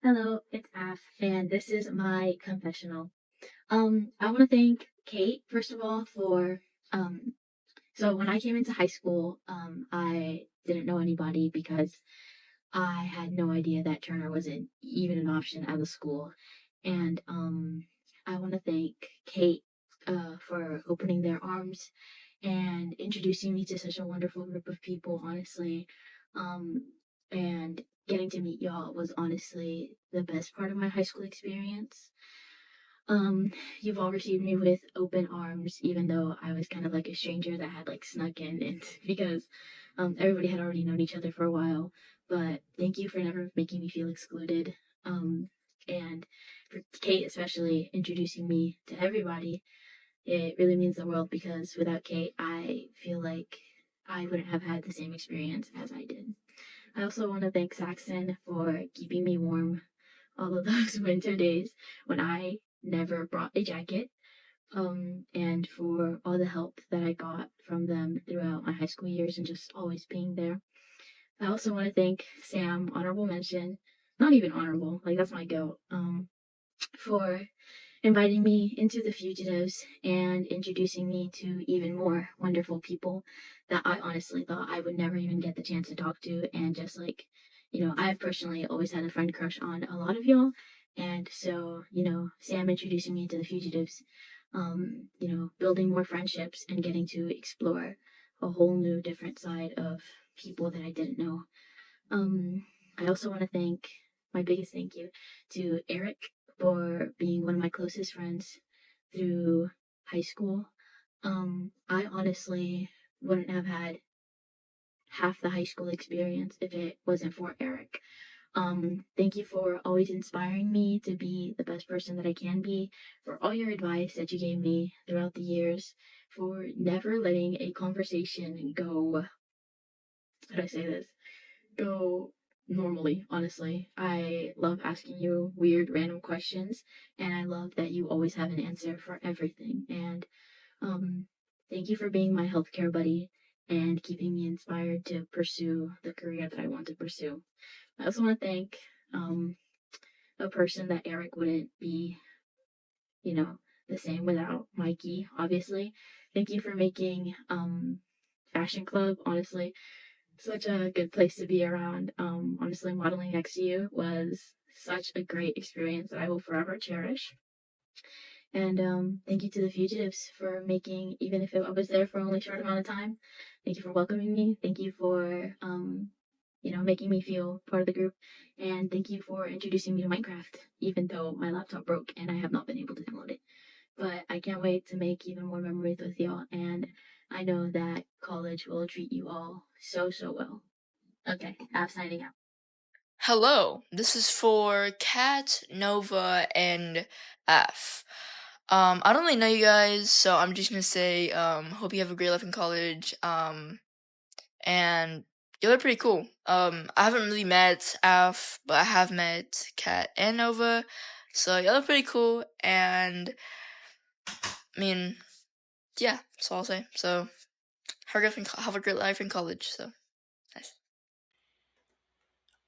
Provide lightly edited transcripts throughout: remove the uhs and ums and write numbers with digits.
Hello, it's Af, and this is my confessional. I want to thank Kate first of all for so when I came into high school, I didn't know anybody because I had no idea that Turner wasn't even an option at the school, and I want to thank Kate for opening their arms and introducing me to such a wonderful group of people. Honestly, and getting to meet y'all was honestly the best part of my high school experience. You've all received me with open arms, even though I was kind of like a stranger that had like snuck in, and because everybody had already known each other for a while. But thank you for never making me feel excluded. And for Kate, especially introducing me to everybody, it really means the world because without Kate, I feel like I wouldn't have had the same experience as I did. I also want to thank Saxon for keeping me warm all of those winter days when I never brought a jacket, and for all the help that I got from them throughout my high school years and just always being there. I also want to thank Sam, honorable mention, not even honorable, like that's my goat, for inviting me into the Fugitives and introducing me to even more wonderful people that I honestly thought I would never even get the chance to talk to. And just like, I've personally always had a friend crush on a lot of y'all. And so, Sam introducing me to the Fugitives, building more friendships and getting to explore a whole new different side of people that I didn't know. I also want to thank my biggest thank you to Eric for being one of my closest friends through high school. I honestly wouldn't have had half the high school experience if it wasn't for Eric. Thank you for always inspiring me to be the best person that I can be, for all your advice that you gave me throughout the years, for never letting a conversation go, how do I say this? Go normally, honestly. I love asking you weird, random questions, and I love that you always have an answer for everything. And um, thank you for being my healthcare buddy and keeping me inspired to pursue the career that I want to pursue. I also want to thank um, a person that Eric wouldn't be, you know, the same without Mikey, obviously. Thank you for making Fashion Club, honestly, such a good place to be around. Honestly, modeling next to you was such a great experience that I will forever cherish. And thank you to the Fugitives for making, even if I was there for only a short amount of time, thank you for welcoming me. Thank you for, making me feel part of the group. And thank you for introducing me to Minecraft, even though my laptop broke and I have not been able to download it. But I can't wait to make even more memories with y'all. And I know that college will treat you all so, so well. Okay, I'm signing out. Hello, this is for Kat, Nova, and F. I don't really know you guys, so I'm just gonna say, hope you have a great life in college. And y'all are pretty cool. I haven't really met F, but I have met Kat and Nova, so y'all are pretty cool. And I mean, yeah, that's all I'll say. So have a great life in college. So nice.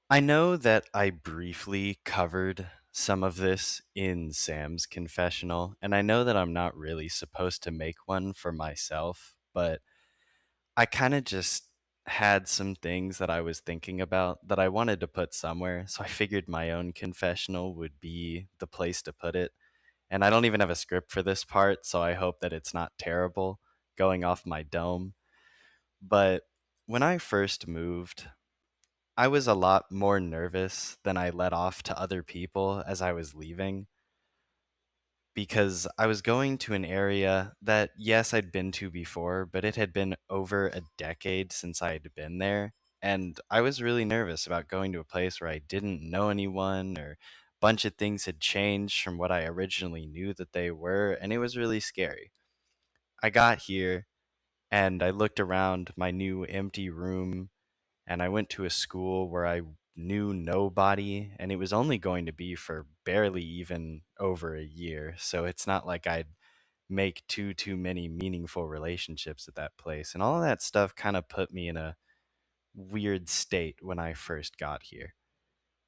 I know that I briefly covered some of this in Sam's confessional, and I know that I'm not really supposed to make one for myself, but I kind of just had some things that I was thinking about that I wanted to put somewhere, so I figured my own confessional would be the place to put it. And I don't even have a script for this part, so I hope that it's not terrible going off my dome. But when I first moved, I was a lot more nervous than I let off to other people as I was leaving because I was going to an area that, yes, I'd been to before, but it had been over a decade since I had been there. And I was really nervous about going to a place where I didn't know anyone or a bunch of things had changed from what I originally knew that they were, and it was really scary. I got here and I looked around my new empty room and I went to a school where I knew nobody, and it was only going to be for barely even over a year. So it's not like I'd make too many meaningful relationships at that place. And all of that stuff kind of put me in a weird state when I first got here.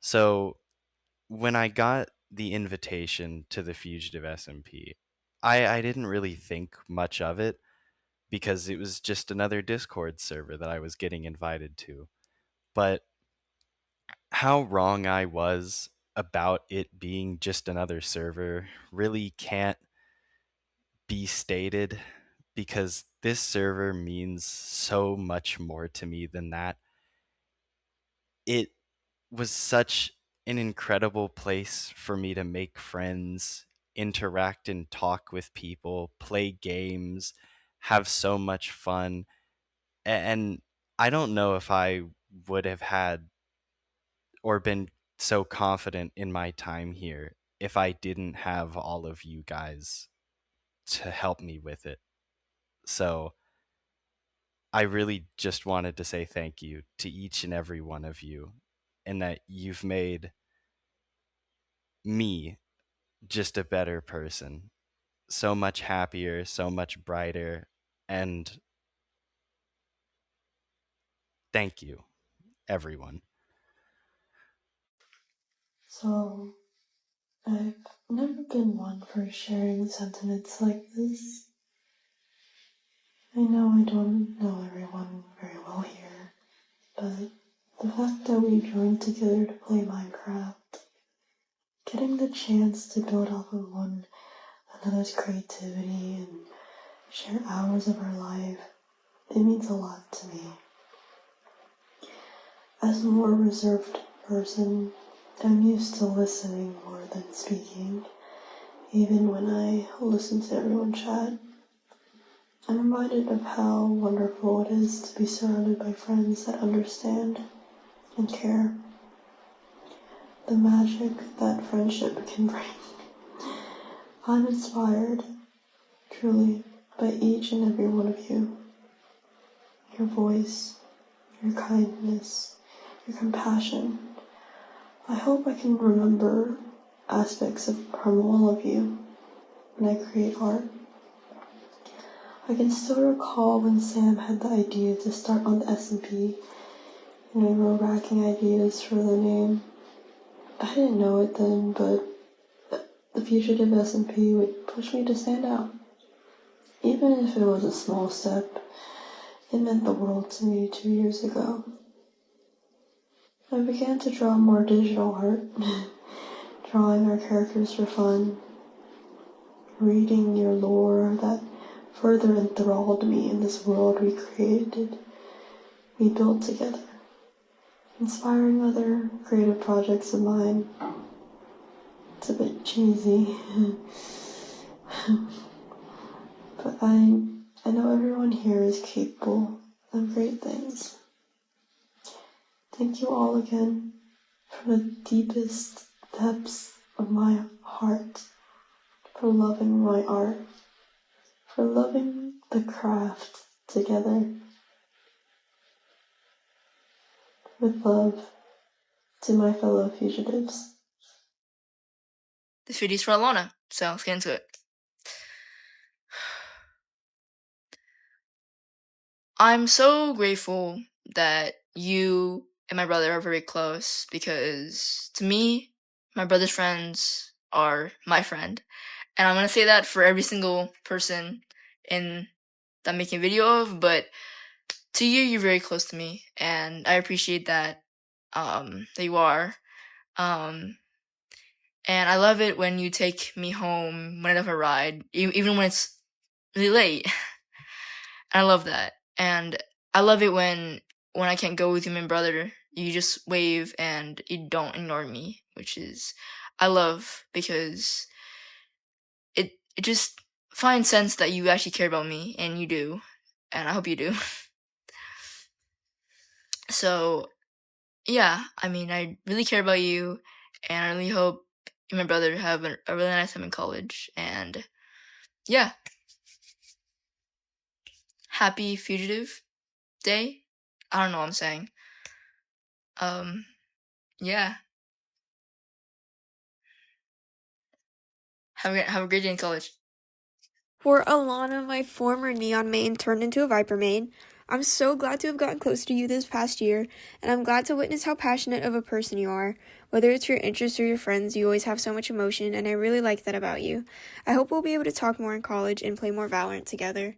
So when I got the invitation to the Fugitive SMP, I didn't really think much of it because it was just another Discord server that I was getting invited to. But how wrong I was about it being just another server really can't be stated, because this server means so much more to me than that. It was such an incredible place for me to make friends, interact and talk with people, play games, have so much fun. And I don't know if I would have had or been so confident in my time here if I didn't have all of you guys to help me with it. So I really just wanted to say thank you to each and every one of you, and that you've made me just a better person, so much happier, so much brighter, and thank you, everyone. So, I've never been one for sharing sentiments like this. I know I don't know everyone very well here, but the fact that we joined together to play Minecraft, getting the chance to build off of one another's creativity and share hours of our life, it means a lot to me. As a more reserved person, I'm used to listening more than speaking, even when I listen to everyone chat. I'm reminded of how wonderful it is to be surrounded by friends that understand and care. The magic that friendship can bring. I'm inspired, truly, by each and every one of you. Your voice, your kindness, your compassion. I hope I can remember aspects from all of you when I create art. I can still recall when Sam had the idea to start on the SMP, and we were racking ideas for the name. I didn't know it then, but the Fugitive SMP would push me to stand out. Even if it was a small step, it meant the world to me 2 years ago. I began to draw more digital art, drawing our characters for fun, reading your lore that further enthralled me in this world we built together, inspiring other creative projects of mine. It's a bit cheesy, but I know everyone here is capable of great things. Thank you all again from the deepest depths of my heart for loving my art, for loving the craft together. With love to my fellow fugitives. This video's for Alana, so let's get into it. I'm so grateful that you and my brother are very close, because to me, my brother's friends are my friend. And I'm gonna say that for every single person that I'm making a video of, but to you, you're very close to me, and I appreciate that, that you are. And I love it when you take me home when I have a ride, even when it's really late. I love that. And I love it when I can't go with you and my brother, you just wave and you don't ignore me, which is I love, because it just finds sense that you actually care about me, and you do, and I hope you do. So yeah, I mean, I really care about you, and I really hope you and my brother have a really nice time in college. And yeah, happy Fugitive Day. I don't know what I'm saying. Yeah. Have a great day in college. For Alana, my former Neon main turned into a Viper main. I'm so glad to have gotten close to you this past year, and I'm glad to witness how passionate of a person you are. Whether it's your interests or your friends, you always have so much emotion, and I really like that about you. I hope we'll be able to talk more in college and play more Valorant together.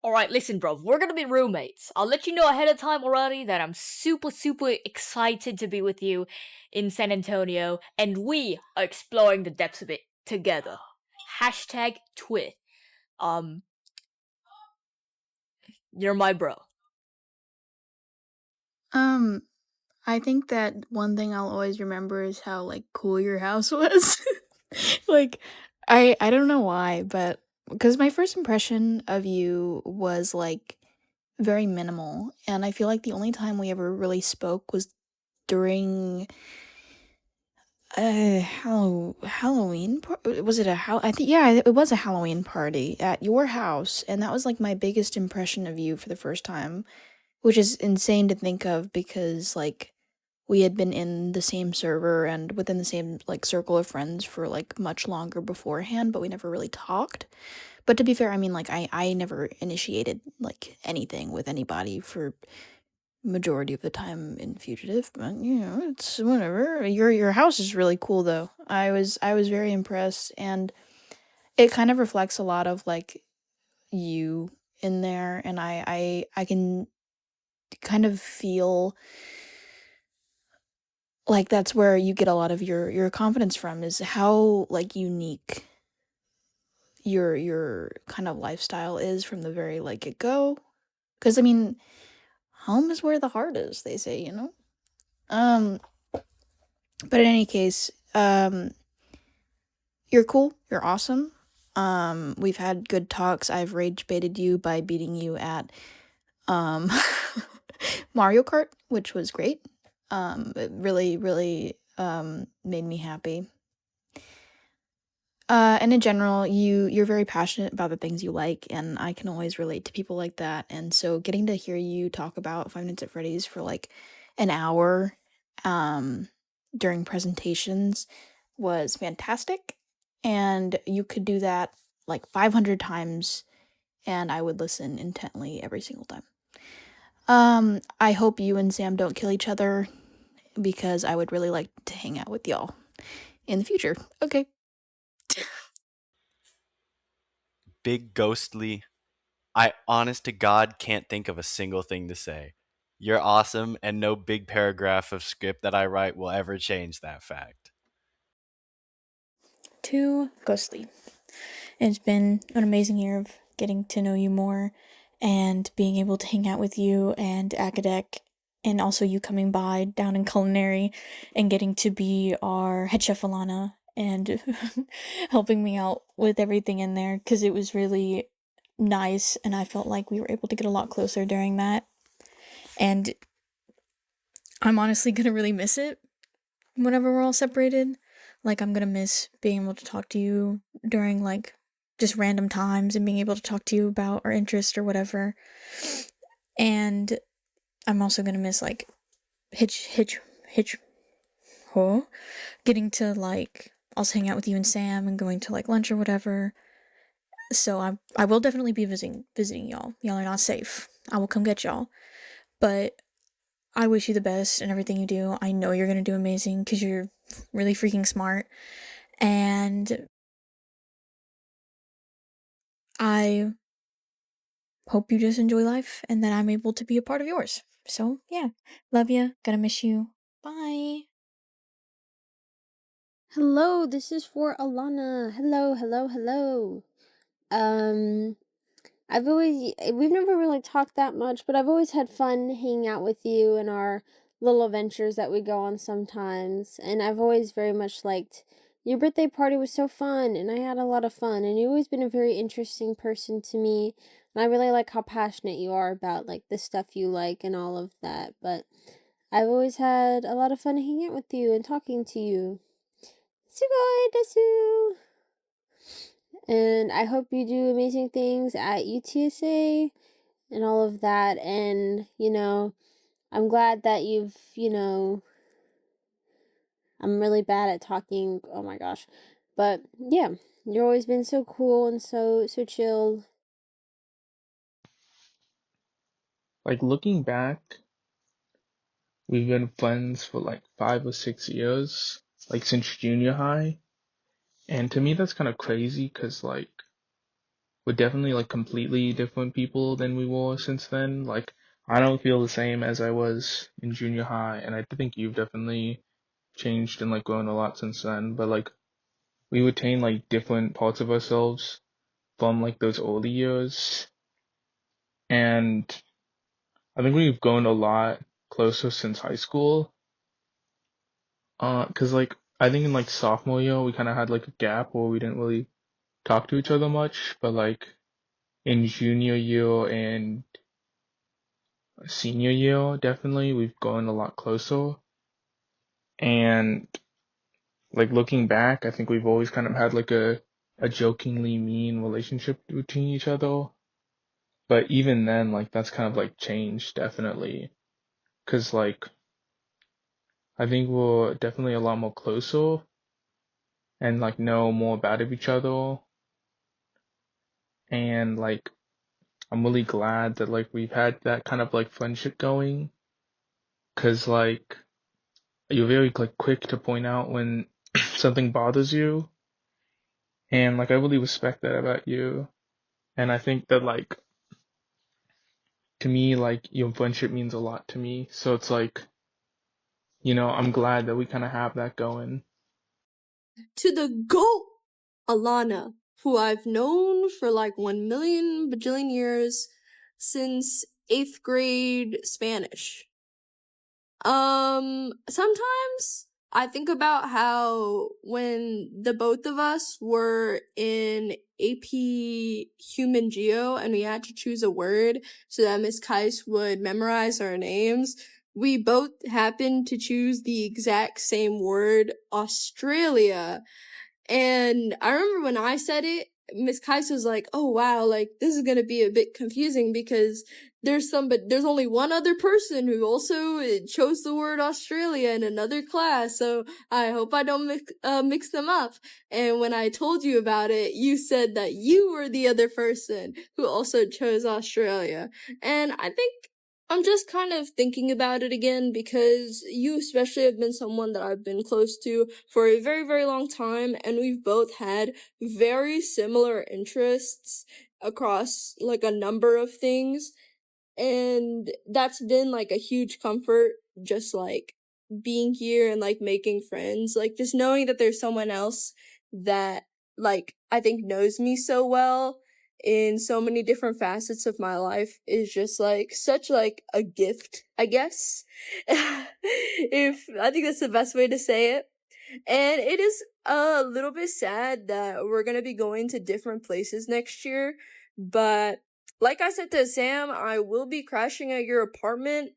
Alright, listen, bro, we're gonna be roommates. I'll let you know ahead of time already that I'm super, super excited to be with you in San Antonio, and we are exploring the depths of it together. Hashtag twit. You're my bro. I think that one thing I'll always remember is how, like, cool your house was. Like, I don't know why, but because my first impression of you was, like, very minimal, and I feel like the only time we ever really spoke was during Halloween was it I think, yeah, it was a Halloween party at your house, and that was, like, my biggest impression of you for the first time, which is insane to think of because, like, we had been in the same server and within the same, like, circle of friends for, like, much longer beforehand, but we never really talked. But to be fair, I mean, like, I never initiated, like, anything with anybody for majority of the time in Fugitive, but, you know, it's whatever. Your house is really cool, though. I was very impressed, and it kind of reflects a lot of, like, you in there, and I can kind of feel like that's where you get a lot of your confidence from, is how, like, unique your kind of lifestyle is from the very, like, get-go. Because I mean, home is where the heart is, they say, you know? But in any case, you're cool, you're awesome. We've had good talks. I've rage baited you by beating you at um Mario Kart, which was great. It really, really made me happy. And in general, you're very passionate about the things you like, and I can always relate to people like that. And so getting to hear you talk about Five Nights at Freddy's for like an hour during presentations was fantastic. And you could do that like 500 times, and I would listen intently every single time. I hope you and Sam don't kill each other, because I would really like to hang out with y'all in the future. Okay. Big ghostly. I honest to God can't think of a single thing to say. You're awesome, and no big paragraph of script that I write will ever change that fact. To Ghostly. It's been an amazing year of getting to know you more and being able to hang out with you and Akadek, and also you coming by down in culinary and getting to be our head chef Alana and helping me out with everything in there, because it was really nice and I felt like we were able to get a lot closer during that. And I'm honestly gonna really miss it whenever we're all separated. Like, I'm gonna miss being able to talk to you during, like, just random times and being able to talk to you about our interest or whatever. And I'm also gonna miss, like, getting to, like, also hang out with you and Sam and going to, like, lunch or whatever. So I will definitely be visiting y'all. Y'all are not safe. I will come get y'all. But I wish you the best in everything you do. I know you're gonna do amazing because you're really freaking smart. And I hope you just enjoy life and that I'm able to be a part of yours. So, yeah. Love you. Gonna miss you. Bye. Hello, this is for Alana. Hello, hello, hello. We've never really talked that much, but I've always had fun hanging out with you and our little adventures that we go on sometimes. And I've always very much liked your birthday party was so fun, and I had a lot of fun. And you've always been a very interesting person to me. And I really like how passionate you are about, like, the stuff you like and all of that. But I've always had a lot of fun hanging out with you and talking to you. Sugoi desu! And I hope you do amazing things at UTSA and all of that. And, I'm glad that I'm really bad at talking. Oh my gosh. But yeah, you've always been so cool and so chill. Like, looking back, we've been friends for like 5 or 6 years, like since junior high. And to me, that's kind of crazy because, like, we're definitely like completely different people than we were since then. Like, I don't feel the same as I was in junior high, and I think you've definitely changed and like grown a lot since then. But like, we retain like different parts of ourselves from like those early years, and I think we've grown a lot closer since high school. 'Cause like I think in like sophomore year we kind of had like a gap where we didn't really talk to each other much, but like in junior year and senior year, definitely we've grown a lot closer. And like looking back, I think we've always kind of had like a jokingly mean relationship between each other. But even then, like that's kind of like changed definitely, 'cause like I think we're definitely a lot more closer and like know more about each other. And like I'm really glad that like we've had that kind of like friendship going, 'cause like you're very like quick to point out when something bothers you, and like I really respect that about you. And I think that like to me, like your friendship means a lot to me, so it's like, I'm glad that we kind of have that going. To the GOAT, Alana, who I've known for like 1 million bajillion years since 8th grade Spanish. Sometimes I think about how when the both of us were in AP Human Geo and we had to choose a word so that Miss Kais would memorize our names, we both happened to choose the exact same word, Australia. And I remember when I said it, Miss Kais was like, "Oh wow, like this is gonna be a bit confusing because there's only one other person who also chose the word Australia in another class, so I hope I don't mix them up." And when I told you about it, you said that you were the other person who also chose Australia. And I think I'm just kind of thinking about it again because you especially have been someone that I've been close to for a very, very long time, and we've both had very similar interests across like a number of things. And that's been like a huge comfort, just like being here and like making friends, like just knowing that there's someone else that like I think knows me so well in so many different facets of my life is just like such like a gift, I guess. If I think that's the best way to say it. And it is a little bit sad that we're gonna be going to different places next year, but like I said to Sam, I will be crashing at your apartment.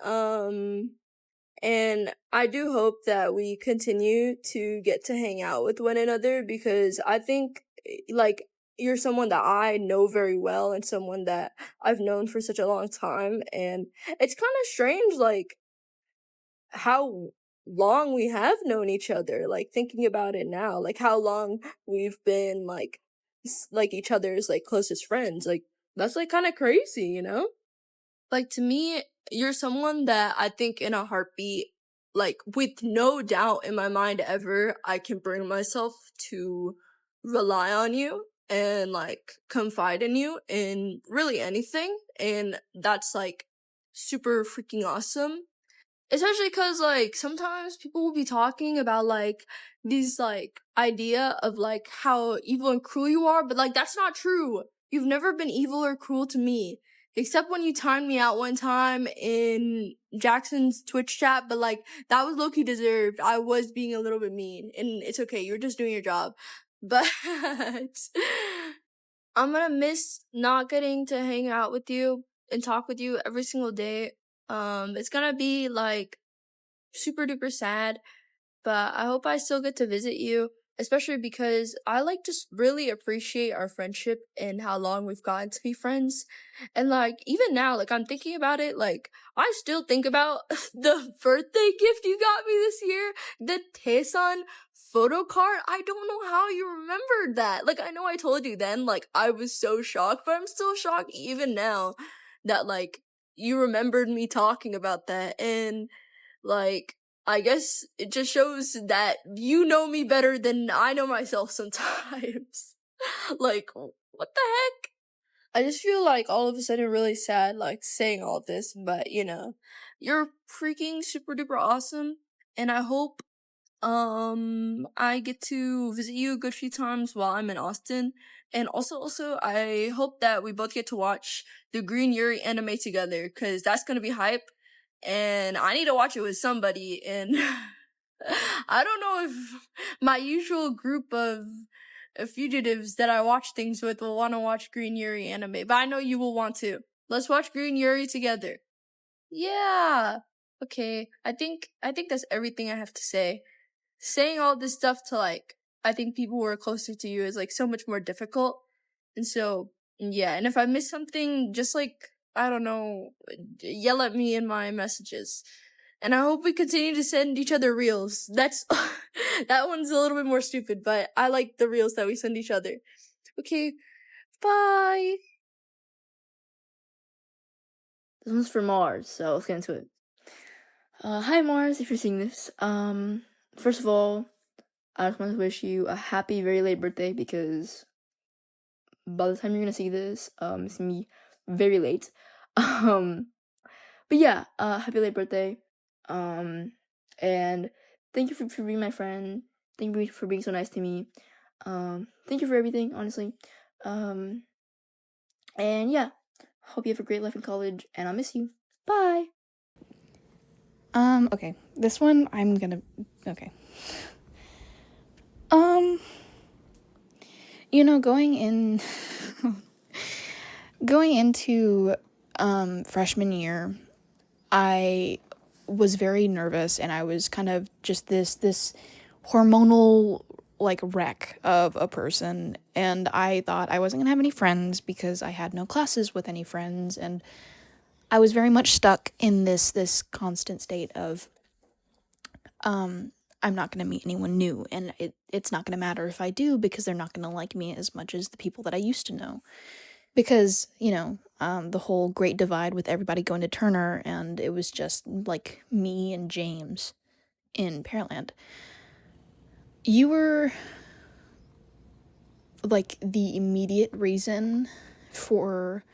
And I do hope that we continue to get to hang out with one another because I think, like, you're someone that I know very well and someone that I've known for such a long time. And it's kind of strange, like, how long we have known each other, like, thinking about it now, like, how long we've been, like, each other's, like, closest friends. Like, that's, like, kind of crazy, you know? Like, to me, you're someone that I think in a heartbeat, like, with no doubt in my mind ever, I can bring myself to rely on you and, like, confide in you in really anything. And that's, like, super freaking awesome. Especially cause, like, sometimes people will be talking about, like, these, like, idea of, like, how evil and cruel you are, but, like, that's not true. You've never been evil or cruel to me. Except when you timed me out one time in Jackson's Twitch chat, but, like, that was low-key deserved. I was being a little bit mean, and it's okay, you're just doing your job. But, I'm gonna miss not getting to hang out with you and talk with you every single day. It's gonna be, like, super duper sad, but I hope I still get to visit you, especially because I like to really appreciate our friendship and how long we've gotten to be friends. And like, even now, like I'm thinking about it, like I still think about the birthday gift you got me this year, the Taesan photo card. I don't know how you remembered that. Like, I know I told you then, like I was so shocked, but I'm still shocked even now that like you remembered me talking about that, and like, I guess it just shows that you know me better than I know myself sometimes. Like, what the heck? I just feel like all of a sudden really sad, like, saying all this, but you're freaking super duper awesome, and I hope I get to visit you a good few times while I'm in Austin. And also, I hope that we both get to watch the Green Yuri anime together, cause that's gonna be hype. And I need to watch it with somebody, and I don't know if my usual group of fugitives that I watch things with will want to watch Green Yuri anime, but I know you will want to. Let's watch Green Yuri together. Yeah. Okay. I think that's everything I have to say. Saying all this stuff to like, I think people who are closer to you is like so much more difficult. And so, yeah. And if I miss something, just like, I don't know, yell at me in my messages. And I hope we continue to send each other reels. That's, that one's a little bit more stupid, but I like the reels that we send each other. Okay. Bye. This one's for Mars, so let's get into it. Hi Mars, if you're seeing this. First of all, I just want to wish you a happy, very late birthday, because by the time you're gonna see this, it's gonna be very late. But yeah, happy late birthday. And thank you for being my friend. Thank you for being so nice to me. Thank you for everything, honestly. And yeah, hope you have a great life in college, and I'll miss you. Bye. Okay. This one okay. Going into freshman year, I was very nervous, and I was kind of just this hormonal like wreck of a person, and I thought I wasn't gonna have any friends because I had no classes with any friends, and I was very much stuck in this constant state of I'm not going to meet anyone new, and it's not going to matter if I do, because they're not going to like me as much as the people that I used to know. Because, the whole Great Divide with everybody going to Turner, and it was just like me and James in Pearland. You were like the immediate reason for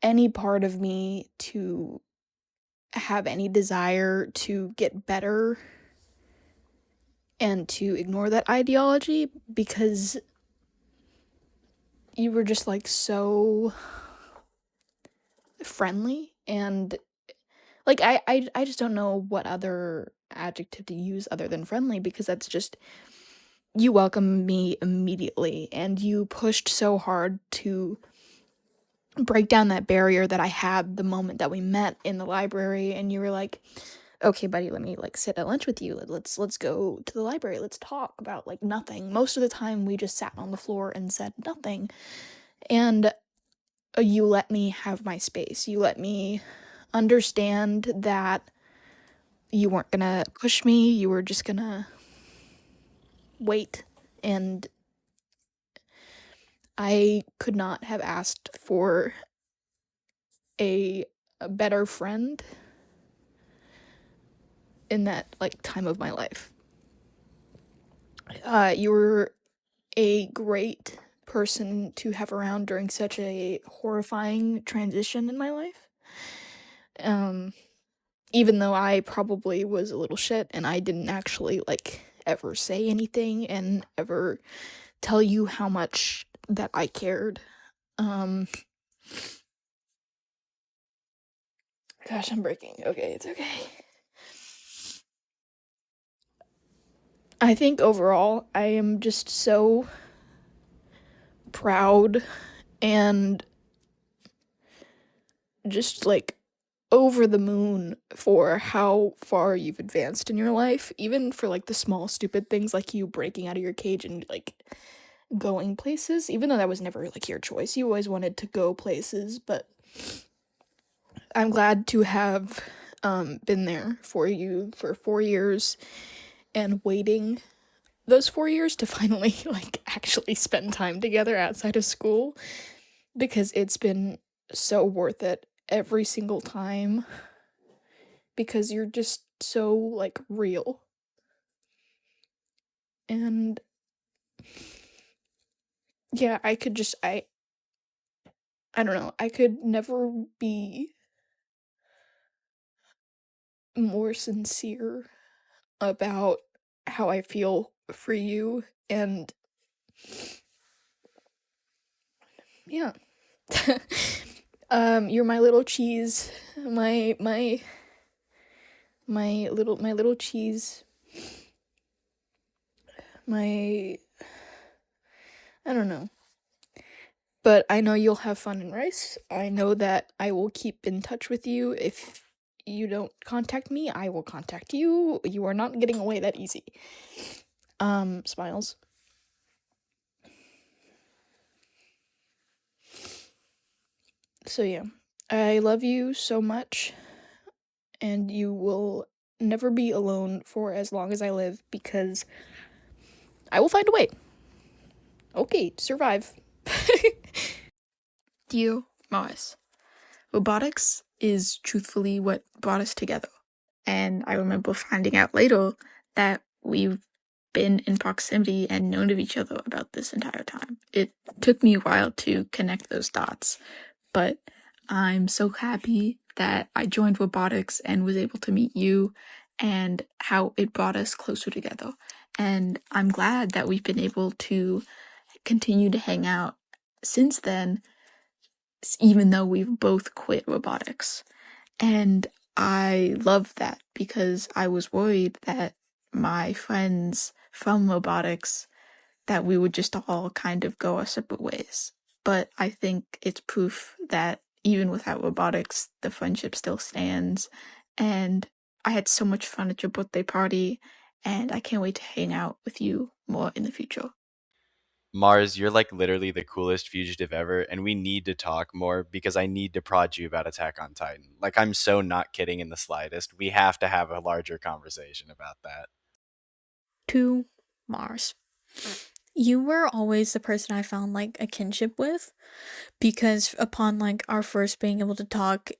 any part of me to have any desire to get better and to ignore that ideology, because you were just like so friendly, and like I just don't know what other adjective to use other than friendly, because that's just, you welcomed me immediately, and you pushed so hard to break down that barrier that I had the moment that we met in the library, and you were like, okay, buddy, let me like sit at lunch with you. Let's go to the library. Let's talk about like nothing. Most of the time we just sat on the floor and said nothing. And you let me have my space. You let me understand that you weren't gonna push me. You were just gonna wait. And I could not have asked for a better friend in that like time of my life. You were a great person to have around during such a horrifying transition in my life. Even though I probably was a little shit and I didn't actually like ever say anything and ever tell you how much that I cared. Gosh, I'm breaking. Okay, it's okay. I think overall, I am just so proud and just like over the moon for how far you've advanced in your life, even for like the small stupid things like you breaking out of your cage and like going places, even though that was never like your choice. You always wanted to go places, but I'm glad to have been there for you for 4 years and waiting those 4 years to finally like actually spend time together outside of school, because it's been so worth it. every single time because you're just so, like, real. And yeah, I don't know, I could never be more sincere about how I feel for you, and yeah. You're my little cheese, my little cheese, I don't know. But I know you'll have fun in Rice. I know that I will keep in touch with you. If you don't contact me, I will contact you. You are not getting away that easy. Smiles. So yeah, I love you so much, and you will never be alone for as long as I live, because I will find a way. Okay, survive. Dear Mars, robotics is truthfully what brought us together. And I remember finding out later that we've been in proximity and known of each other about this entire time. It took me a while to connect those dots, but I'm so happy that I joined robotics and was able to meet you, and how it brought us closer together. And I'm glad that we've been able to continue to hang out since then, even though we've both quit robotics. And I love that, because I was worried that my friends from robotics, that we would just all kind of go our separate ways. But I think it's proof that even without robotics, the friendship still stands. And I had so much fun at your birthday party, and I can't wait to hang out with you more in the future. Mars, you're like literally the coolest fugitive ever, and we need to talk more because I need to prod you about Attack on Titan. Like, I'm so not kidding in the slightest. We have to have a larger conversation about that. To Mars. You were always the person I found like a kinship with, because upon like our first being able to talk,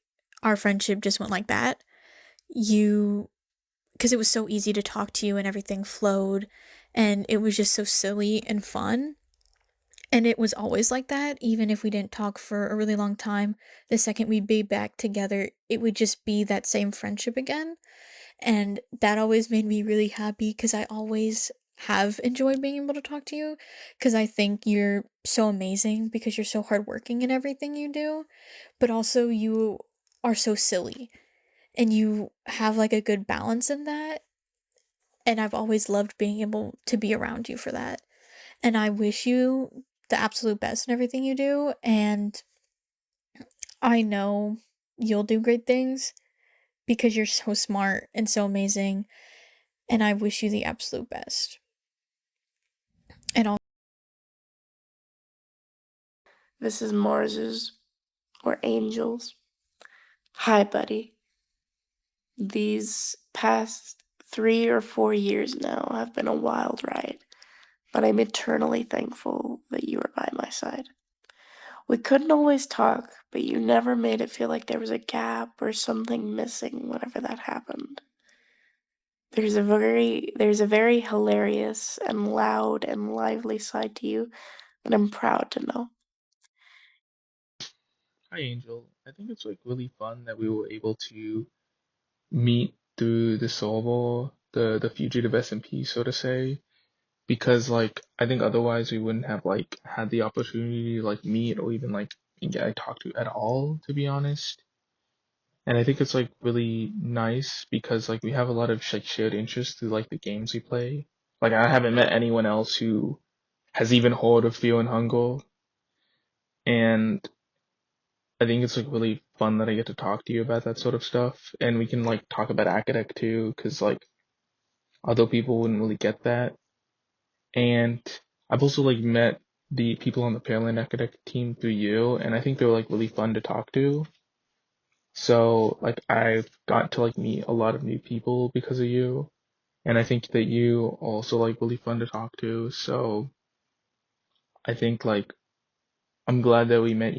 our friendship just went like that. Because it was so easy to talk to you and everything flowed, and it was just so silly and fun. And it was always like that, even if we didn't talk for a really long time. The second we'd be back together, it would just be that same friendship again. And that always made me really happy, because I always have enjoyed being able to talk to you, because I think you're so amazing, because you're so hardworking in everything you do, but also you are so silly, and you have like a good balance in that. And I've always loved being able to be around you for that. And I wish you the absolute best in everything you do, and I know you'll do great things, because you're so smart and so amazing, and I wish you the absolute best. And I'll This is Mars's, or Angel's. Hi, buddy. These past 3 or 4 years now have been a wild ride, but I'm eternally thankful that you were by my side. We couldn't always talk, but you never made it feel like there was a gap or something missing whenever that happened. There's a very hilarious and loud and lively side to you that I'm proud to know. Hi, Angel. I think it's like really fun that we were able to meet through the server, the fugitive SMP, so to say, because like I think otherwise we wouldn't have like had the opportunity to like meet or even like get talk to at all, to be honest. And I think it's like really nice because like we have a lot of like shared interests through like the games we play. Like I haven't met anyone else who has even heard of Fear and Hunger, and I think it's like really fun that I get to talk to you about that sort of stuff, and we can like talk about academic too, because like other people wouldn't really get that. And I've also like met the people on the Pearland academic team through you, and I think they're like really fun to talk to. So like I've got to like meet a lot of new people because of you, and I think that you also like really fun to talk to. So I think like I'm glad that we met,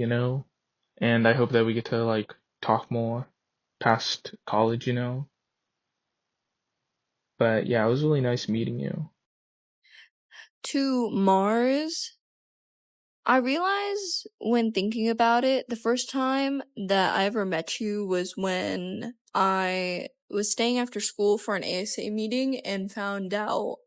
and I hope that we get to like talk more past college, you know. But yeah, it was really nice meeting you. To Mars, I realize when thinking about it, the first time that I ever met you was when I was staying after school for an ASA meeting and found out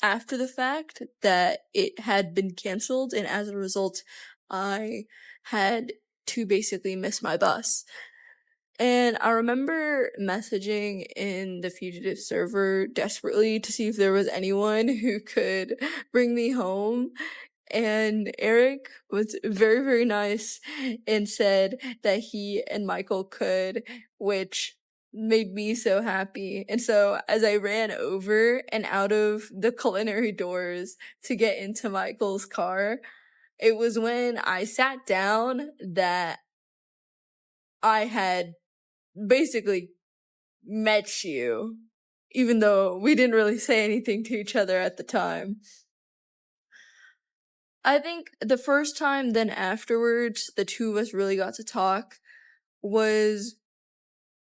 after the fact that it had been canceled, and as a result, I had to basically miss my bus. And I remember messaging in the Fugitive server desperately to see if there was anyone who could bring me home. And Eric was very, very nice and said that he and Michael could, which made me so happy. And so as I ran over and out of the culinary doors to get into Michael's car, it was when I sat down that I had basically met you, even though we didn't really say anything to each other at the time. I think the first time then afterwards the two of us really got to talk was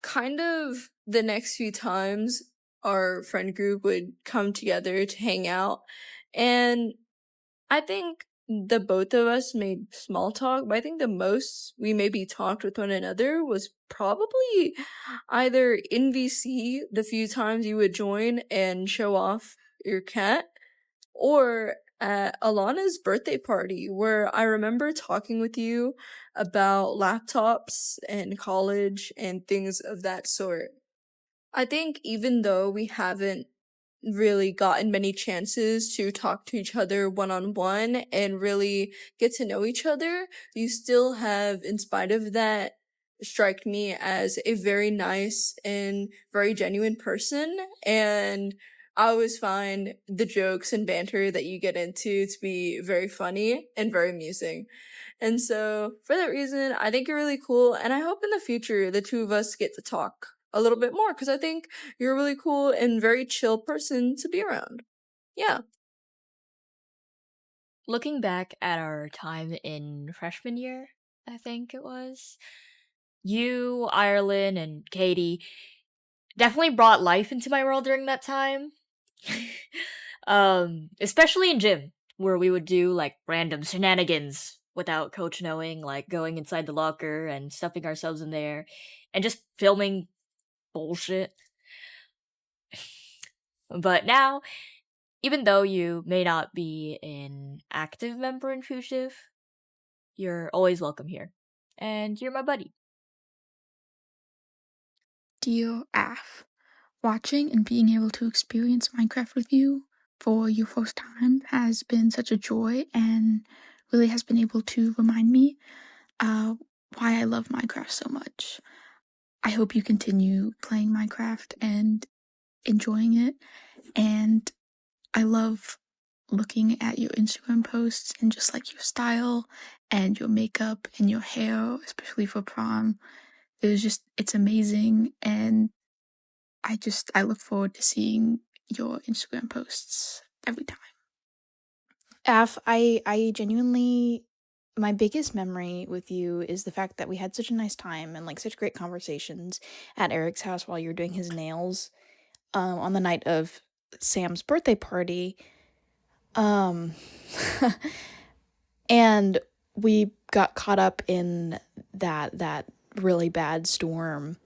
kind of the next few times our friend group would come together to hang out. And I think the both of us made small talk, but I think the most we maybe talked with one another was probably either in VC, the few times you would join and show off your cat, or at Alana's birthday party, where I remember talking with you about laptops and college and things of that sort. I think even though we haven't really gotten many chances to talk to each other one-on-one and really get to know each other, you still have, in spite of that, strike me as a very nice and very genuine person. And I always find the jokes and banter that you get into to be very funny and very amusing. And so, for that reason, I think you're really cool, and I hope in the future the two of us get to talk a little bit more, because I think you're a really cool and very chill person to be around. Yeah. Looking back at our time in freshman year, I think it was, you, Ireland, and Katie definitely brought life into my world during that time. Especially in gym, where we would do like random shenanigans without coach knowing, like going inside the locker and stuffing ourselves in there and just filming bullshit. But now, even though you may not be an active member in Fugitive, you're always welcome here. And you're my buddy. Dear Af, watching and being able to experience Minecraft with you for your first time has been such a joy and really has been able to remind me why I love Minecraft so much. I hope you continue playing Minecraft and enjoying it, and I love looking at your Instagram posts and just like your style and your makeup and your hair, especially for prom. It's amazing, and I look forward to seeing your Instagram posts every time. Af, I genuinely, my biggest memory with you is the fact that we had such a nice time and like such great conversations at Eric's house while you were doing his nails, on the night of Sam's birthday party. Um, and we got caught up in that really bad storm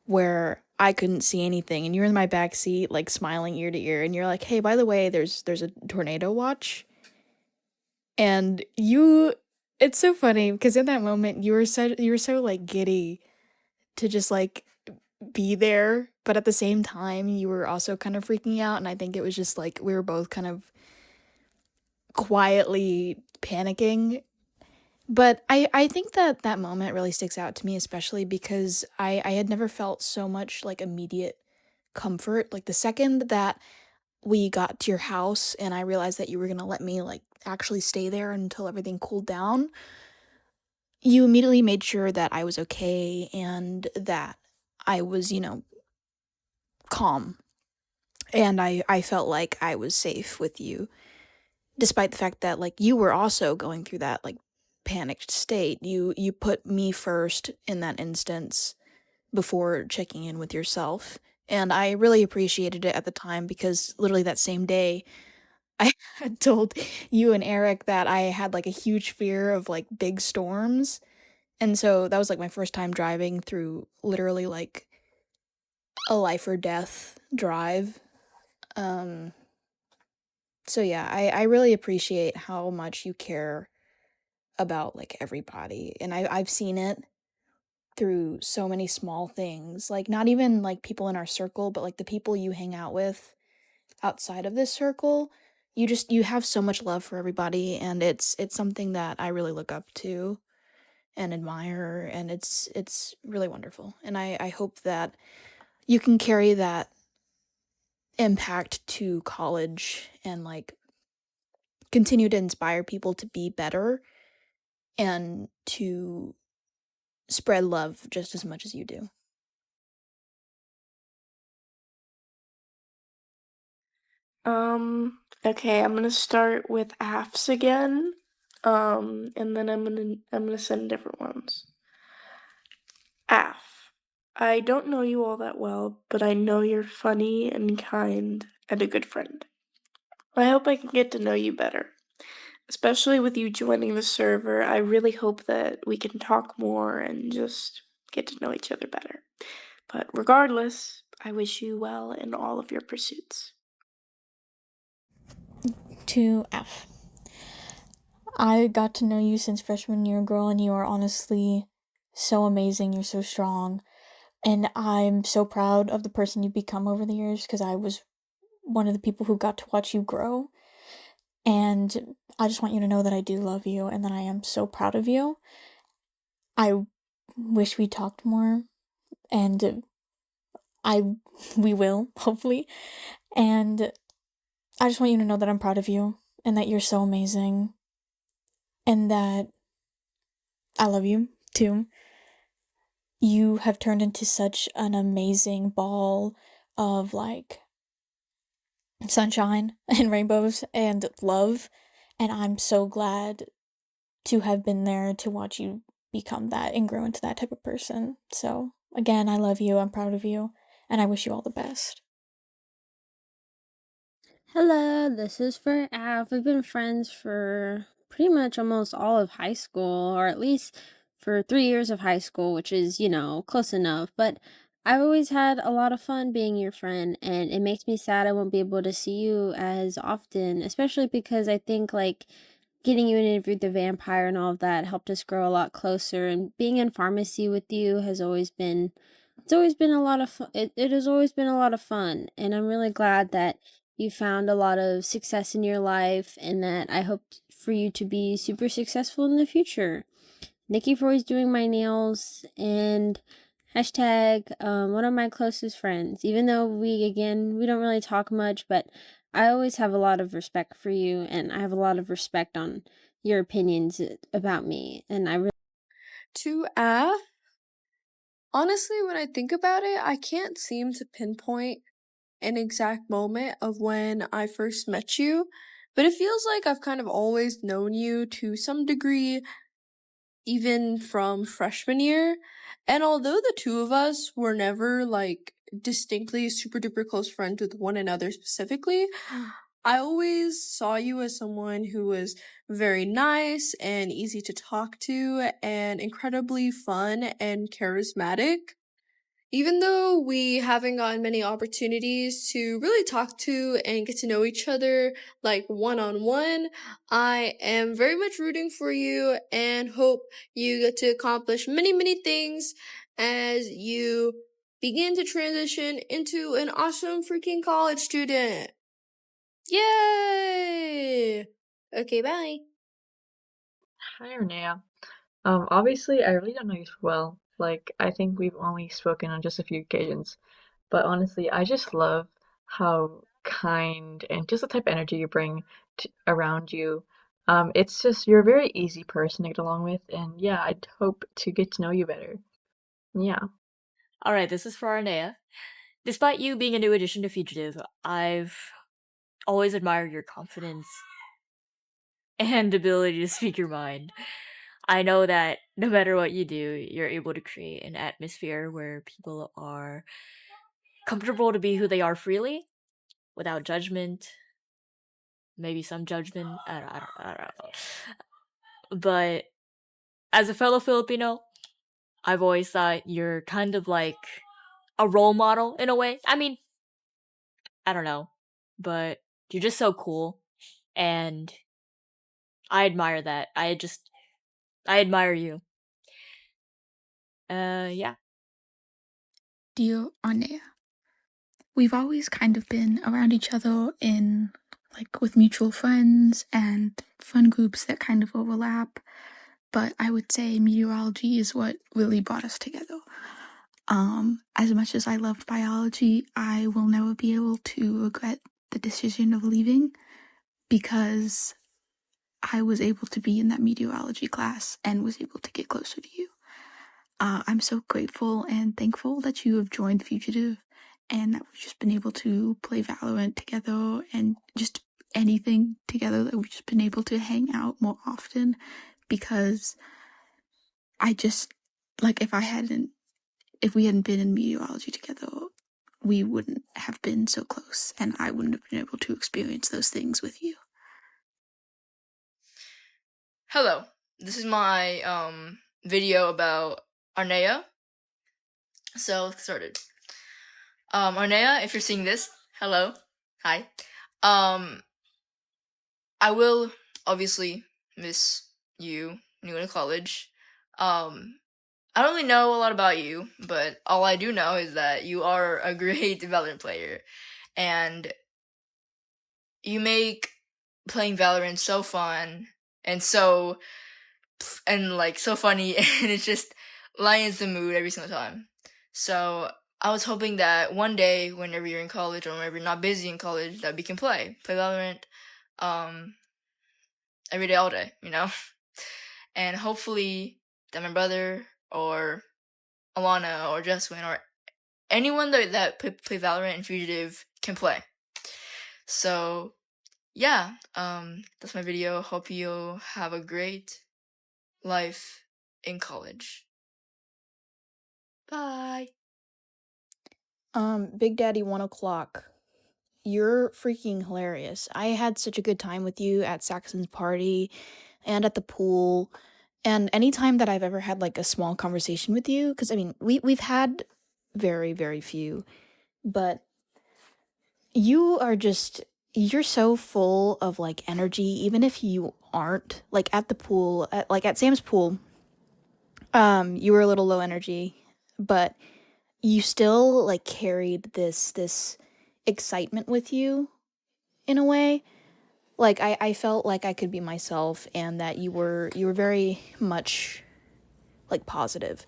where I couldn't see anything, and you're in my back seat, like smiling ear to ear, and you're like, "Hey, by the way, there's a tornado watch." And it's so funny because in that moment you were so like giddy to just like be there, but at the same time you were also kind of freaking out, and I think it was just like we were both kind of quietly panicking. But I think that moment really sticks out to me, especially because I had never felt so much like immediate comfort. Like the second that we got to your house and I realized that you were gonna let me like actually stay there until everything cooled down, you immediately made sure that I was okay and that I was, calm. And I felt like I was safe with you, despite the fact that like you were also going through that like panicked state. You put me first in that instance before checking in with yourself. And I really appreciated it at the time because literally that same day, I had told you and Eric that I had like a huge fear of like big storms. And so that was like my first time driving through literally like a life or death drive. Um, so yeah, I really appreciate how much you care about like everybody. And I've seen it through so many small things. Like not even like people in our circle, but like the people you hang out with outside of this circle. You have so much love for everybody, and it's something that I really look up to and admire, and it's really wonderful. And I hope that you can carry that impact to college and like continue to inspire people to be better and to spread love just as much as you do. Okay, I'm gonna start with AFs again. And then I'm gonna send different ones. AF. I don't know you all that well, but I know you're funny and kind and a good friend. I hope I can get to know you better. Especially with you joining the server, I really hope that we can talk more and just get to know each other better. But regardless, I wish you well in all of your pursuits. To F. I got to know you since freshman year, girl, and you are honestly so amazing. You're so strong. And I'm so proud of the person you've become over the years because I was one of the people who got to watch you grow. And I just want you to know that I do love you and that I am so proud of you. I wish we talked more, and we will, hopefully. And I just want you to know that I'm proud of you and that you're so amazing and that I love you too. You have turned into such an amazing ball of like sunshine and rainbows and love, and I'm so glad to have been there to watch you become that and grow into that type of person. So again, I love you, I'm proud of you, and I wish you all the best. Hello, this is for Av. We've been friends for pretty much almost all of high school, or at least for 3 years of high school, which is, close enough. But I've always had a lot of fun being your friend, and it makes me sad I won't be able to see you as often, especially because I think, like, getting you an interview with the vampire and all of that helped us grow a lot closer, and being in pharmacy with you has always been it's always been a lot of fun. It has always been a lot of fun, and I'm really glad that you found a lot of success in your life, and that I hope for you to be super successful in the future. Thank you for always doing my nails, and hashtag one of my closest friends. Even though we don't really talk much, but I always have a lot of respect for you, and I have a lot of respect on your opinions about me, and I really. To Af, honestly, when I think about it, I can't seem to pinpoint an exact moment of when I first met you, but it feels like I've kind of always known you to some degree, even from freshman year. And although the two of us were never like distinctly super duper close friends with one another specifically, I always saw you as someone who was very nice and easy to talk to and incredibly fun and charismatic. Even though we haven't gotten many opportunities to really talk to and get to know each other like one-on-one, I am very much rooting for you and hope you get to accomplish many, many things as you begin to transition into an awesome freaking college student. Yay! Okay, bye. Hi, Arneia. Obviously, I really don't know you well. Like, I think we've only spoken on just a few occasions. But honestly, I just love how kind and just the type of energy you bring around you. It's just, you're a very easy person to get along with. And yeah, I'd hope to get to know you better. Yeah. Alright, this is for Arneia. Despite you being a new addition to Fugitive, I've always admired your confidence and ability to speak your mind. I know that no matter what you do, you're able to create an atmosphere where people are comfortable to be who they are freely, without judgment. Maybe some judgment. I don't know. But as a fellow Filipino, I've always thought you're kind of like a role model in a way. I mean, I don't know, but you're just so cool, and I admire that. I admire you. Yeah. Dear Arneia, we've always kind of been around each other in like with mutual friends and fun groups that kind of overlap, but I would say meteorology is what really brought us together. As much as I loved biology, I will never be able to regret the decision of leaving because I was able to be in that meteorology class and was able to get closer to you. I'm so grateful and thankful that you have joined Fugitive and that we've just been able to play Valorant together and just anything together, that we've just been able to hang out more often, because I just, like, if we hadn't been in meteorology together, we wouldn't have been so close and I wouldn't have been able to experience those things with you. Hello, this is my video about Arneia. So let's get started. Arneia, if you're seeing this, hello, hi. I will obviously miss you new in college. I don't really know a lot about you, but all I do know is that you are a great Valorant player, and you make playing Valorant so fun and so funny, and it just lightens the mood every single time. So I was hoping that one day, whenever you're in college or whenever you're not busy in college, that we can play Valorant, every day, all day, you know. And hopefully that my brother or Alana or Jesswin or anyone that play Valorant and Fugitive can play. So yeah, that's my video. Hope you have a great life in college. Bye. Big Daddy 1 o'clock. You're freaking hilarious. I had such a good time with you at Saxon's party and at the pool. And anytime that I've ever had like a small conversation with you, because I mean, we've had very, very few, but you're so full of like energy, even if you aren't. Like at the pool, like at Sam's pool, you were a little low energy, but you still like carried this excitement with you in a way. Like I felt like I could be myself and that you were very much like positive.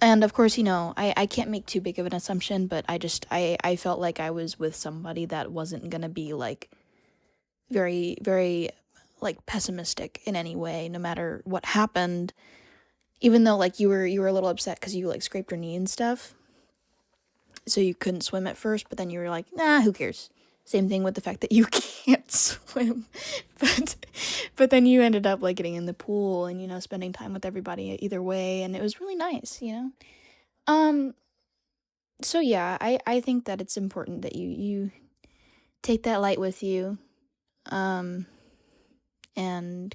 And of course, I can't make too big of an assumption, but I felt like I was with somebody that wasn't gonna be like very, very like pessimistic in any way, no matter what happened. Even though like you were a little upset because you like scraped your knee and stuff, so you couldn't swim at first, but then you were like, nah, who cares? Same thing with the fact that you can't swim, but then you ended up like getting in the pool and spending time with everybody either way, and it was really nice. So yeah, I think that it's important that you take that light with you, and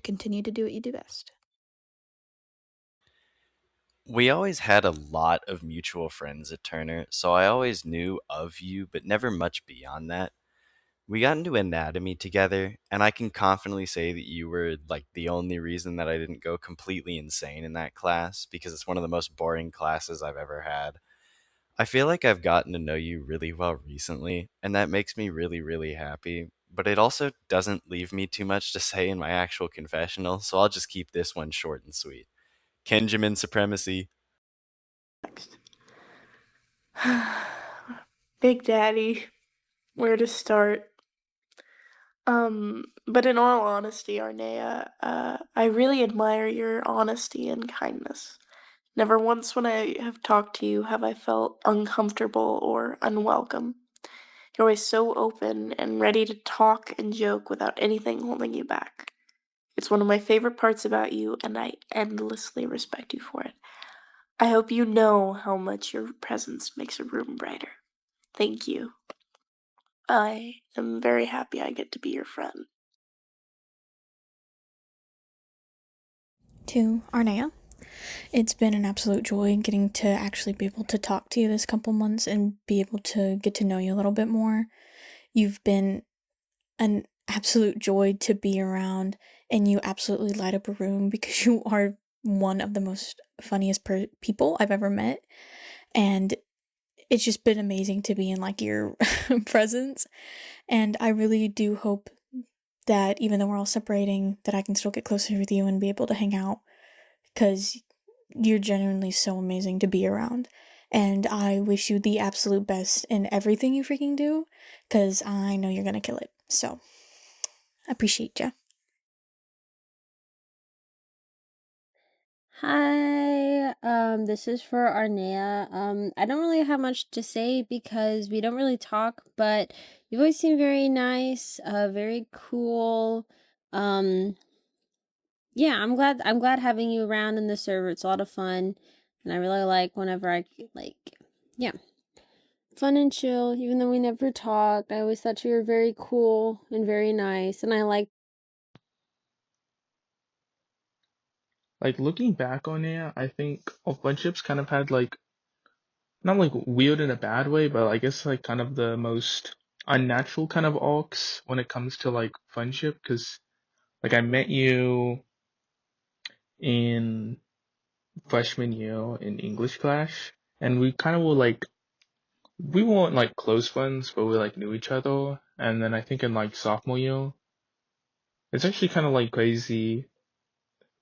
continue to do what you do best. We always had a lot of mutual friends at Turner, so I always knew of you, but never much beyond that. We got into anatomy together, and I can confidently say that you were like the only reason that I didn't go completely insane in that class, because it's one of the most boring classes I've ever had. I feel like I've gotten to know you really well recently, and that makes me really, really happy. But it also doesn't leave me too much to say in my actual confessional, so I'll just keep this one short and sweet. Kenjamin supremacy. Next. Big Daddy, where to start? But in all honesty, Arneia, I really admire your honesty and kindness. Never once when I have talked to you have I felt uncomfortable or unwelcome. You're always so open and ready to talk and joke without anything holding you back. It's one of my favorite parts about you, and I endlessly respect you for it. I hope you know how much your presence makes a room brighter. Thank you. I am very happy I get to be your friend. To Arneia, it's been an absolute joy getting to actually be able to talk to you this couple months and be able to get to know you a little bit more. You've been an absolute joy to be around, and you absolutely light up a room because you are one of the most funniest people I've ever met, and it's just been amazing to be in like your presence. And I really do hope that even though we're all separating, that I can still get closer with you and be able to hang out, because you're genuinely so amazing to be around. And I wish you the absolute best in everything you freaking do, because I know you're gonna kill it. So, I appreciate ya. Hi, this is for Arneia. I don't really have much to say because we don't really talk, but you've always seemed very nice, very cool. Yeah, I'm glad having you around in the server. It's a lot of fun, and I really like whenever yeah, fun and chill. Even though we never talked, I always thought you were very cool and very nice, and I like. Like looking back on it, I think all friendships kind of had like not like weird in a bad way, but I guess like kind of the most unnatural kind of arcs when it comes to like friendship. Because like I met you in freshman year in English class, and we kind of were like we weren't like close friends, but we like knew each other. And then I think in like sophomore year, it's actually kind of like crazy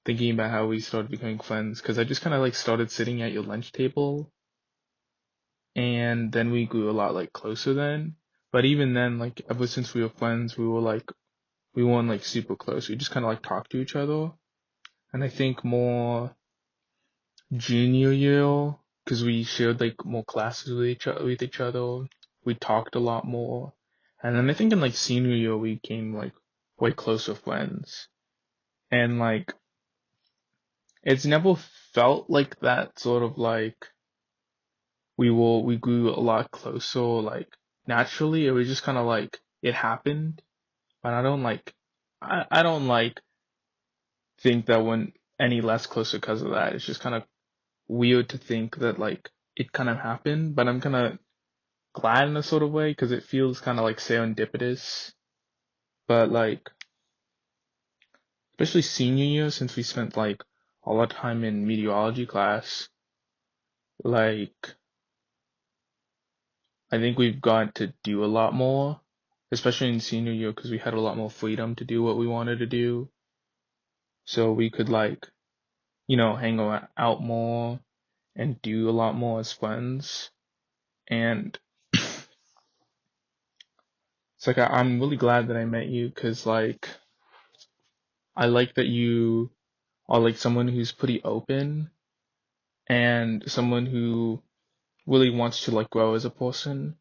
thinking about how we started becoming friends because I just kind of like started sitting at your lunch table, and then we grew a lot like closer then. But even then, like ever since we were friends, we weren't like super close. We just kind of like talked to each other. And I think more junior year, because we shared like more classes with each other, we talked a lot more. And then I think in like senior year we became like way closer friends. And like it's never felt like that sort of like we grew a lot closer like naturally. It was just kind of like it happened. But I don't like think that we're any less closer because of that. It's just kind of weird to think that like it kind of happened, but I'm kind of glad in a sort of way because it feels kind of like serendipitous. But like, especially senior year, since we spent like all our time in meteorology class, like I think we've got to do a lot more, especially in senior year because we had a lot more freedom to do what we wanted to do. So we could like, hang out more and do a lot more as friends. And it's like I'm really glad that I met you because like I like that you are like someone who's pretty open and someone who really wants to like grow as a person,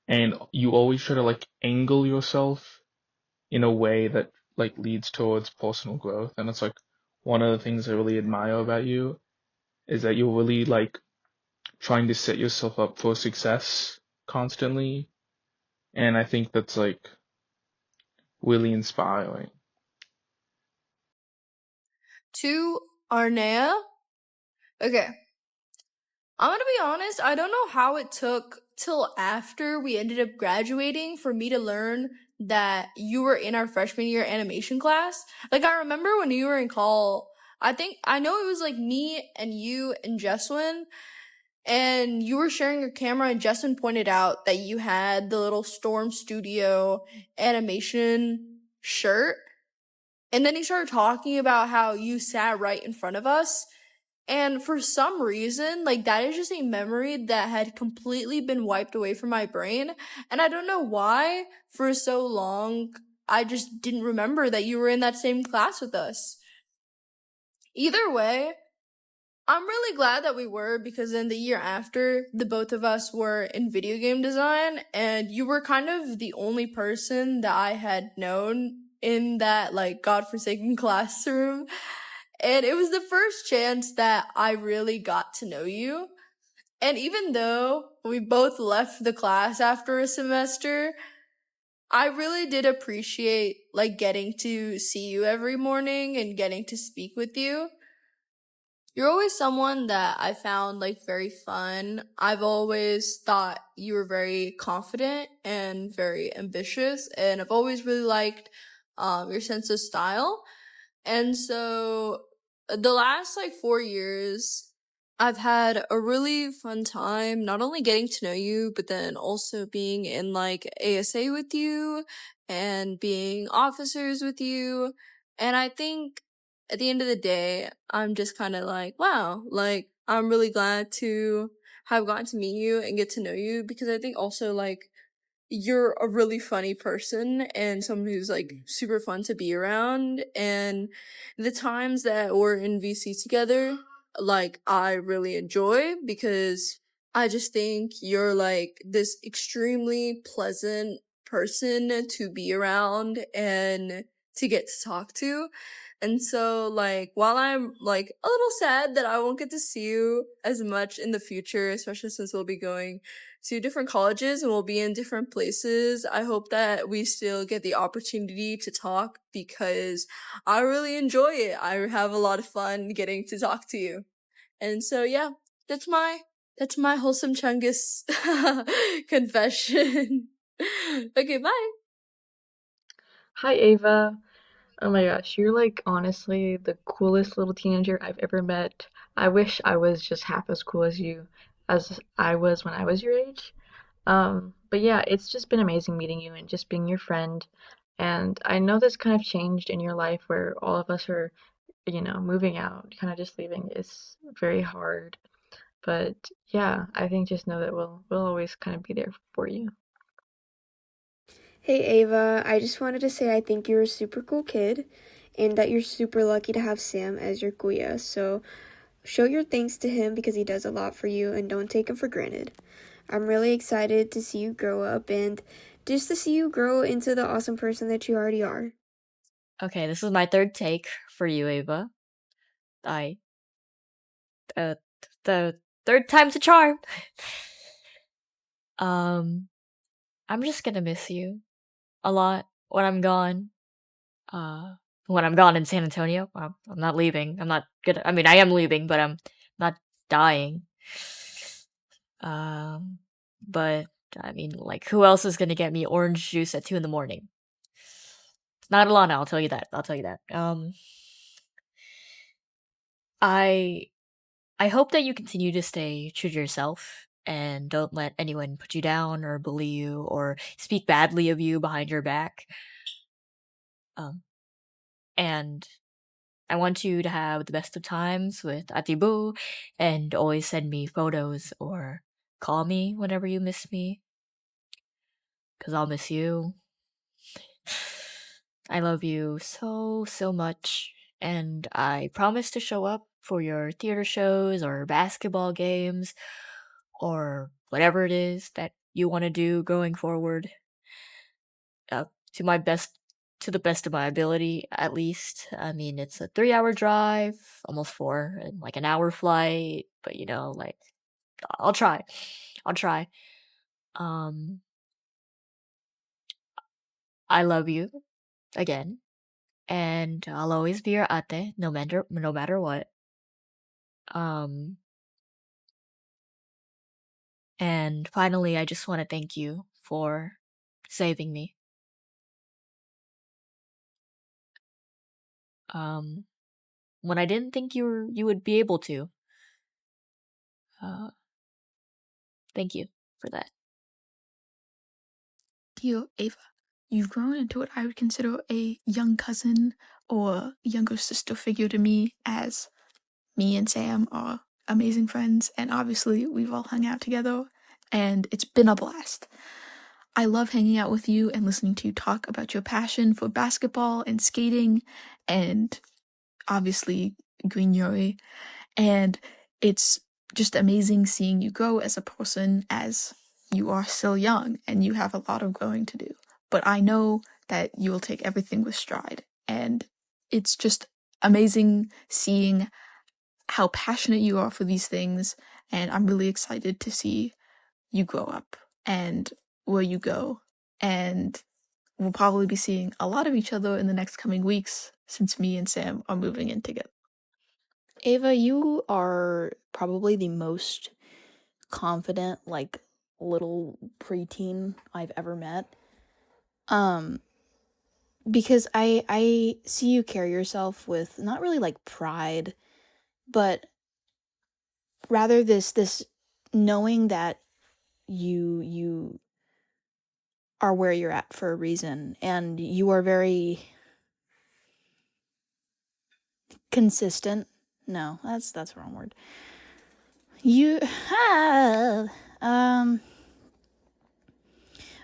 and you always try to like angle yourself in a way that like leads towards personal growth. And it's like one of the things I really admire about you is that you're really like trying to set yourself up for success constantly, and I think that's like really inspiring. To Arneia. Okay. I'm gonna be honest, I don't know how it took till after we ended up graduating for me to learn that you were in our freshman year animation class. Like, I remember when you were in call, I know it was like me and you and Jesswin, and you were sharing your camera, and Jesswin pointed out that you had the little Storm Studio animation shirt. And then he started talking about how you sat right in front of us. And for some reason, like, that is just a memory that had completely been wiped away from my brain. And I don't know why, for so long, I just didn't remember that you were in that same class with us. Either way, I'm really glad that we were, because then the year after, the both of us were in video game design, and you were kind of the only person that I had known in that like godforsaken classroom. And it was the first chance that I really got to know you. And even though we both left the class after a semester, I really did appreciate like getting to see you every morning and getting to speak with you. You're always someone that I found like very fun. I've always thought you were very confident and very ambitious, and I've always really liked your sense of style. And so the last like 4 years, I've had a really fun time not only getting to know you, but then also being in like ASA with you and being officers with you. And I think at the end of the day, I'm just kind of like, wow, like I'm really glad to have gotten to meet you and get to know you, because I think also like you're a really funny person and someone who's like super fun to be around. And the times that we're in VC together, like I really enjoy, because I just think you're like this extremely pleasant person to be around and to get to talk to. And so like while I'm like a little sad that I won't get to see you as much in the future, especially since we'll be going to different colleges and we'll be in different places, I hope that we still get the opportunity to talk, because I really enjoy it. I have a lot of fun getting to talk to you. And so yeah, that's my wholesome Chungus confession. Okay, bye. Hi, Ava. Oh my gosh, you're like honestly the coolest little teenager I've ever met. I wish I was just half as cool as you as I was when I was your age. But yeah, it's just been amazing meeting you and just being your friend. And I know this kind of changed in your life where all of us are, moving out, kind of just leaving is very hard. But yeah, I think just know that we'll always kind of be there for you. Hey Ava, I just wanted to say I think you're a super cool kid and that you're super lucky to have Sam as your kuya. So show your thanks to him because he does a lot for you and don't take him for granted. I'm really excited to see you grow up and just to see you grow into the awesome person that you already are. Okay, this is my third take for you, Ava. The third time's a charm. I'm just gonna miss you a lot when I'm gone. When I'm gone in San Antonio. I'm not leaving. I mean, I am leaving, but I'm not dying. But I mean, like, who else is gonna get me orange juice at 2 in the morning? It's not Alana, I'll tell you that. I hope that you continue to stay true to yourself and don't let anyone put you down or bully you or speak badly of you behind your back. And I want you to have the best of times with Atibu and always send me photos or call me whenever you miss me. Because I'll miss you. I love you so, so much. And I promise to show up for your theater shows or basketball games or whatever it is that you want to do going forward. To the best of my ability, at least. I mean, it's a 3-hour drive, almost 4, and like an hour flight, but like, I'll try. Um, I love you again, and I'll always be your ate, no matter what. And finally, I just want to thank you for saving me. When I didn't think you would be able to. Thank you for that. Dear Ava, you've grown into what I would consider a young cousin or younger sister figure to me, as me and Sam are amazing friends, and obviously we've all hung out together, and it's been a blast. I love hanging out with you and listening to you talk about your passion for basketball and skating, and obviously Green Yuri, and it's just amazing seeing you grow as a person, as you are still young and you have a lot of growing to do. But I know that you will take everything with stride. And it's just amazing seeing how passionate you are for these things, and I'm really excited to see you grow up and where you go. And we'll probably be seeing a lot of each other in the next coming weeks since me and Sam are moving in together. Ava, you are probably the most confident, like, little preteen I've ever met. Because I see you carry yourself with not really like pride, but rather this knowing that you are where you're at for a reason, and you are very consistent. No, that's the wrong word. You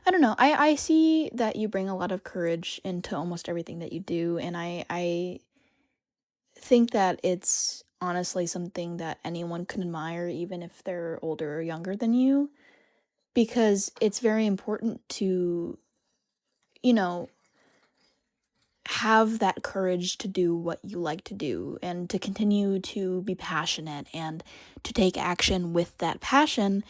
I don't know. I see that you bring a lot of courage into almost everything that you do, and I think that it's honestly something that anyone can admire, even if they're older or younger than you, because it's very important to, you know, have that courage to do what you like to do and to continue to be passionate and to take action with that passion.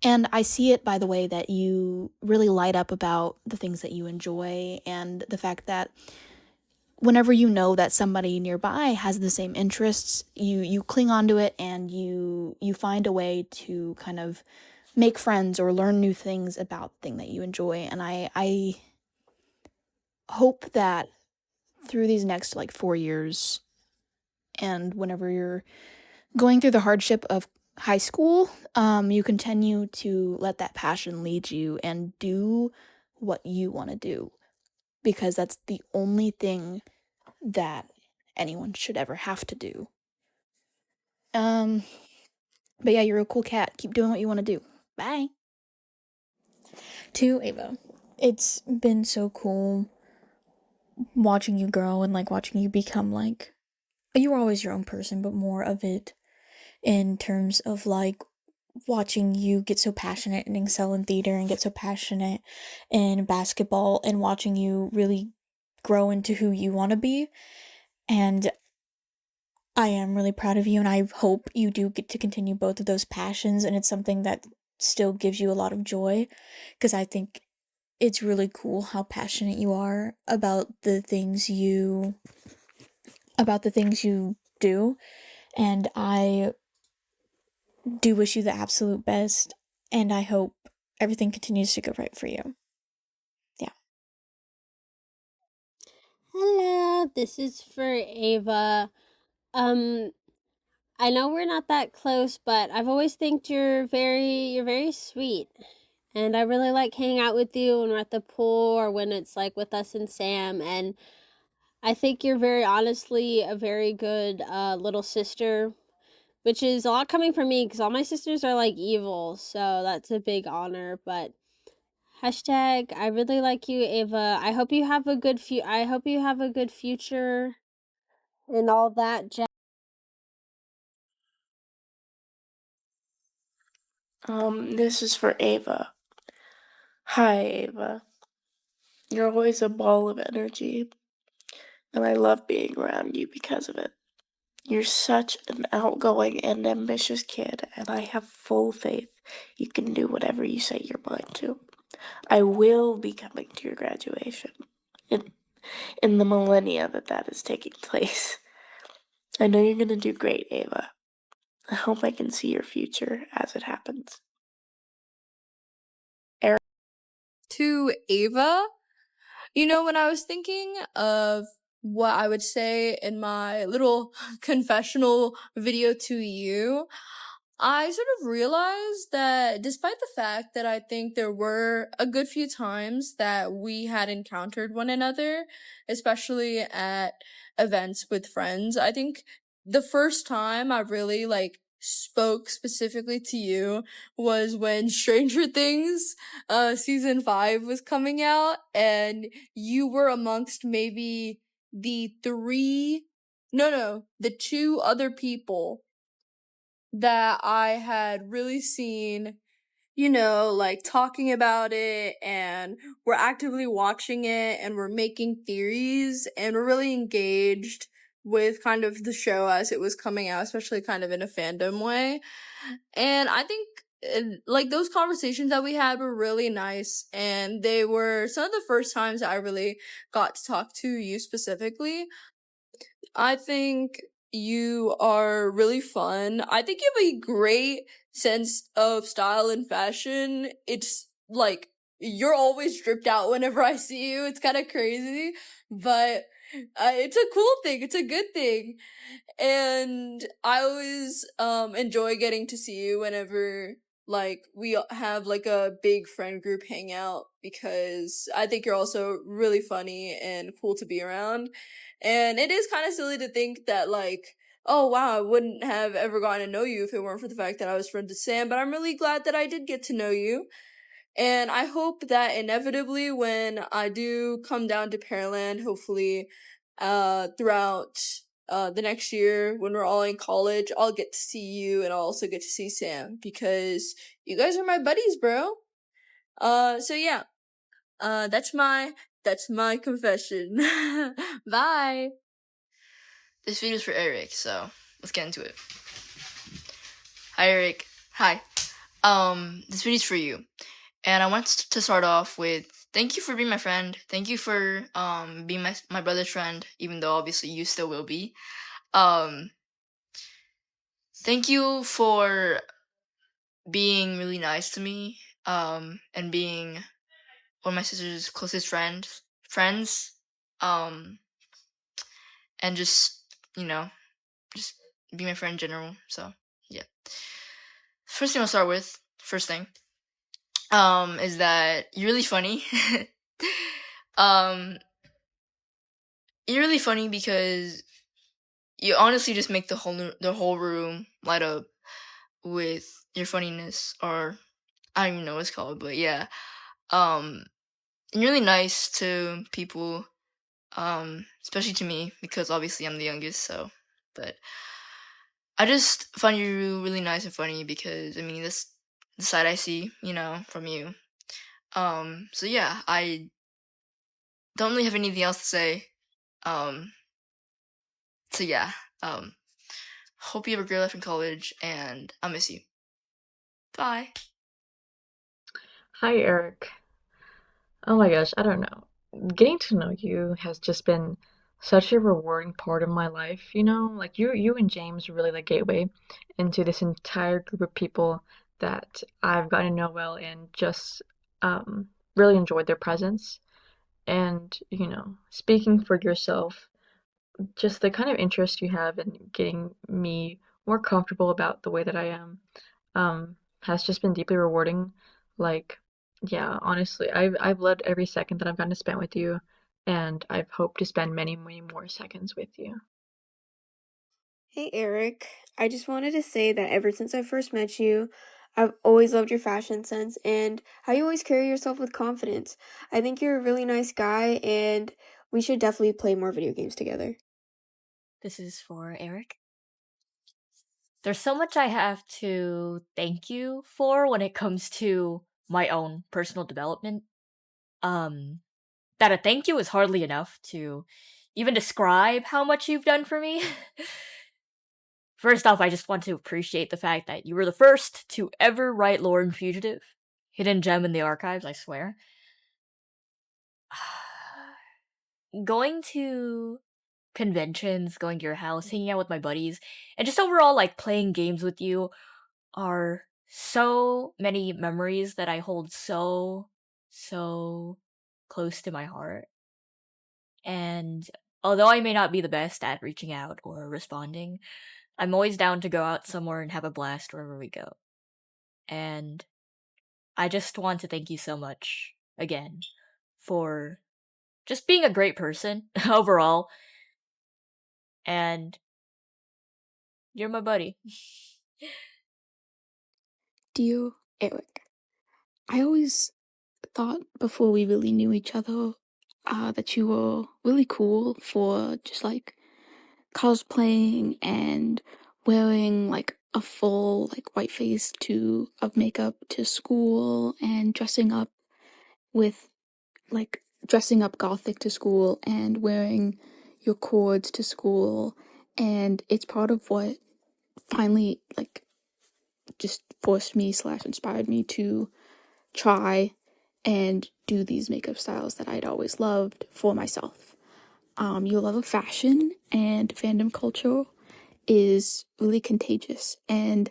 And I see it by the way that you really light up about the things that you enjoy, and the fact that whenever you know that somebody nearby has the same interests, you cling onto it, and you find a way to kind of make friends or learn new things about the thing that you enjoy. And I hope that through these next like 4 years, and whenever you're going through the hardship of high school, you continue to let that passion lead you and do what you want to do, because that's the only thing that anyone should ever have to do. But yeah, you're a cool cat. Keep doing what you want to do. Bye. To Ava, it's been so cool watching you grow and like watching you become like, you were always your own person, but more of it in terms of like watching you get so passionate and excel in theater and get so passionate in basketball, and watching you really grow into who you want to be. And I am really proud of you, and I hope you do get to continue both of those passions, and it's something that still gives you a lot of joy, because I think it's really cool how passionate you are about the things you do. And I do wish you the absolute best, and I hope everything continues to go right for you. Yeah. Hello, this is for Ava. I know we're not that close, but I've always think you're very sweet. And I really like hanging out with you when we're at the pool or when it's like with us and Sam. And I think you're very honestly a very good little sister, which is a lot coming from me because all my sisters are like evil. So that's a big honor. But hashtag, I really like you, Ava. I hope you have a good future and all that jazz. This is for Ava. Hi, Ava. You're always a ball of energy, and I love being around you because of it. You're such an outgoing and ambitious kid, and I have full faith you can do whatever you set your mind to. I will be coming to your graduation in the millennia that is taking place. I know you're gonna do great, Ava. I hope I can see your future as it happens. To Ava, you know, when I was thinking of what I would say in my little confessional video to you, I sort of realized that despite the fact that I think there were a good few times that we had encountered one another, especially at events with friends, I think the first time I really like spoke specifically to you was when Stranger Things season 5 was coming out, and you were amongst maybe the the two other people that I had really seen like talking about it, and we're actively watching it, and we're making theories, and we're really engaged with kind of the show as it was coming out, especially kind of in a fandom way. And I think like those conversations that we had were really nice, and they were some of the first times that I really got to talk to you specifically. I think you are really fun. I think you have a great sense of style and fashion. It's like you're always dripped out whenever I see you. It's kind of crazy, but it's a cool thing. It's a good thing. And I always enjoy getting to see you whenever like we have like a big friend group hangout, because I think you're also really funny and cool to be around. And it is kind of silly to think that like, oh wow, I wouldn't have ever gotten to know you if it weren't for the fact that I was friends with Sam, but I'm really glad that I did get to know you. And I hope that inevitably when I do come down to Pearland, hopefully throughout the next year when we're all in college, I'll get to see you, and I'll also get to see Sam, because you guys are my buddies, bro. So yeah. That's my confession. Bye. This video is for Eric, so let's get into it. Hi, Eric. Hi. This video's for you. And I want to start off with thank you for being my friend. Thank you for being my brother's friend, even though obviously you still will be. Thank you for being really nice to me, and being one of my sister's closest friends, and just, just be my friend in general. So yeah. First thing I'll start with, is that you're really funny. You're really funny because you honestly just make the whole room light up with your funniness, or I don't even know what it's called, but yeah. And you're really nice to people, especially to me, because obviously I'm the youngest, so, but I just find you really nice and funny because, I mean, that's the side I see, from you. So yeah, I don't really have anything else to say. So yeah, hope you have a great life in college, and I'll miss you. Bye. Hi, Eric. Oh my gosh, I don't know. Getting to know you has just been such a rewarding part of my life, Like you and James are really the gateway into this entire group of people that I've gotten to know well and just really enjoyed their presence. And, speaking for yourself, just the kind of interest you have in getting me more comfortable about the way that I am, has just been deeply rewarding. Like, yeah, honestly, I've loved every second that I've gotten to spend with you, and I've hoped to spend many, many more seconds with you. Hey Eric, I just wanted to say that ever since I first met you, I've always loved your fashion sense and how you always carry yourself with confidence. I think you're a really nice guy, and we should definitely play more video games together. This is for Eric. There's so much I have to thank you for when it comes to my own personal development. That a thank you is hardly enough to even describe how much you've done for me. First off, I just want to appreciate the fact that you were the first to ever write lore in Fugitive. Hidden gem in the archives, I swear. Going to conventions, going to your house, hanging out with my buddies, and just overall like playing games with you are so many memories that I hold so close to my heart. And although I may not be the best at reaching out or responding, I'm always down to go out somewhere and have a blast wherever we go. And I just want to thank you so much again for just being a great person overall. And you're my buddy. Dear Eric, I always thought before we really knew each other that you were really cool for just like cosplaying and wearing like a full like white face of makeup to school, and dressing up gothic to school and wearing your cords to school, and it's part of what finally like just forced me / inspired me to try and do these makeup styles that I'd always loved for myself. Your love of fashion and fandom culture is really contagious, and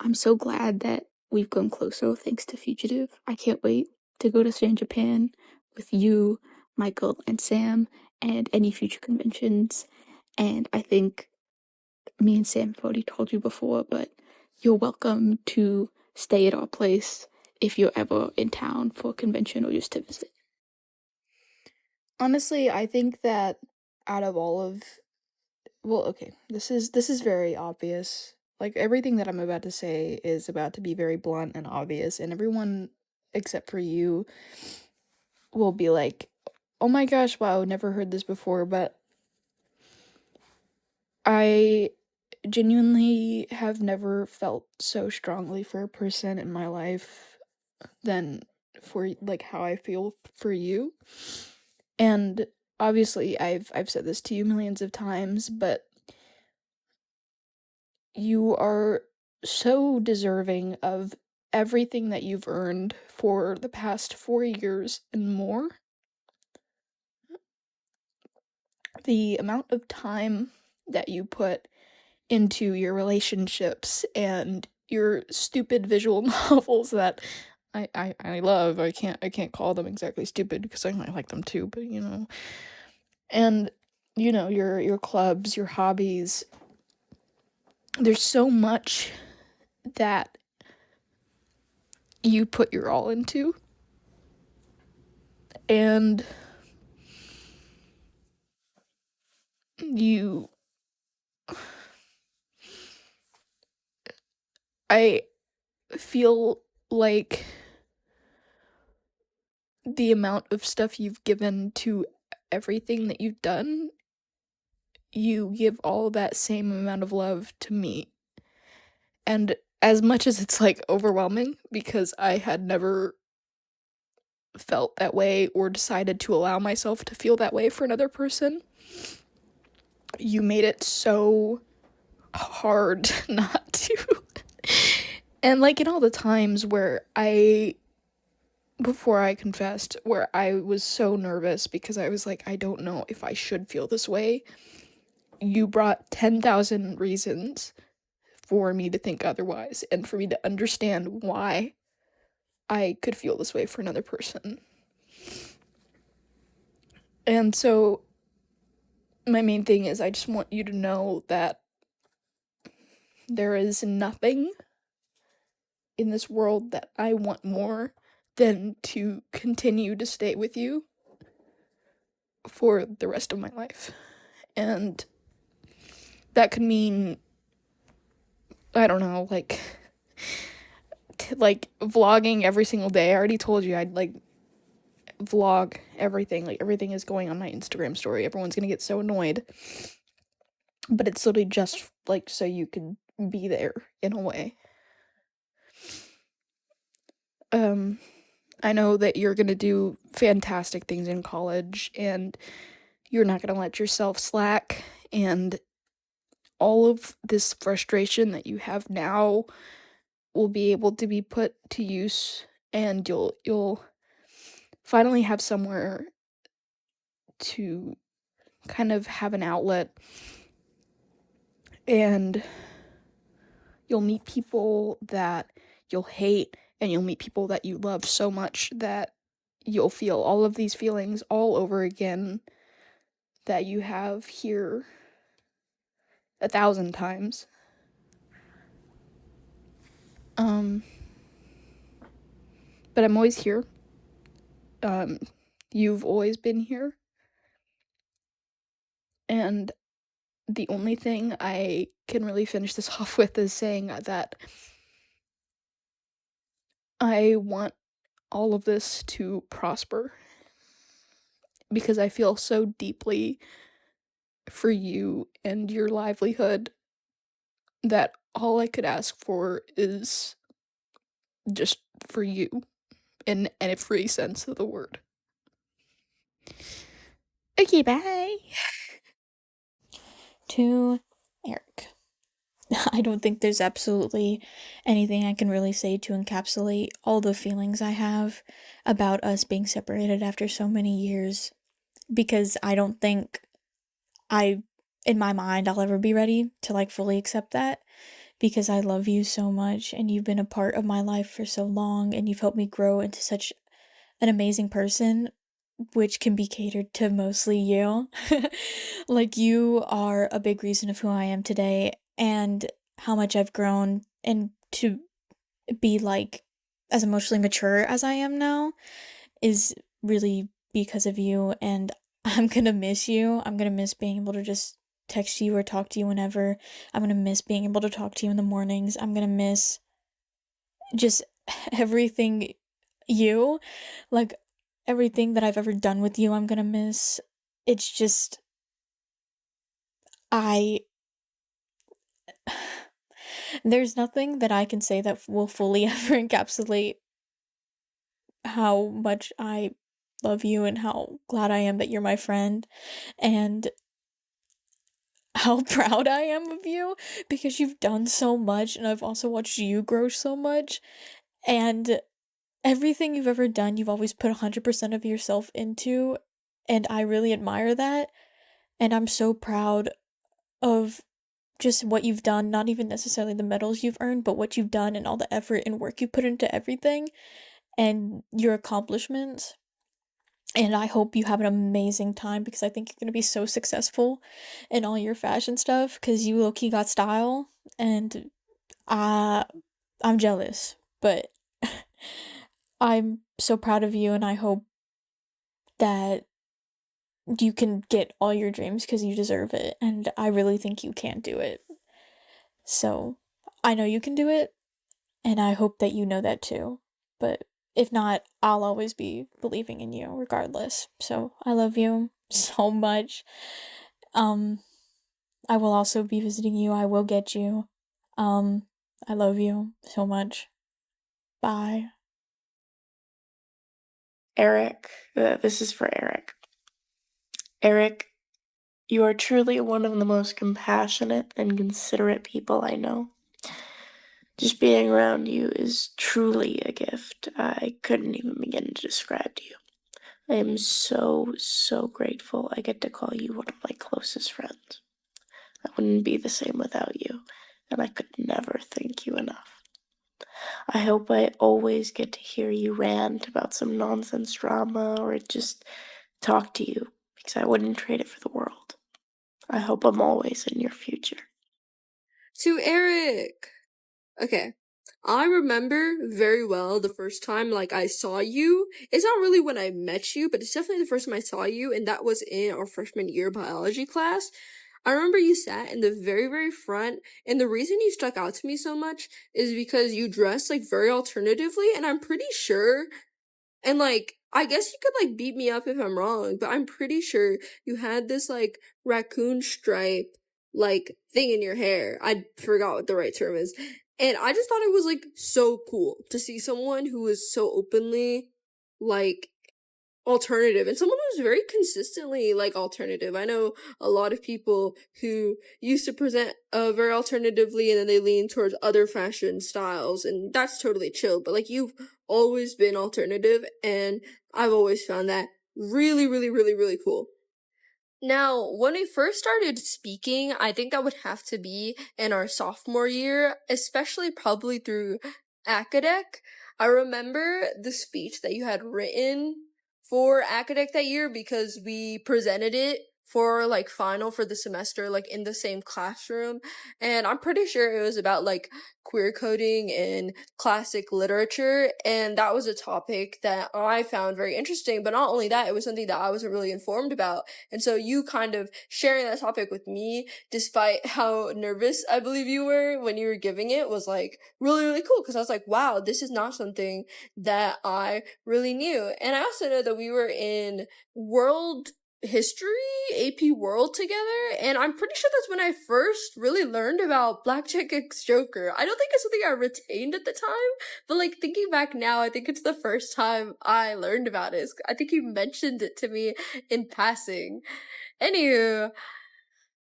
I'm so glad that we've grown closer thanks to Fugitive. I can't wait to go to San Japan with you, Michael, and Sam, and any future conventions. And I think me and Sam have already told you before, but you're welcome to stay at our place if you're ever in town for a convention or just to visit. Honestly, I think that out of all of okay, this is very obvious. Like, everything that I'm about to say is about to be very blunt and obvious, and everyone except for you will be like, "Oh my gosh, wow, never heard this before," but I genuinely have never felt so strongly for a person in my life than for like how I feel for you. And obviously I've said this to you millions of times, but you are so deserving of everything that you've earned for the past 4 years and more. The amount of time that you put into your relationships and your stupid visual novels that I love. I can't call them exactly stupid because I like them too, but and your clubs, your hobbies. There's so much that you put your all into, and I feel like the amount of stuff you've given to everything that you've done, you give all that same amount of love to me. And as much as it's like overwhelming because I had never felt that way or decided to allow myself to feel that way for another person, you made it so hard not to. And like in all the times where before I confessed, where I was so nervous because I was like, I don't know if I should feel this way, you brought 10,000 reasons for me to think otherwise and for me to understand why I could feel this way for another person. And so my main thing is I just want you to know that there is nothing in this world that I want more than to continue to stay with you for the rest of my life. And that could mean, I don't know, like vlogging every single day. I already told you I'd like vlog everything. Like, everything is going on my Instagram story. Everyone's gonna get so annoyed. But it's literally just like so you can be there in a way. I know that you're gonna do fantastic things in college, and you're not gonna let yourself slack, and all of this frustration that you have now will be able to be put to use, and you'll finally have somewhere to kind of have an outlet, and you'll meet people that you'll hate, and you'll meet people that you love so much that you'll feel all of these feelings all over again that you have here 1,000 times. But I'm always here. You've always been here. And the only thing I can really finish this off with is saying that I want all of this to prosper, because I feel so deeply for you and your livelihood, that all I could ask for is just for you, in every sense of the word. Okay, bye. To Eric. I don't think there's absolutely anything I can really say to encapsulate all the feelings I have about us being separated after so many years, because I don't think in my mind, I'll ever be ready to like fully accept that, because I love you so much and you've been a part of my life for so long and you've helped me grow into such an amazing person, which can be catered to mostly you. Like, you are a big reason of who I am today and how much I've grown, and to be like as emotionally mature as I am now is really because of you. And I'm gonna miss you. I'm gonna miss being able to just text you or talk to you whenever. I'm gonna miss being able to talk to you in the mornings. I'm gonna miss just everything you, like everything that I've ever done with you, I'm gonna miss. It's just, I, there's nothing that I can say that will fully ever encapsulate how much I love you and how glad I am that you're my friend, and how proud I am of you, because you've done so much and I've also watched you grow so much. And everything you've ever done, you've always put 100% of yourself into, and I really admire that. And I'm so proud of just what you've done, not even necessarily the medals you've earned, but what you've done and all the effort and work you put into everything and your accomplishments. And I hope you have an amazing time, because I think you're going to be so successful in all your fashion stuff, because you low-key got style, and I'm jealous, but I'm so proud of you, and I hope that you can get all your dreams, because you deserve it, and I really think you can do it. So, I know you can do it, and I hope that you know that too. But if not, I'll always be believing in you regardless. So, I love you so much. I will also be visiting you. I will get you. I love you so much. Bye. Eric, this is for Eric. Eric, you are truly one of the most compassionate and considerate people I know. Just being around you is truly a gift. I couldn't even begin to describe to you. I am so, so grateful I get to call you one of my closest friends. I wouldn't be the same without you, and I could never thank you enough. I hope I always get to hear you rant about some nonsense drama or just talk to you, because I wouldn't trade it for the world. I hope I'm always in your future. To Eric! Okay. I remember very well the first time, like, I saw you. It's not really when I met you, but it's definitely the first time I saw you, and that was in our freshman year biology class. I remember you sat in the very, very front, and the reason you stuck out to me so much is because you dressed, like, very alternatively, and I'm pretty sure, and, like, I guess you could, like, beat me up if I'm wrong, but I'm pretty sure you had this, like, raccoon stripe, like, thing in your hair. I forgot what the right term is. And I just thought it was, like, so cool to see someone who was so openly, like, alternative, and someone who's very consistently, like, alternative. I know a lot of people who used to present very alternatively, and then they lean towards other fashion styles, and that's totally chill, but, like, you've always been alternative, and I've always found that really, really, really, really cool. Now, when I first started speaking, I think that would have to be in our sophomore year, especially probably through Acadec. I remember the speech that you had written for Acadec that year because we presented it for, like, final for the semester, like, in the same classroom. And I'm pretty sure it was about, like, queer coding and classic literature. And that was a topic that I found very interesting. But not only that, it was something that I wasn't really informed about. And so you kind of sharing that topic with me, despite how nervous I believe you were when you were giving it, was, like, really, really cool. Because I was like, wow, this is not something that I really knew. And I also know that we were in World history, AP World together, and I'm pretty sure that's when I first really learned about Blackjack X Joker. I don't think it's something I retained at the time, but like thinking back now, I think it's the first time I learned about it. I think you mentioned it to me in passing. Anywho,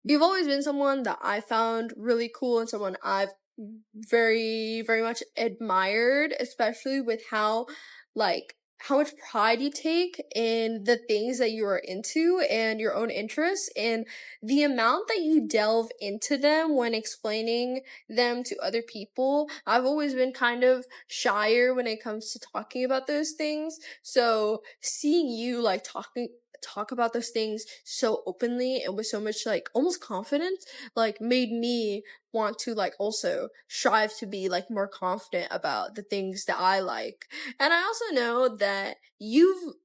you've always been someone that I found really cool and someone I've very, very much admired, especially with how much pride you take in the things that you are into and your own interests and the amount that you delve into them when explaining them to other people. I've always been kind of shyer when it comes to talking about those things. So seeing you like talk about those things so openly and with so much like almost confidence like made me want to like also strive to be like more confident about the things that I like. And I also know that you've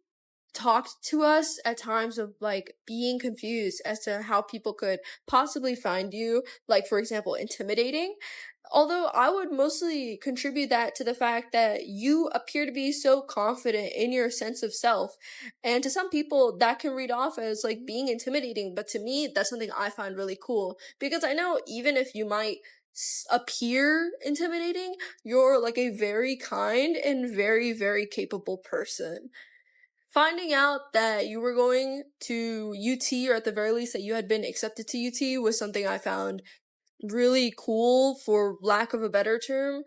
talked to us at times of like being confused as to how people could possibly find you, like for example intimidating. Although I would mostly contribute that to the fact that you appear to be so confident in your sense of self. And to some people, that can read off as like being intimidating. But to me, that's something I find really cool. Because I know even if you might appear intimidating, you're like a very kind and very, very capable person. Finding out that you were going to UT, or at the very least that you had been accepted to UT, was something I found really cool, for lack of a better term.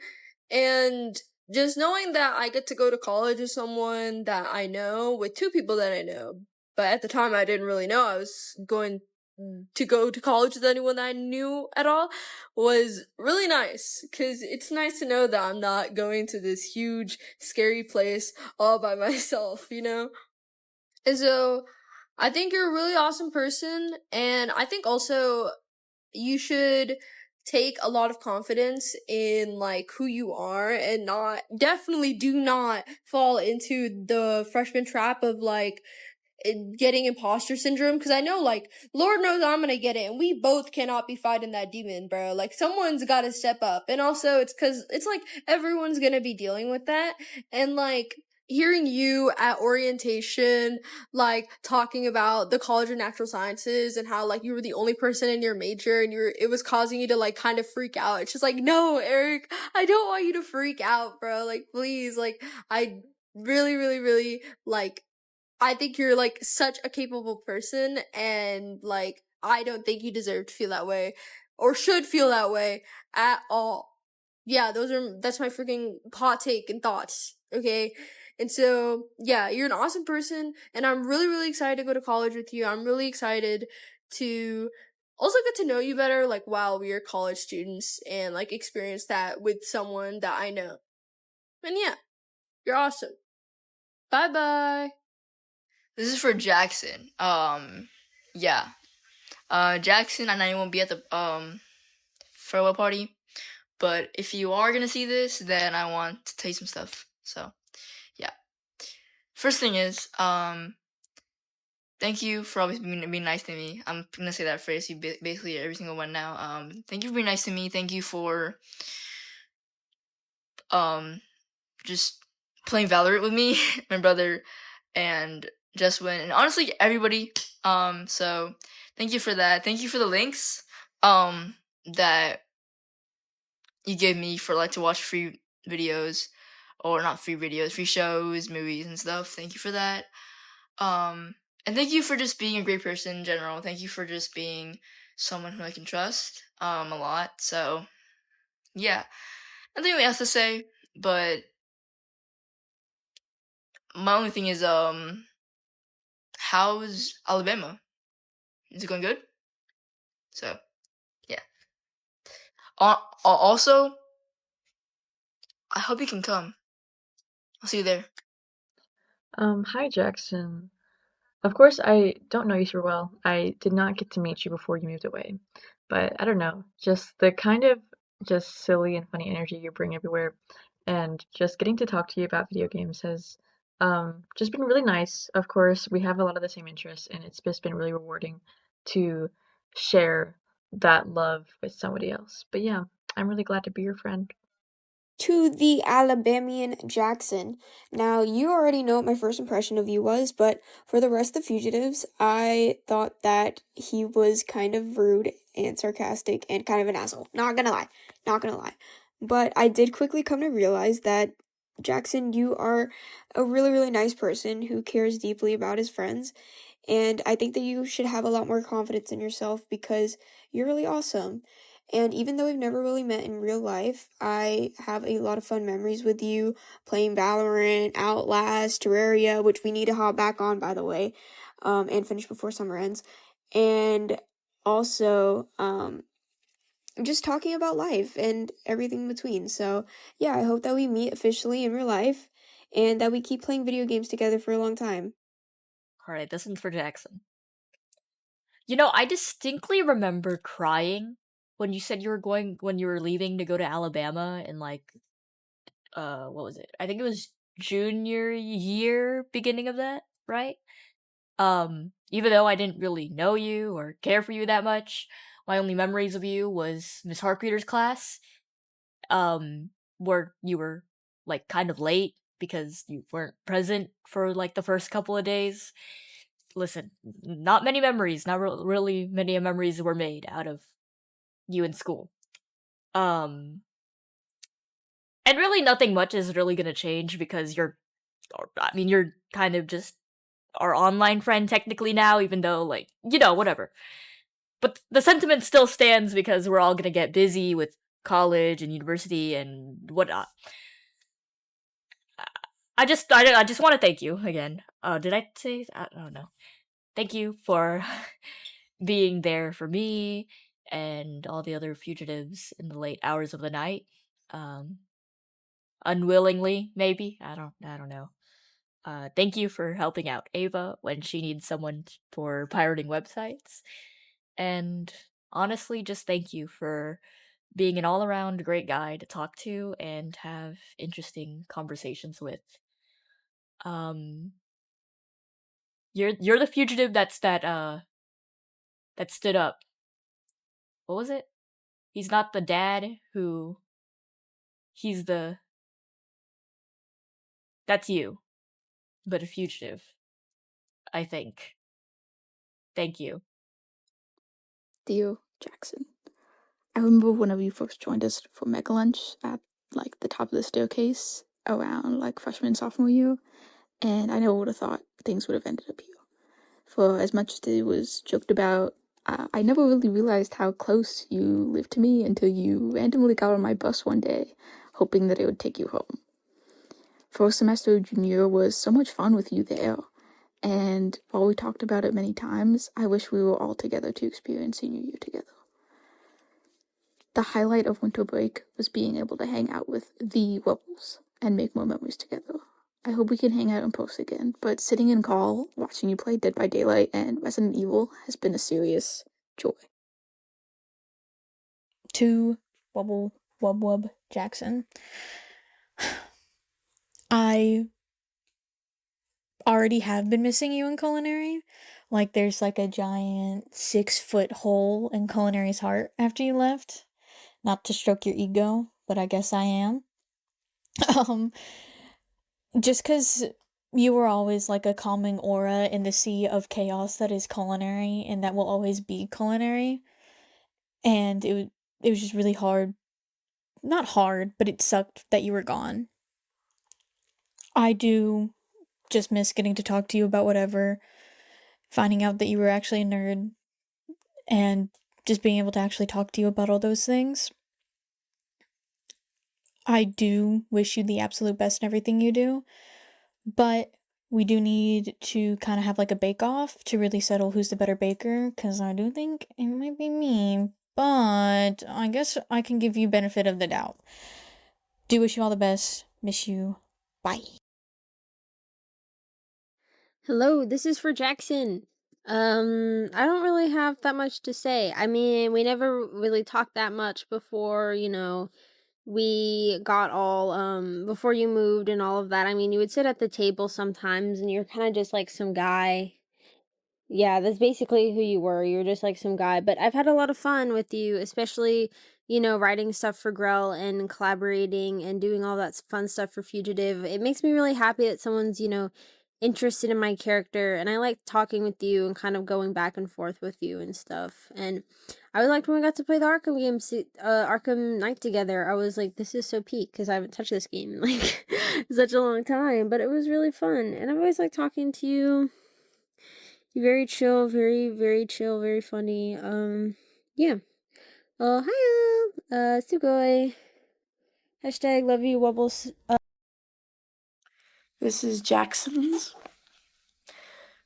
And just knowing that I get to go to college with someone that I know, with two people that I know, but at the time I didn't really know I was going to go to college with anyone that I knew at all, was really nice. Cause it's nice to know that I'm not going to this huge, scary place all by myself, you know? And so, I think you're a really awesome person, and I think also you should take a lot of confidence in like who you are and definitely do not fall into the freshman trap of like getting imposter syndrome, because I know like Lord knows I'm gonna get it and we both cannot be fighting that demon, bro. Like someone's gotta step up. And also it's because it's like everyone's gonna be dealing with that. And like hearing you at orientation, like talking about the College of Natural Sciences and how like you were the only person in your major and it was causing you to like kind of freak out. It's just like, no, Eric, I don't want you to freak out, bro. Like please, like I really, really, really like I think you're like such a capable person, and like I don't think you deserve to feel that way or should feel that way at all. Yeah, that's my freaking hot take and thoughts, okay? And so, yeah, you're an awesome person, and I'm really, really excited to go to college with you. I'm really excited to also get to know you better, like, while we are college students, and, like, experience that with someone that I know. And yeah, you're awesome. Bye-bye. This is for Jackson. Yeah. Jackson, I know you won't be at the farewell party, but if you are gonna see this, then I want to tell you some stuff. So, yeah. First thing is, thank you for always being nice to me. I'm gonna say that phrase basically every single one now. Thank you for being nice to me. Thank you for just playing Valorant with me, my brother, and Jesswin, and honestly everybody. So thank you for that. Thank you for the links that you gave me for like to watch free videos, or not free videos, free shows, movies and stuff. Thank you for that. And thank you for just being a great person in general. Thank you for just being someone who I can trust a lot. So yeah, nothing really else to say, but my only thing is how's Alabama? Is it going good? So yeah. Also, I hope you can come. I'll see you there. Hi Jackson. Of course, I don't know you super well. I did not get to meet you before you moved away. But I don't know, just the kind of just silly and funny energy you bring everywhere, and just getting to talk to you about video games has just been really nice. Of course, we have a lot of the same interests, and it's just been really rewarding to share that love with somebody else. But yeah, I'm really glad to be your friend. To the Alabamian Jackson. Now, you already know what my first impression of you was, but for the rest of the fugitives, I thought that he was kind of rude and sarcastic and kind of an asshole. Not gonna lie. But I did quickly come to realize that, Jackson, you are a really, really nice person who cares deeply about his friends, and I think that you should have a lot more confidence in yourself because you're really awesome. And even though we've never really met in real life, I have a lot of fun memories with you playing Valorant, Outlast, Terraria, which we need to hop back on, by the way, and finish before summer ends. And also, just talking about life and everything in between. So, yeah, I hope that we meet officially in real life and that we keep playing video games together for a long time. Alright, this one's for Jackson. You know, I distinctly remember crying when you said when you were leaving to go to Alabama in like, what was it? I think it was junior year beginning of that, right? Even though I didn't really know you or care for you that much, my only memories of you was Miss Harkreader's class, where you were like kind of late because you weren't present for like the first couple of days. Listen, not many memories, not really many memories were made out of you in school. And really nothing much is really gonna change because you're kind of just our online friend technically now, even though, like, whatever. But the sentiment still stands because we're all gonna get busy with college and university and whatnot. I just want to thank you again. Did I say? I don't know. Thank you for being there for me and all the other fugitives in the late hours of the night. Um, Unwillingly, maybe. I don't know. Thank you for helping out Ava when she needs someone for pirating websites. And honestly, just thank you for being an all-around great guy to talk to and have interesting conversations with. Um, you're the fugitive that stood up. What was it? He's not the dad who. He's the. That's you, but a fugitive. I think. Thank you. Theo Jackson. I remember whenever you first joined us for Mega Lunch at like the top of the staircase around like freshman and sophomore year, and I never would have thought things would have ended up here. For as much as it was joked about, I never really realized how close you lived to me until you randomly got on my bus one day, hoping that it would take you home. First semester of junior year was so much fun with you there, and while we talked about it many times, I wish we were all together to experience senior year together. The highlight of winter break was being able to hang out with the Webbles and make more memories together. I hope we can hang out in post again, but sitting in call, watching you play Dead by Daylight and Resident Evil has been a serious joy. To Wub Jackson. I already have been missing you in culinary. Like, there's like a giant 6-foot hole in culinary's heart after you left. Not to stroke your ego, but I guess I am. Just because you were always like a calming aura in the sea of chaos that is culinary and that will always be culinary. And it was just really hard. Not hard, but it sucked that you were gone. I do just miss getting to talk to you about whatever, finding out that you were actually a nerd, and just being able to actually talk to you about all those things. I do wish you the absolute best in everything you do, but we do need to kind of have like a bake-off to really settle who's the better baker, because I do think it might be me, but I guess I can give you benefit of the doubt. Do wish you all the best. Miss you. Bye. Hello, this is for Jackson. I don't really have that much to say. I mean, we never really talked that much before, we got all, before you moved and all of that. I mean, you would sit at the table sometimes and you're kind of just like some guy. Yeah, that's basically who you were. You're just like some guy. But I've had a lot of fun with you, especially writing stuff for Grell and collaborating and doing all that fun stuff for Fugitive. It makes me really happy that someone's, interested in my character, and I like talking with you and kind of going back and forth with you and stuff. And I really liked when we got to play the Arkham game, Arkham Knight together. I was like, this is so peak, because I haven't touched this game in like such a long time, but it was really fun. And I've always liked talking to you. You're very chill, very, very chill, very funny. Yeah. Hiya, sugoi. Hashtag love you, Wobbles. This is Jackson's.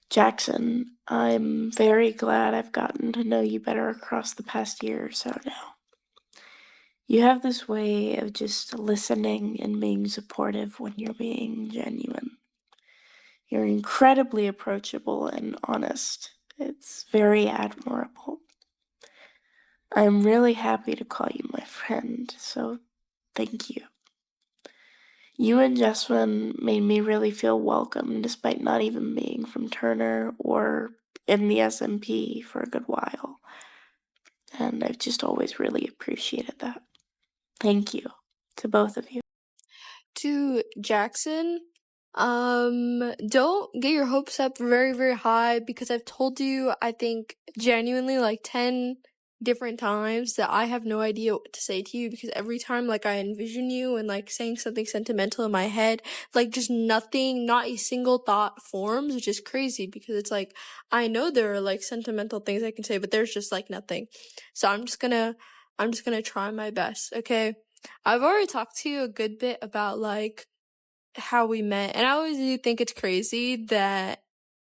Jackson, I'm very glad I've gotten to know you better across the past year or so now. You have this way of just listening and being supportive when you're being genuine. You're incredibly approachable and honest. It's very admirable. I'm really happy to call you my friend, so thank you. You and Jesswin made me really feel welcome despite not even being from Turner or in the SMP for a good while. And I've just always really appreciated that. Thank you to both of you. To Jackson, don't get your hopes up very, very high, because I've told you, I think, genuinely like 10 different times that I have no idea what to say to you, because every time like I envision you and like saying something sentimental in my head, like just nothing, not a single thought forms, which is crazy, because it's like I know there are like sentimental things I can say, but there's just like nothing. So I'm just gonna try my best, okay? I've already talked to you a good bit about like how we met, and I always do think it's crazy that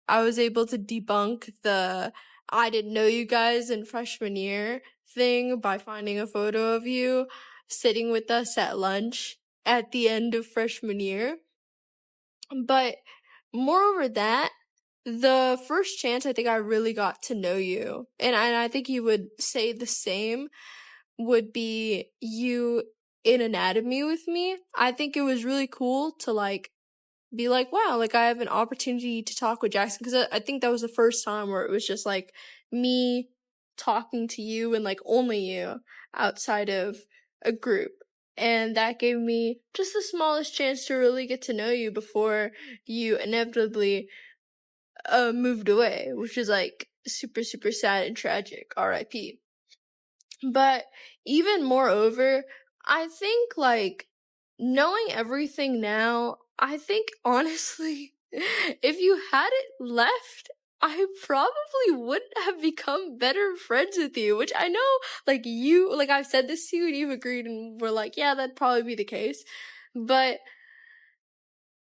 I was able to debunk the I didn't know you guys in freshman year thing by finding a photo of you sitting with us at lunch at the end of freshman year. But moreover that, the first chance I think I really got to know you, and I think you would say the same, would be you in anatomy with me. I think it was really cool to like be like, wow, like I have an opportunity to talk with Jackson, because I think that was the first time where it was just like me talking to you and like only you outside of a group. And that gave me just the smallest chance to really get to know you before you inevitably moved away, which is like super, super sad and tragic. R.I.P. But even moreover, I think like knowing everything now, I think honestly, if you had it left, I probably wouldn't have become better friends with you, which I know like you, like I've said this to you and you've agreed and we're like, yeah, that'd probably be the case. But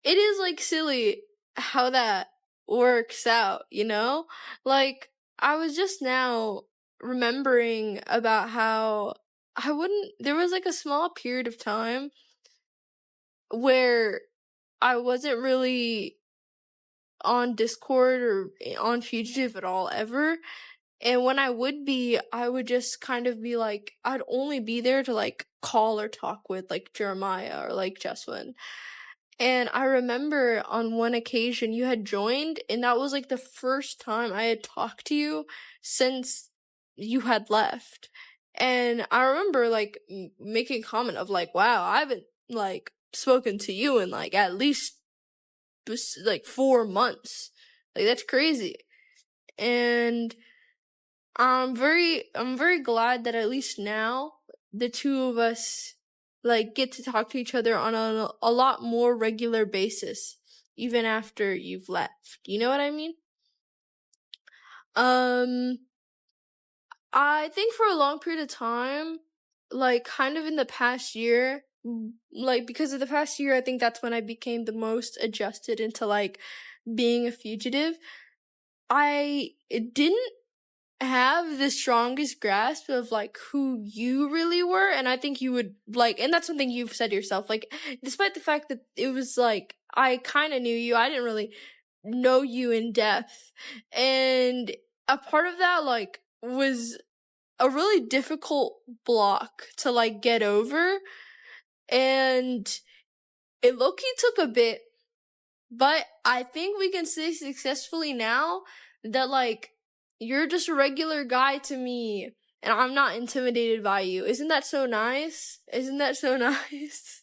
it is like silly how that works out, you know? Like I was just now remembering about how there was like a small period of time where I wasn't really on Discord or on Fugitive at all ever. And when I would be, I would just kind of be like, I'd only be there to like call or talk with like Jeremiah or like Jesswin. And I remember on one occasion you had joined, and that was like the first time I had talked to you since you had left. And I remember like making a comment of like, wow, I haven't like spoken to you in like at least like 4 months. Like that's crazy. And I'm very glad that at least now the two of us like get to talk to each other on a lot more regular basis, even after you've left. You know what I mean? I think for a long period of time, like kind of in the past year, like because of the past year, I think that's when I became the most adjusted into like being a fugitive. I didn't have the strongest grasp of like who you really were, and I think you would like, and that's something you've said yourself, like despite the fact that it was like I kind of knew you, I didn't really know you in depth, and a part of that like was a really difficult block to like get over, and it low-key took a bit, but I think we can say successfully now that like you're just a regular guy to me, and I'm not intimidated by you. Isn't that so nice? Isn't that so nice?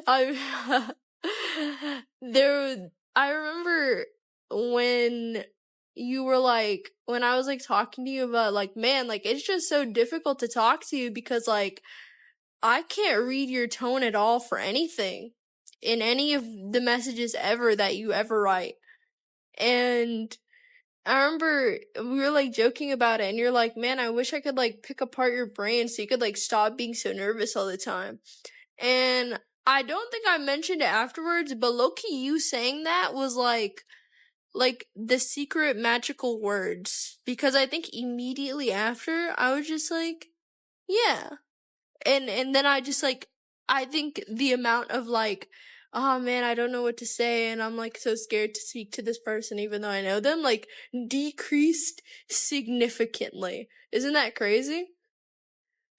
I remember when you were like, when I was like talking to you about like, man, like it's just so difficult to talk to you because like I can't read your tone at all for anything in any of the messages ever that you ever write. And I remember we were like joking about it and you're like, man, I wish I could like pick apart your brain so you could like stop being so nervous all the time. And I don't think I mentioned it afterwards, but low-key you saying that was like the secret magical words. Because I think immediately after I was just like, yeah. And then I just like, I think the amount of like, oh man, I don't know what to say and I'm like so scared to speak to this person even though I know them, like decreased significantly. Isn't that crazy?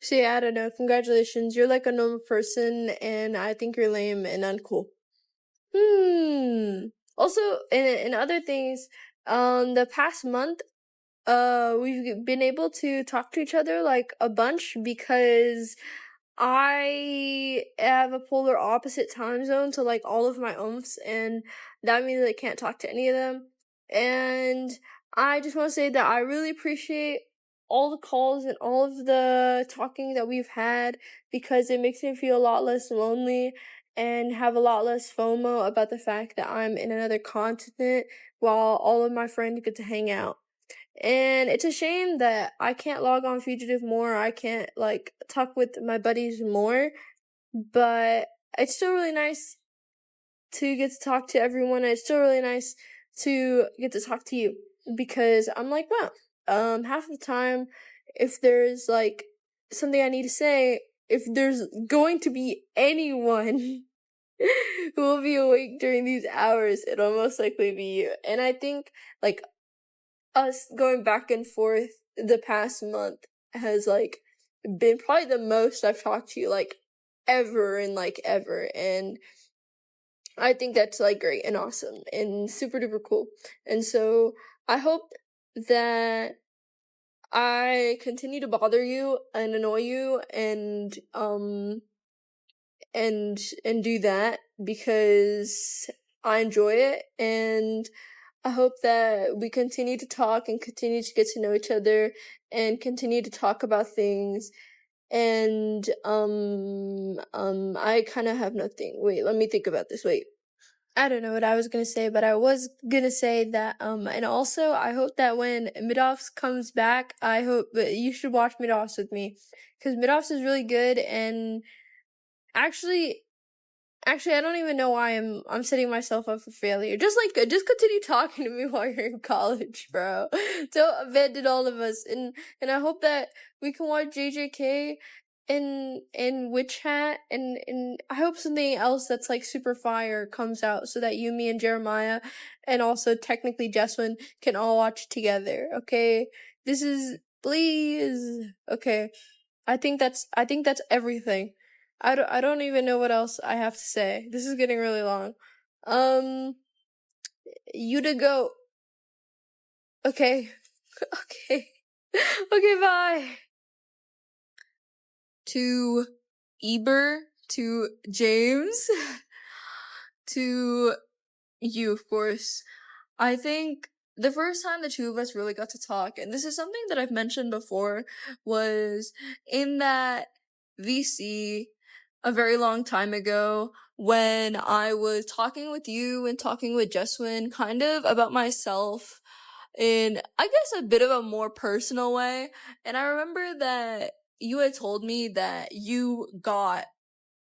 So yeah, I don't know. Congratulations. You're like a normal person and I think you're lame and uncool. Also, in other things, the past month, we've been able to talk to each other like a bunch because I have a polar opposite time zone to like all of my umphs, and that means I can't talk to any of them. And I just want to say that I really appreciate all the calls and all of the talking that we've had because it makes me feel a lot less lonely and have a lot less FOMO about the fact that I'm in another continent while all of my friends get to hang out. And it's a shame that I can't log on Fugitive more. I can't like talk with my buddies more, but it's still really nice to get to talk to everyone. It's still really nice to get to talk to you because I'm like, wow, half of the time, if there's like something I need to say, if there's going to be anyone who will be awake during these hours, it'll most likely be you. And I think like us going back and forth the past month has like been probably the most I've talked to you like ever and like ever, and I think that's like great and awesome and super duper cool. And so I hope that I continue to bother you and annoy you and do that because I enjoy it, and I hope that we continue to talk and continue to get to know each other and continue to talk about things. And I kind of have nothing. Wait, let me think about this. Wait. I don't know what I was gonna say, but I was gonna say that and also I hope that when Midoffs comes back, I hope that you should watch Midoffs with me because Midoffs is really good. And actually I don't even know why I'm setting myself up for failure. Just continue talking to me while you're in college, bro. Don't abandon all of us. And I hope that we can watch JJK and Witch Hat, and I hope something else that's like super fire comes out so that you, me, and Jeremiah, and also technically Jesswin can all watch together. Okay, this is please. Okay, I think that's everything. I don't even know what else I have to say. This is getting really long. You to go. Okay. Okay. Okay, bye. To Eber, to James, to you, of course. I think the first time the two of us really got to talk, and this is something that I've mentioned before, was in that VC a very long time ago when I was talking with you and talking with Jesswin kind of about myself in, I guess, a bit of a more personal way. And I remember that you had told me that you got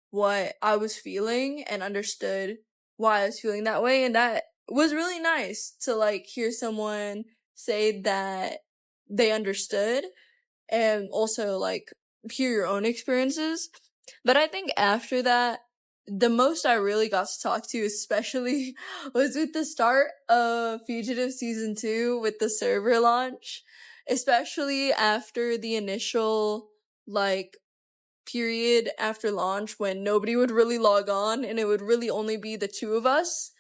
what I was feeling and understood why I was feeling that way, and that was really nice to like hear someone say that they understood and also like hear your own experiences. But I think after that, the most I really got to talk to, especially, was with the start of Fugitive Season 2 with the server launch. Especially after the initial, like, period after launch when nobody would really log on and it would really only be the two of us.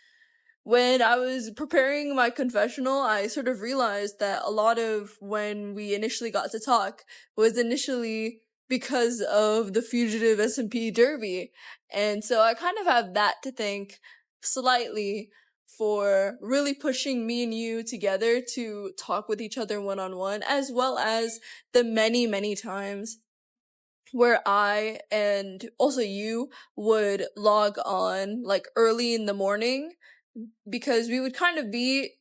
when I was preparing my confessional, I sort of realized that a lot of when we initially got to talk was initially because of the Fugitive SMP Derby. And so I kind of have that to thank slightly for really pushing me and you together to talk with each other one-on-one, as well as the many, many times where I and also you would log on like early in the morning, because we would kind of be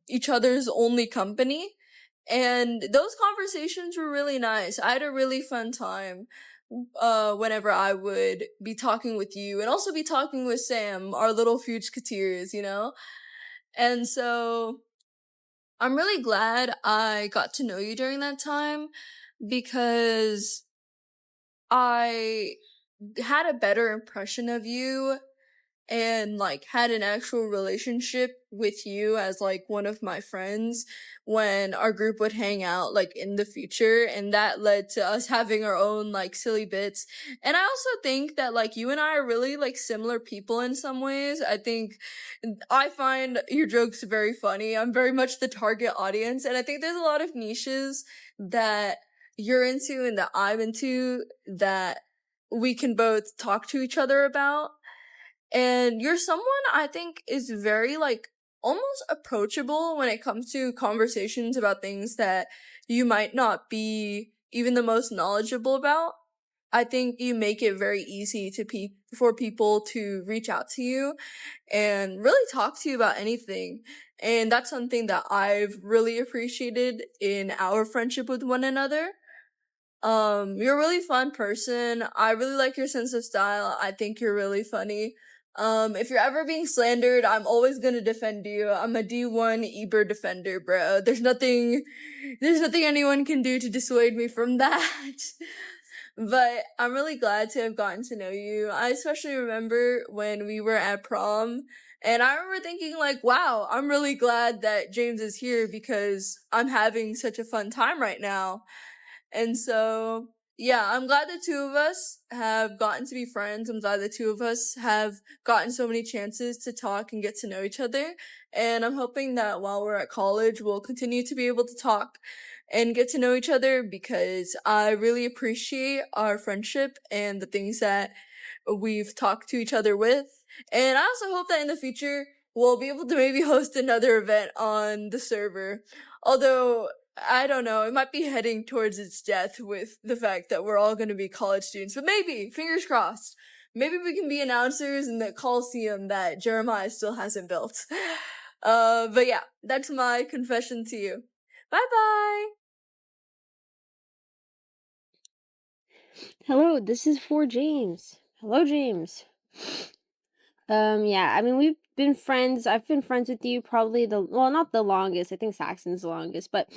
each other's only company. And those conversations were really nice. I had a really fun time whenever I would be talking with you and also be talking with Sam, our little fugicateers, you know? And so I'm really glad I got to know you during that time, because I had a better impression of you and like had an actual relationship with you as like one of my friends when our group would hang out like in the future, and that led to us having our own like silly bits. And I also think that like you and I are really like similar people in some ways. I find your jokes very funny. I'm very much the target audience, and I think there's a lot of niches that you're into and that I'm into that we can both talk to each other about. And you're someone I think is very like almost approachable when it comes to conversations about things that you might not be even the most knowledgeable about. I think you make it very easy for people to reach out to you and really talk to you about anything. And that's something that I've really appreciated in our friendship with one another. You're a really fun person. I really like your sense of style. I think you're really funny. If you're ever being slandered, I'm always gonna defend you. I'm a D1 Eber defender, bro. There's nothing anyone can do to dissuade me from that. But I'm really glad to have gotten to know you. I especially remember when we were at prom, and I remember thinking like, wow, I'm really glad that James is here because I'm having such a fun time right now. And so, yeah, I'm glad the two of us have gotten to be friends. I'm glad the two of us have gotten so many chances to talk and get to know each other. And I'm hoping that while we're at college, we'll continue to be able to talk and get to know each other, because I really appreciate our friendship and the things that we've talked to each other with. And I also hope that in the future, we'll be able to maybe host another event on the server. Although, I don't know, it might be heading towards its death with the fact that we're all going to be college students. But maybe, fingers crossed, maybe we can be announcers in the Coliseum that Jeremiah still hasn't built. But yeah, that's my confession to you. Bye bye! Hello, this is for James. Hello, James. Yeah, I mean, we've been friends. I've been friends with you probably not the longest. I think Saxon's the longest, but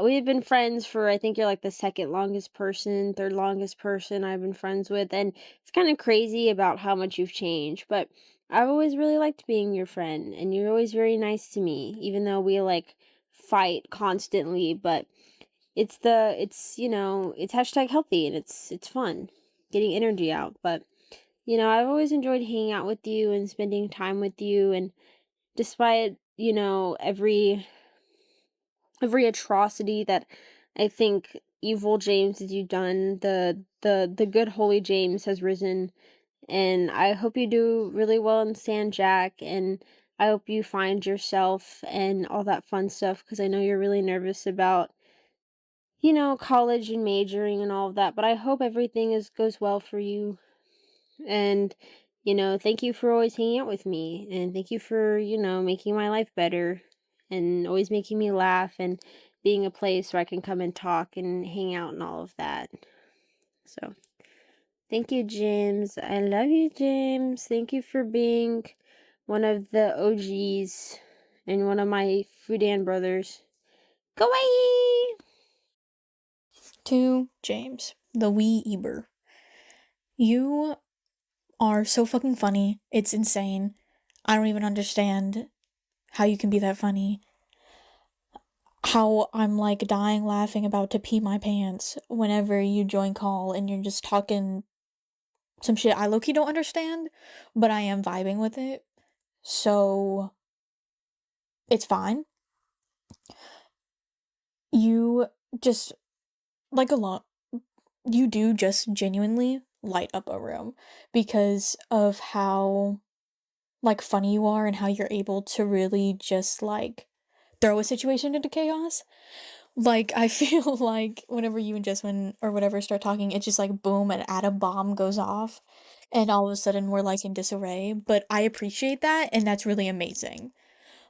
we've been friends for, I think you're like the second longest person, third longest person I've been friends with. And it's kind of crazy about how much you've changed, but I've always really liked being your friend, and you're always very nice to me, even though we like fight constantly. But it's hashtag healthy, and it's fun getting energy out. But I've always enjoyed hanging out with you and spending time with you, and despite every atrocity that I think evil James that you've done, the good holy James has risen. And I hope you do really well in San Jack, and I hope you find yourself and all that fun stuff, because I know you're really nervous about college and majoring and all of that, but I hope everything goes well for you. And thank you for always hanging out with me, and thank you for making my life better, and always making me laugh, and being a place where I can come and talk and hang out and all of that. So thank you, James. I love you, James. Thank you for being one of the OGs and one of my Fudan brothers. Go away! To James, the wee Eber. You are so fucking funny. It's insane. I don't even understand how you can be that funny. How I'm like dying laughing, about to pee my pants whenever you join call and you're just talking some shit I low-key don't understand, but I am vibing with it. So it's fine. You just, like a lot, you do just genuinely light up a room because of how, like, funny you are and how you're able to really just, like, throw a situation into chaos. Like, I feel like whenever you and Jesswin or whatever start talking, it's just like boom, an atom bomb goes off, and all of a sudden we're like in disarray. But I appreciate that, and that's really amazing.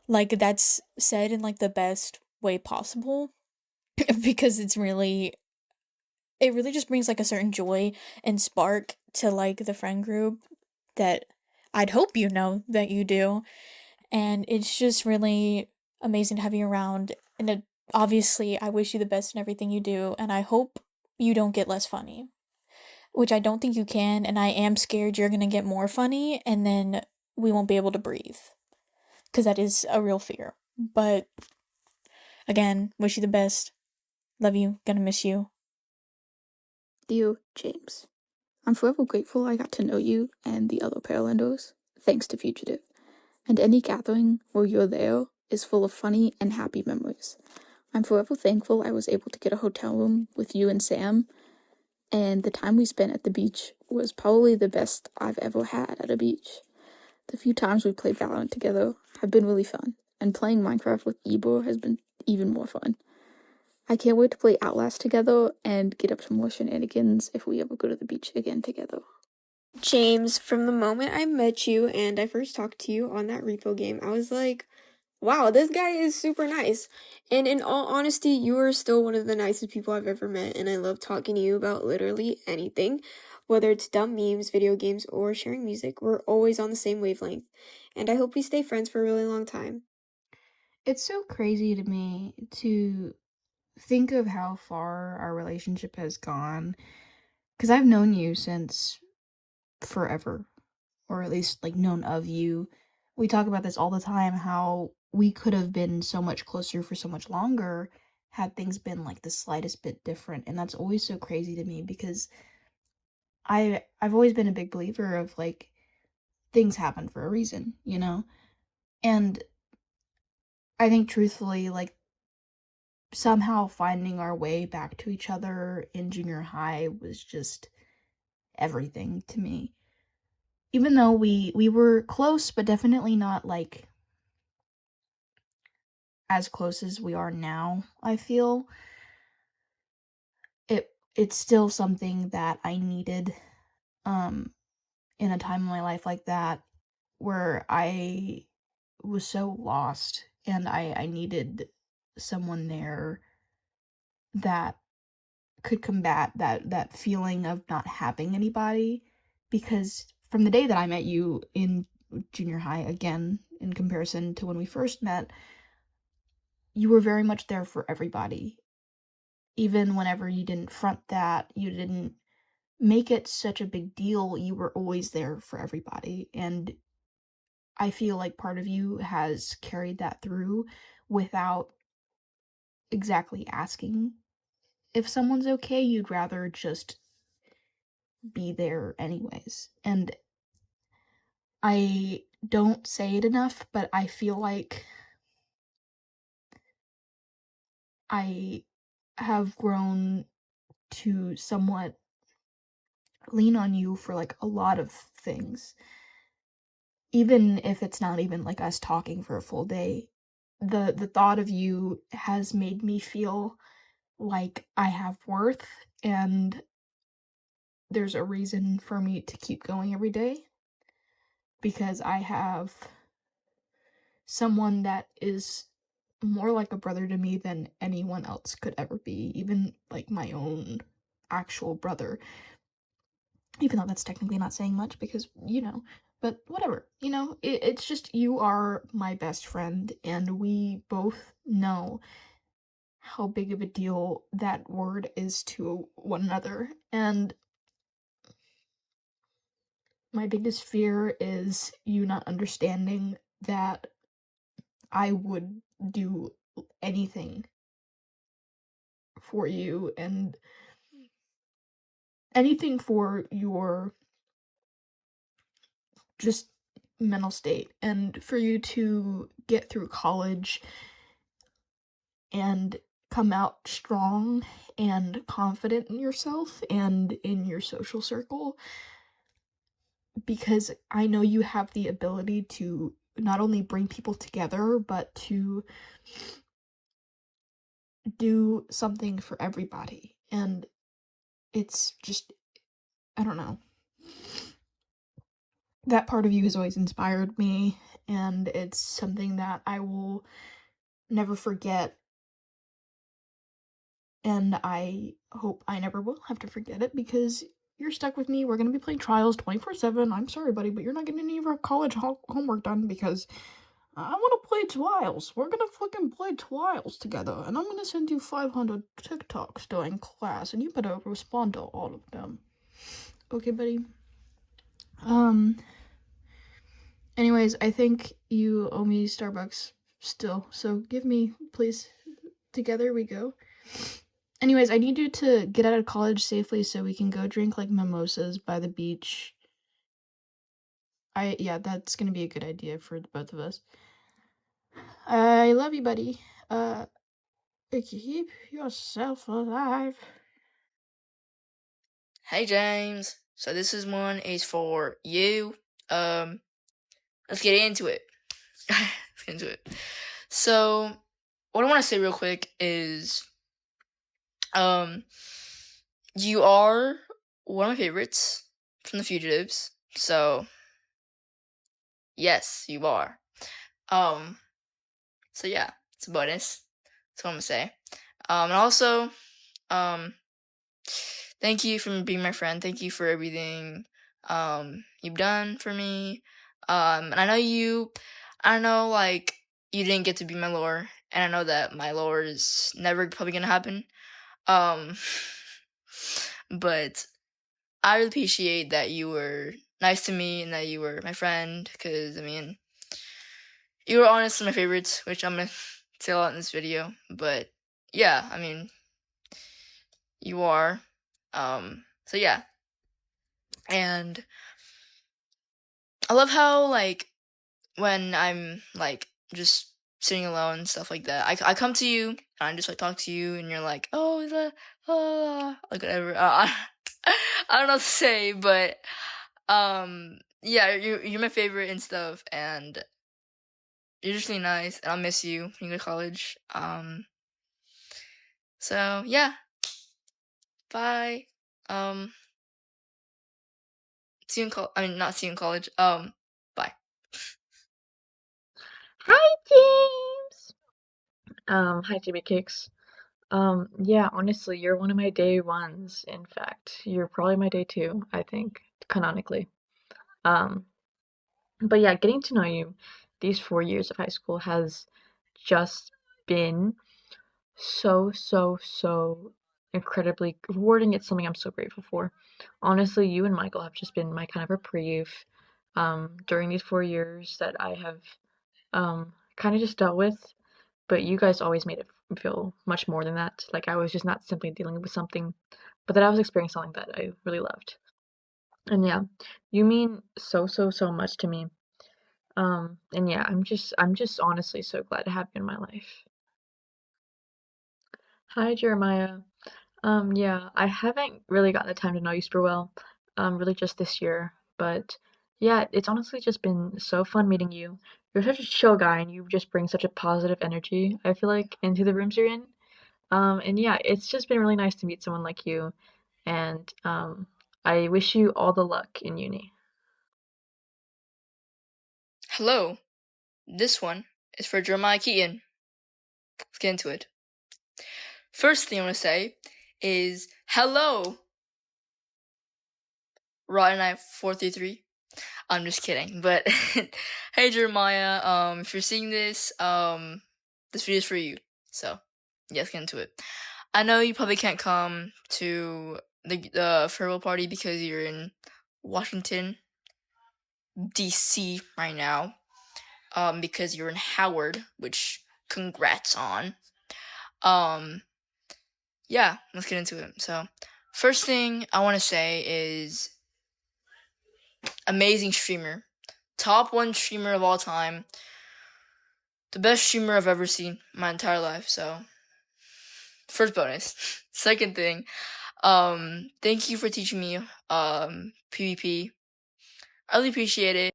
Like, that's said in like the best way possible because it really just brings like a certain joy and spark to like the friend group that I'd hope you know that you do. And it's just really amazing to have you around. And obviously, I wish you the best in everything you do, and I hope you don't get less funny, which I don't think you can. And I am scared you're gonna get more funny, and then we won't be able to breathe, because that is a real fear. But again, wish you the best. Love you. Gonna miss you. Dear James, I'm forever grateful I got to know you and the other Paralandos, thanks to Fugitive. And any gathering where you're there is full of funny and happy memories. I'm forever thankful I was able to get a hotel room with you and Sam, and the time we spent at the beach was probably the best I've ever had at a beach. The few times we played Valorant together have been really fun, and playing Minecraft with Ebor has been even more fun. I can't wait to play Outlast together and get up to more shenanigans if we ever go to the beach again together. James, from the moment I met you and I first talked to you on that repo game, I was like, wow, this guy is super nice. And in all honesty, you are still one of the nicest people I've ever met, and I love talking to you about literally anything. Whether it's dumb memes, video games, or sharing music, we're always on the same wavelength. And I hope we stay friends for a really long time. It's so crazy to me to think of how far our relationship has gone, because I've known you since forever, or at least like known of you. We talk about this all the time, how we could have been so much closer for so much longer had things been like the slightest bit different. And that's always so crazy to me because I've always been a big believer of like things happen for a reason, you know? And I think truthfully, like somehow finding our way back to each other in junior high was just everything to me. Even though we were close, but definitely not like as close as we are now, I feel. It's still something that I needed in a time in my life like that where I was so lost and I needed someone there that could combat that feeling of not having anybody, because from the day that I met you in junior high, again in comparison to when we first met, you were very much there for everybody. Even whenever you didn't front that, you didn't make it such a big deal, you were always there for everybody. And I feel like part of you has carried that through without exactly asking if someone's okay. You'd rather just be there anyways. And I don't say it enough, but I feel like I have grown to somewhat lean on you for like a lot of things. Even if it's not even like us talking for a full day, the thought of you has made me feel like I have worth and there's a reason for me to keep going every day, because I have someone that is more like a brother to me than anyone else could ever be, even like my own actual brother. Even though that's technically not saying much because, but whatever, it's just you are my best friend, and we both know how big of a deal that word is to one another. And my biggest fear is you not understanding that I would do anything for you and anything for your just mental state, and for you to get through college and come out strong and confident in yourself and in your social circle, because I know you have the ability to not only bring people together, but to do something for everybody. And it's just, I don't know. That part of you has always inspired me, and it's something that I will never forget. And I hope I never will have to forget it, because you're stuck with me. We're going to be playing trials 24/7. I'm sorry, buddy, but you're not getting any of our college homework done because I want to play trials. We're going to fucking play trials together, and I'm going to send you 500 TikToks during class, and you better respond to all of them. Okay, buddy? Anyways, I think you owe me Starbucks still, so give me, please. Together we go. Anyways, I need you to get out of college safely so we can go drink like mimosas by the beach. Yeah, that's gonna be a good idea for the both of us. I love you, buddy. Keep yourself alive. Hey James. So this one is for you. Let's get into it. So what I want to say real quick is you are one of my favorites from the Fugitives. So yes, you are. So yeah, it's a bonus. That's what I'm gonna say. And also, thank you for being my friend. Thank you for everything you've done for me. And I know you didn't get to be my lore, and I know that my lore is never probably gonna happen. But I really appreciate that you were nice to me and that you were my friend, because, I mean, you were honestly my favorites, which I'm going to say a lot in this video. But, yeah, I mean, you are. So, yeah. And I love how, like, when I'm, like, just sitting alone and stuff like that, I come to you, and I just, like, talk to you, and you're like, oh, like, whatever. I don't know what to say, but yeah, you're my favorite and stuff, and you're just really nice, and I'll miss you when you go to college. So yeah, bye. See you in not see you in college. Bye. Hi, James. Hi, Jimmy Cakes. Yeah, honestly, you're one of my day ones. In fact, you're probably my day two, I think, canonically. But yeah, getting to know you these 4 years of high school has just been so incredibly rewarding. It's something I'm so grateful for. Honestly, you and Michael have just been my kind of reprieve during these 4 years that I have kind of just dealt with. But you guys always made it feel much more than that. Like I was just not simply dealing with something, but that I was experiencing something that I really loved. And yeah, you mean so much to me. And yeah, I'm just honestly so glad to have you in my life. Hi, Jeremiah. Yeah, I haven't really gotten the time to know you super well, really just this year. But yeah, it's honestly just been so fun meeting you. You're such a chill guy, and you just bring such a positive energy, I feel like, into the rooms you're in. And yeah, it's just been really nice to meet someone like you. And I wish you all the luck in uni. Hello. This one is for Jeremiah Keaton. Let's get into it. First thing I want to say is hello, Rod and I 433. I'm just kidding, but hey Jeremiah, if you're seeing this, this video is for you. So yeah, let's get into it. I know you probably can't come to the farewell party because you're in Washington, DC right now. Because you're in Howard, which congrats on. Yeah, let's get into it. So, first thing I want to say is amazing streamer. top 1 streamer of all time. The best streamer I've ever seen my entire life, so first bonus. Second thing, thank you for teaching me PvP. I really appreciate it.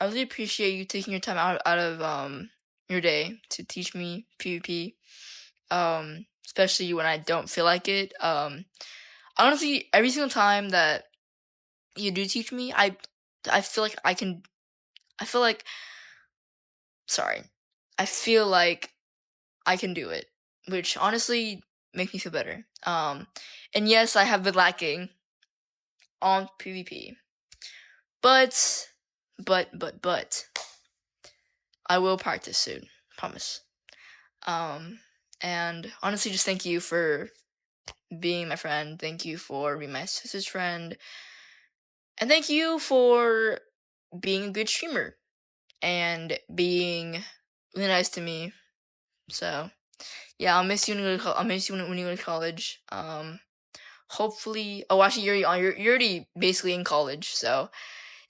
I really appreciate you taking your time out of your day to teach me PvP. Especially when I don't feel like it. Honestly, every single time that you do teach me, I feel like I feel like I can do it, which honestly makes me feel better. And yes, I have been lacking on PvP, but I will practice soon, promise. And honestly, just thank you for being my friend. Thank you for being my sister's friend, and thank you for being a good streamer and being really nice to me. So yeah, I'll miss you when you go to college. Hopefully, actually, you're already basically in college. So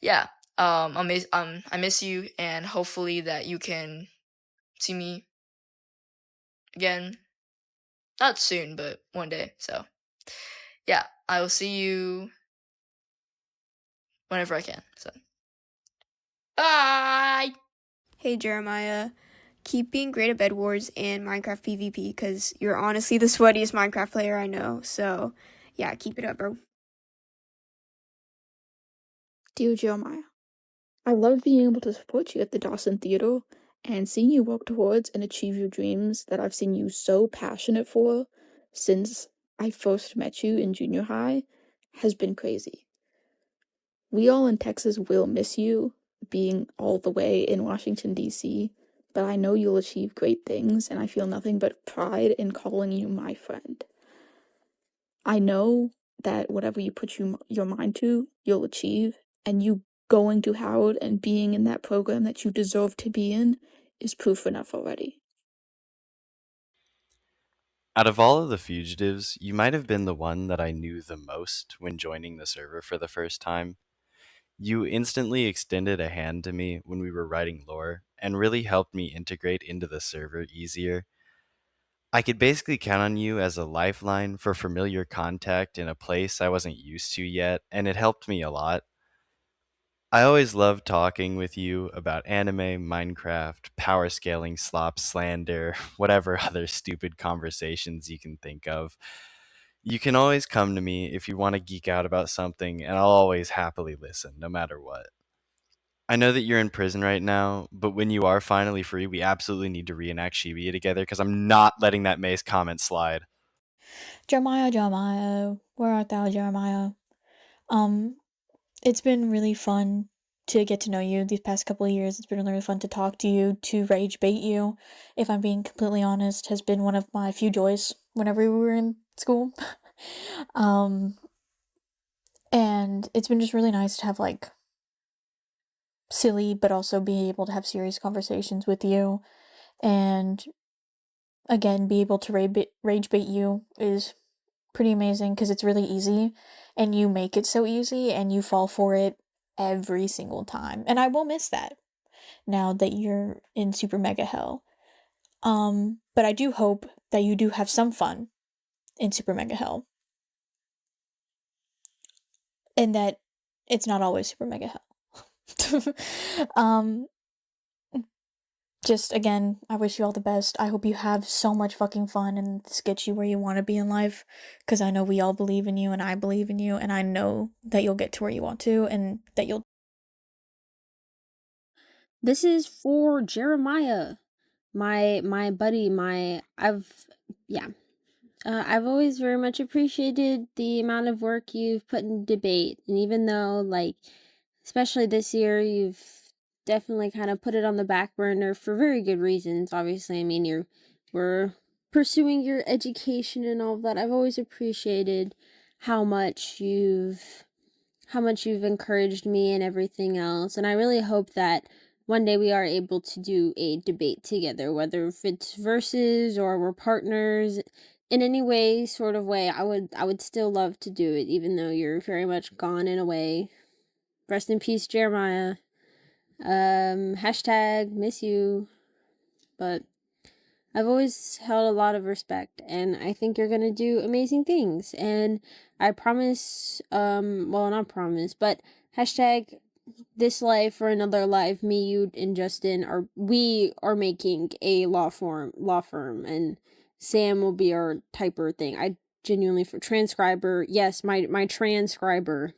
yeah, I miss you, and hopefully that you can see me again. Not soon, but one day. So yeah, I will see you whenever I can. So bye. Hey Jeremiah, keep being great at Bed Wars and Minecraft PvP because you're honestly the sweatiest Minecraft player I know. So yeah, keep it up, bro. Dear Jeremiah, I love being able to support you at the Dawson Theater and seeing you work towards and achieve your dreams that I've seen you so passionate for since I first met you in junior high has been crazy. We all in Texas will miss you being all the way in Washington, D.C., but I know you'll achieve great things, and I feel nothing but pride in calling you my friend. I know that whatever you put your mind to, you'll achieve, and you going to Howard and being in that program that you deserve to be in is proof enough already. Out of all of the fugitives, you might have been the one that I knew the most when joining the server for the first time. You instantly extended a hand to me when we were writing lore, and really helped me integrate into the server easier. I could basically count on you as a lifeline for familiar contact in a place I wasn't used to yet, and it helped me a lot. I always loved talking with you about anime, Minecraft, power scaling, slop, slander, whatever other stupid conversations you can think of. You can always come to me if you want to geek out about something, and I'll always happily listen, no matter what. I know that you're in prison right now, but when you are finally free, we absolutely need to reenact Shibuya together because I'm not letting that Mace comment slide. Jeremiah, where art thou, Jeremiah? It's been really fun to get to know you these past couple of years. It's been really fun to talk to you, to rage bait you, if I'm being completely honest, has been one of my few joys whenever we were in school. And it's been just really nice to have, like, silly, but also be able to have serious conversations with you. And, again, be able to rage bait you is pretty amazing because it's really easy, and you make it so easy, and you fall for it every single time. And I will miss that now that you're in super mega hell. But I do hope that you do have some fun in super mega hell, and that it's not always super mega hell. Just again, I wish you all the best. I hope you have so much fucking fun and this gets you where you want to be in life, because I know we all believe in you, and I believe in you, and I know that you'll get to where you want to, and that you'll. This is for Jeremiah, my buddy, I've always very much appreciated the amount of work you've put in debate, and even though, like, especially this year, you've definitely kind of put it on the back burner for very good reasons. Obviously, I mean, we're pursuing your education and all of that. I've always appreciated how much you've encouraged me and everything else, and I really hope that one day we are able to do a debate together, whether if it's versus or we're partners in any way, sort of way. I would still love to do it, even though you're very much gone in a way. Rest in peace, Jeremiah. Hashtag miss you. But I've always held a lot of respect, and I think you're gonna do amazing things. And I promise, well, not promise, but hashtag this life or another life, me, you, and Justin we are making a law firm, and Sam will be our typer thing. I genuinely, for transcriber, yes, my transcriber.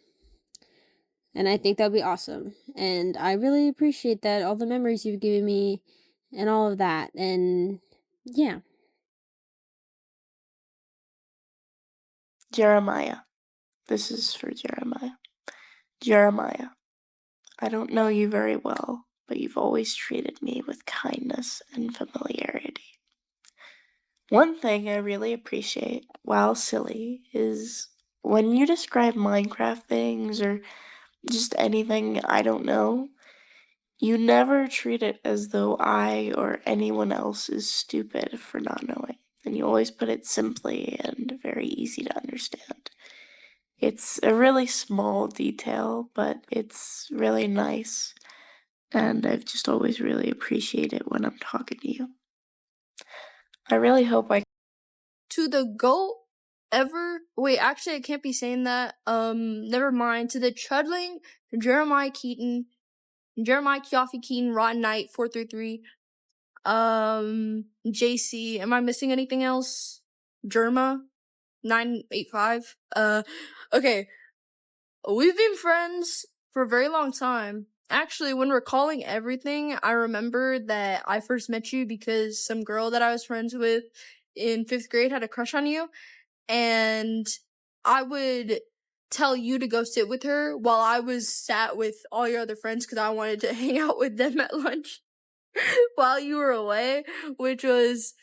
And I think that'd be awesome. And I really appreciate that, all the memories you've given me, and all of that. And yeah. Jeremiah. This is for Jeremiah. Jeremiah, I don't know you very well, but you've always treated me with kindness and familiarity. One thing I really appreciate, while silly, is when you describe Minecraft things or just anything I don't know, you never treat it as though I or anyone else is stupid for not knowing, and you always put it simply and very easy to understand. It's a really small detail, but it's really nice, and I've just always really appreciated it when I'm talking to you. I really hope I... To the GOAT ever. Wait, actually, I can't be saying that. Never mind. To the Chudling, Jeremiah Keaton, Jeremiah Kiafi Keaton, Rotten Knight 433, JC. Am I missing anything else? Jerma 985. Okay. We've been friends for a very long time. Actually, when recalling everything, I remember that I first met you because some girl that I was friends with in 5th grade had a crush on you, and I would tell you to go sit with her while I was sat with all your other friends because I wanted to hang out with them at lunch while you were away, which was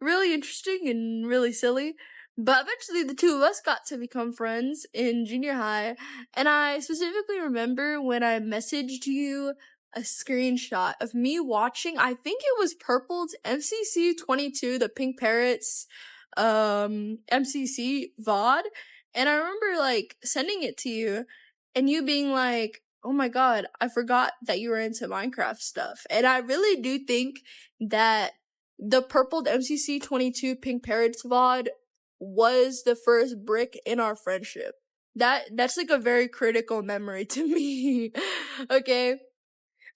really interesting and really silly. But eventually the two of us got to become friends in junior high, and I specifically remember when I messaged you a screenshot of me watching, I think it was Purple's MCC 22, the Pink Parrots MCC VOD, and I remember like sending it to you and you being like, oh my god, I forgot that you were into Minecraft stuff. And I really do think that the purpled MCC 22 Pink Parrots VOD was the first brick in our friendship. That's like a very critical memory to me. Okay.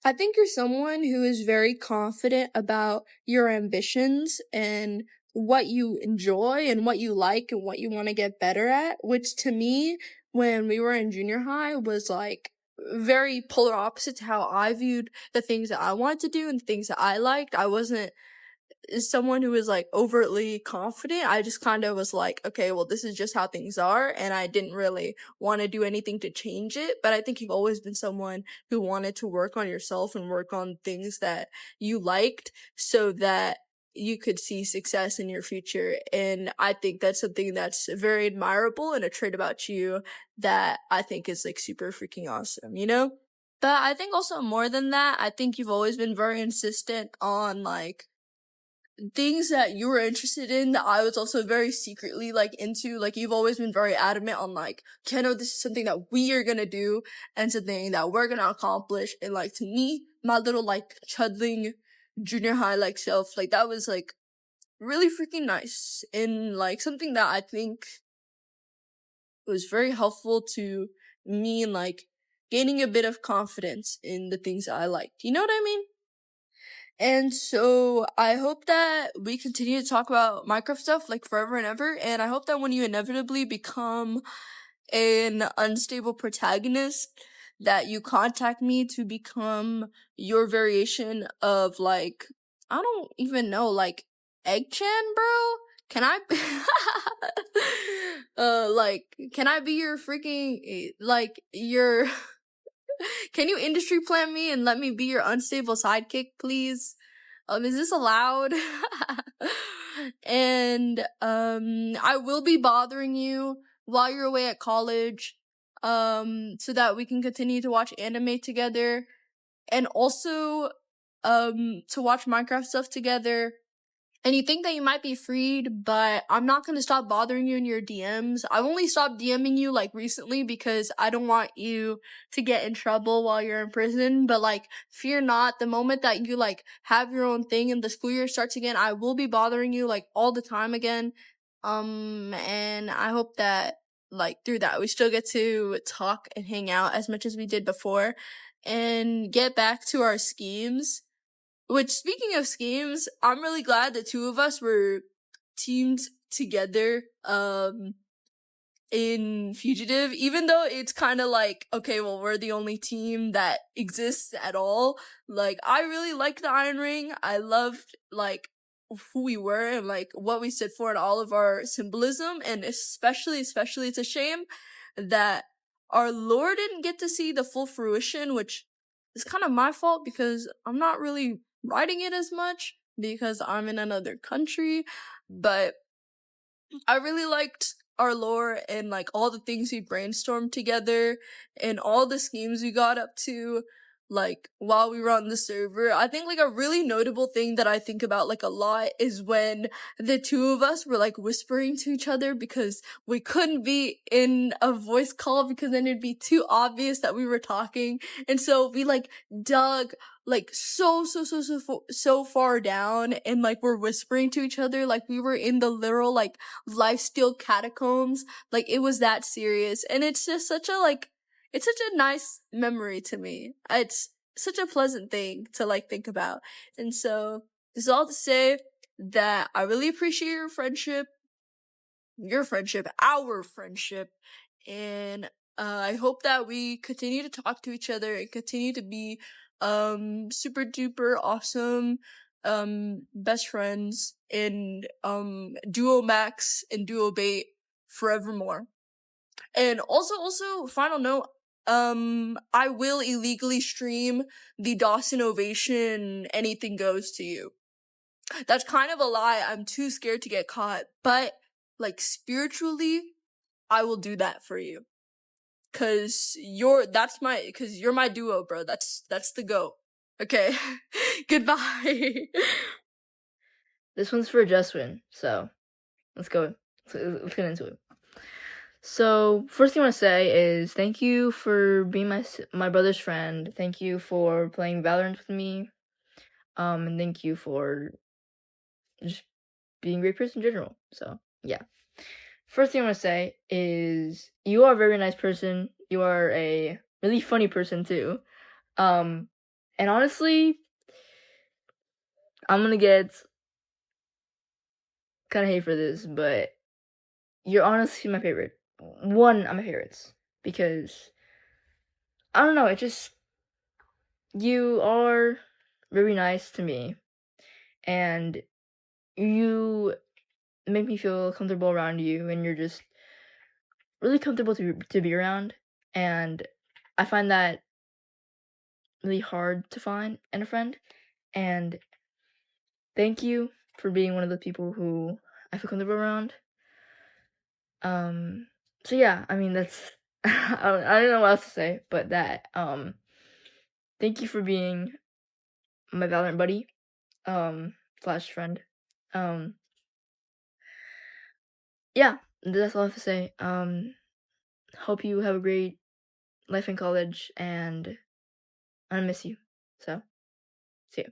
I think you're someone who is very confident about your ambitions and what you enjoy and what you like and what you want to get better at, which to me, when we were in junior high, was like very polar opposite to how I viewed the things that I wanted to do and things that I liked. I wasn't someone who was like overtly confident. I just kind of was like, okay, well, this is just how things are, and I didn't really want to do anything to change it. But I think you've always been someone who wanted to work on yourself and work on things that you liked so that you could see success in your future. And I think that's something that's very admirable and a trait about you that I think is like super freaking awesome, you know? But I think also more than that, I think you've always been very insistent on like things that you were interested in that I was also very secretly like into. Like you've always been very adamant on like, Keno, this is something that we are gonna do and something that we're gonna accomplish. And like to me, my little like chudling junior high like self, like that was like really freaking nice and like something that I think was very helpful to me in like gaining a bit of confidence in the things that I liked. You know what I mean? And so I hope that we continue to talk about Minecraft stuff like forever and ever. And I hope that when you inevitably become an unstable protagonist, that you contact me to become your variation of like, I don't even know, like Egg-chan, bro? Can I like, can I be your freaking, like, your can you industry plan me and let me be your unstable sidekick, please? Is this allowed? And, I will be bothering you while you're away at college, so that we can continue to watch anime together, and also, to watch Minecraft stuff together, and you think that you might be freed, but I'm not going to stop bothering you in your DMs. I've only stopped DMing you like recently because I don't want you to get in trouble while you're in prison. But like, fear not, the moment that you like have your own thing and the school year starts again, I will be bothering you like all the time again. And I hope that like through that we still get to talk and hang out as much as we did before and get back to our schemes. Which, speaking of schemes, I'm really glad the two of us were teamed together, in Fugitive, even though it's kind of like, okay, well, we're the only team that exists at all. Like, I really liked the Iron Ring. I loved, like, who we were and, like, what we stood for and all of our symbolism. And especially, it's a shame that our lore didn't get to see the full fruition, which is kind of my fault because I'm not really writing it as much because I'm in another country. But I really liked our lore and like all the things we brainstormed together and all the schemes we got up to like while we were on the server. I think like a really notable thing that I think about like a lot is when the two of us were like whispering to each other because we couldn't be in a voice call because then it'd be too obvious that we were talking. And so we like dug like so far down and like we're whispering to each other like we were in the literal like lifesteal catacombs. Like it was that serious. And it's just such a like, it's such a nice memory to me. It's such a pleasant thing to like think about. And so this is all to say that I really appreciate your friendship, our friendship. And I hope that we continue to talk to each other and continue to be super duper awesome best friends in duo max and duo bait forevermore. And also final note, I will illegally stream the Dawson Ovation Anything Goes to you. That's kind of a lie. I'm too scared to get caught, but like spiritually I will do that for you. Cause you're my duo, bro. That's the GOAT. Okay. Goodbye. This one's for Jesswin, so let's go. Let's get into it. So first thing I want to say is thank you for being my brother's friend. Thank you for playing Valorant with me. And thank you for just being a great person in general. So yeah. First thing I want to say is you are a very nice person. You are a really funny person too. And honestly, I'm gonna get kind of hate for this, but you're honestly my favorite. One of my favorites because I don't know. You are very nice to me, and you make me feel comfortable around you, and you're just really comfortable to be around, and I find that really hard to find in a friend. And thank you for being one of the people who I feel comfortable around. So yeah, I mean that's I don't know what else to say, but that thank you for being my Valorant buddy, / friend. Yeah, that's all I have to say. Hope you have a great life in college, and I miss you. So, see you.